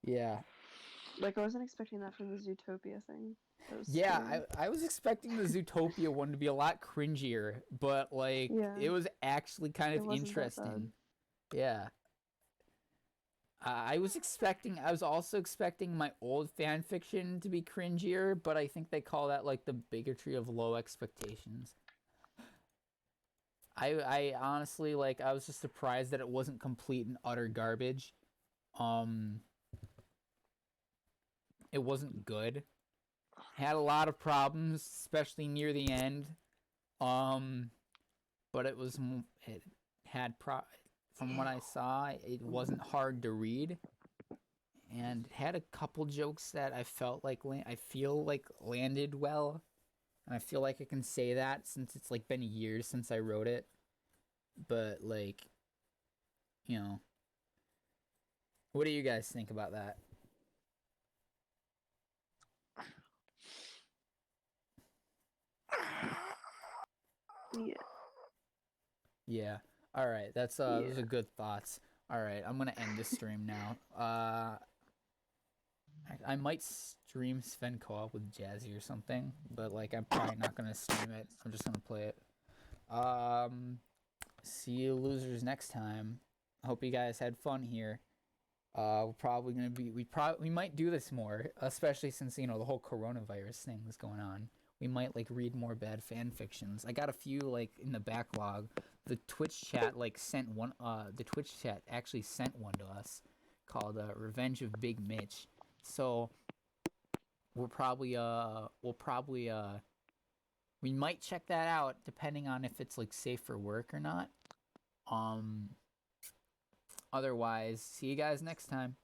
Yeah. Like I wasn't expecting that from the Zootopia thing. That was Yeah, scary. I was expecting the Zootopia one to be a lot cringier, but like Yeah. it was actually kind It of wasn't that bad. interesting. Yeah. I was also expecting my old fan fiction to be cringier, but I think they call that like the bigotry of low expectations. I honestly like I was just surprised that it wasn't complete and utter garbage. It wasn't good. Had a lot of problems, especially near the end. But it had from what I saw, it wasn't hard to read, and it had a couple jokes that I feel like landed well, and I feel like I can say that since it's like been years since I wrote it. But like, you know, what do you guys think about that? Yeah. Yeah. All right. Those are good thoughts. All right. I'm gonna end this stream now. I might stream Sven Co-op with Jazzy or something, but like I'm probably not gonna stream it. I'm just gonna play it. See you losers next time. I hope you guys had fun here. We're probably gonna be we might do this more, especially since the whole coronavirus thing is going on. We might like read more bad fan fictions. I got a few like in the backlog. The Twitch chat sent one. The Twitch chat actually sent one to us called "Revenge of Big Mitch." So we'll probably we might check that out depending on if it's like safe for work or not. Otherwise, see you guys next time.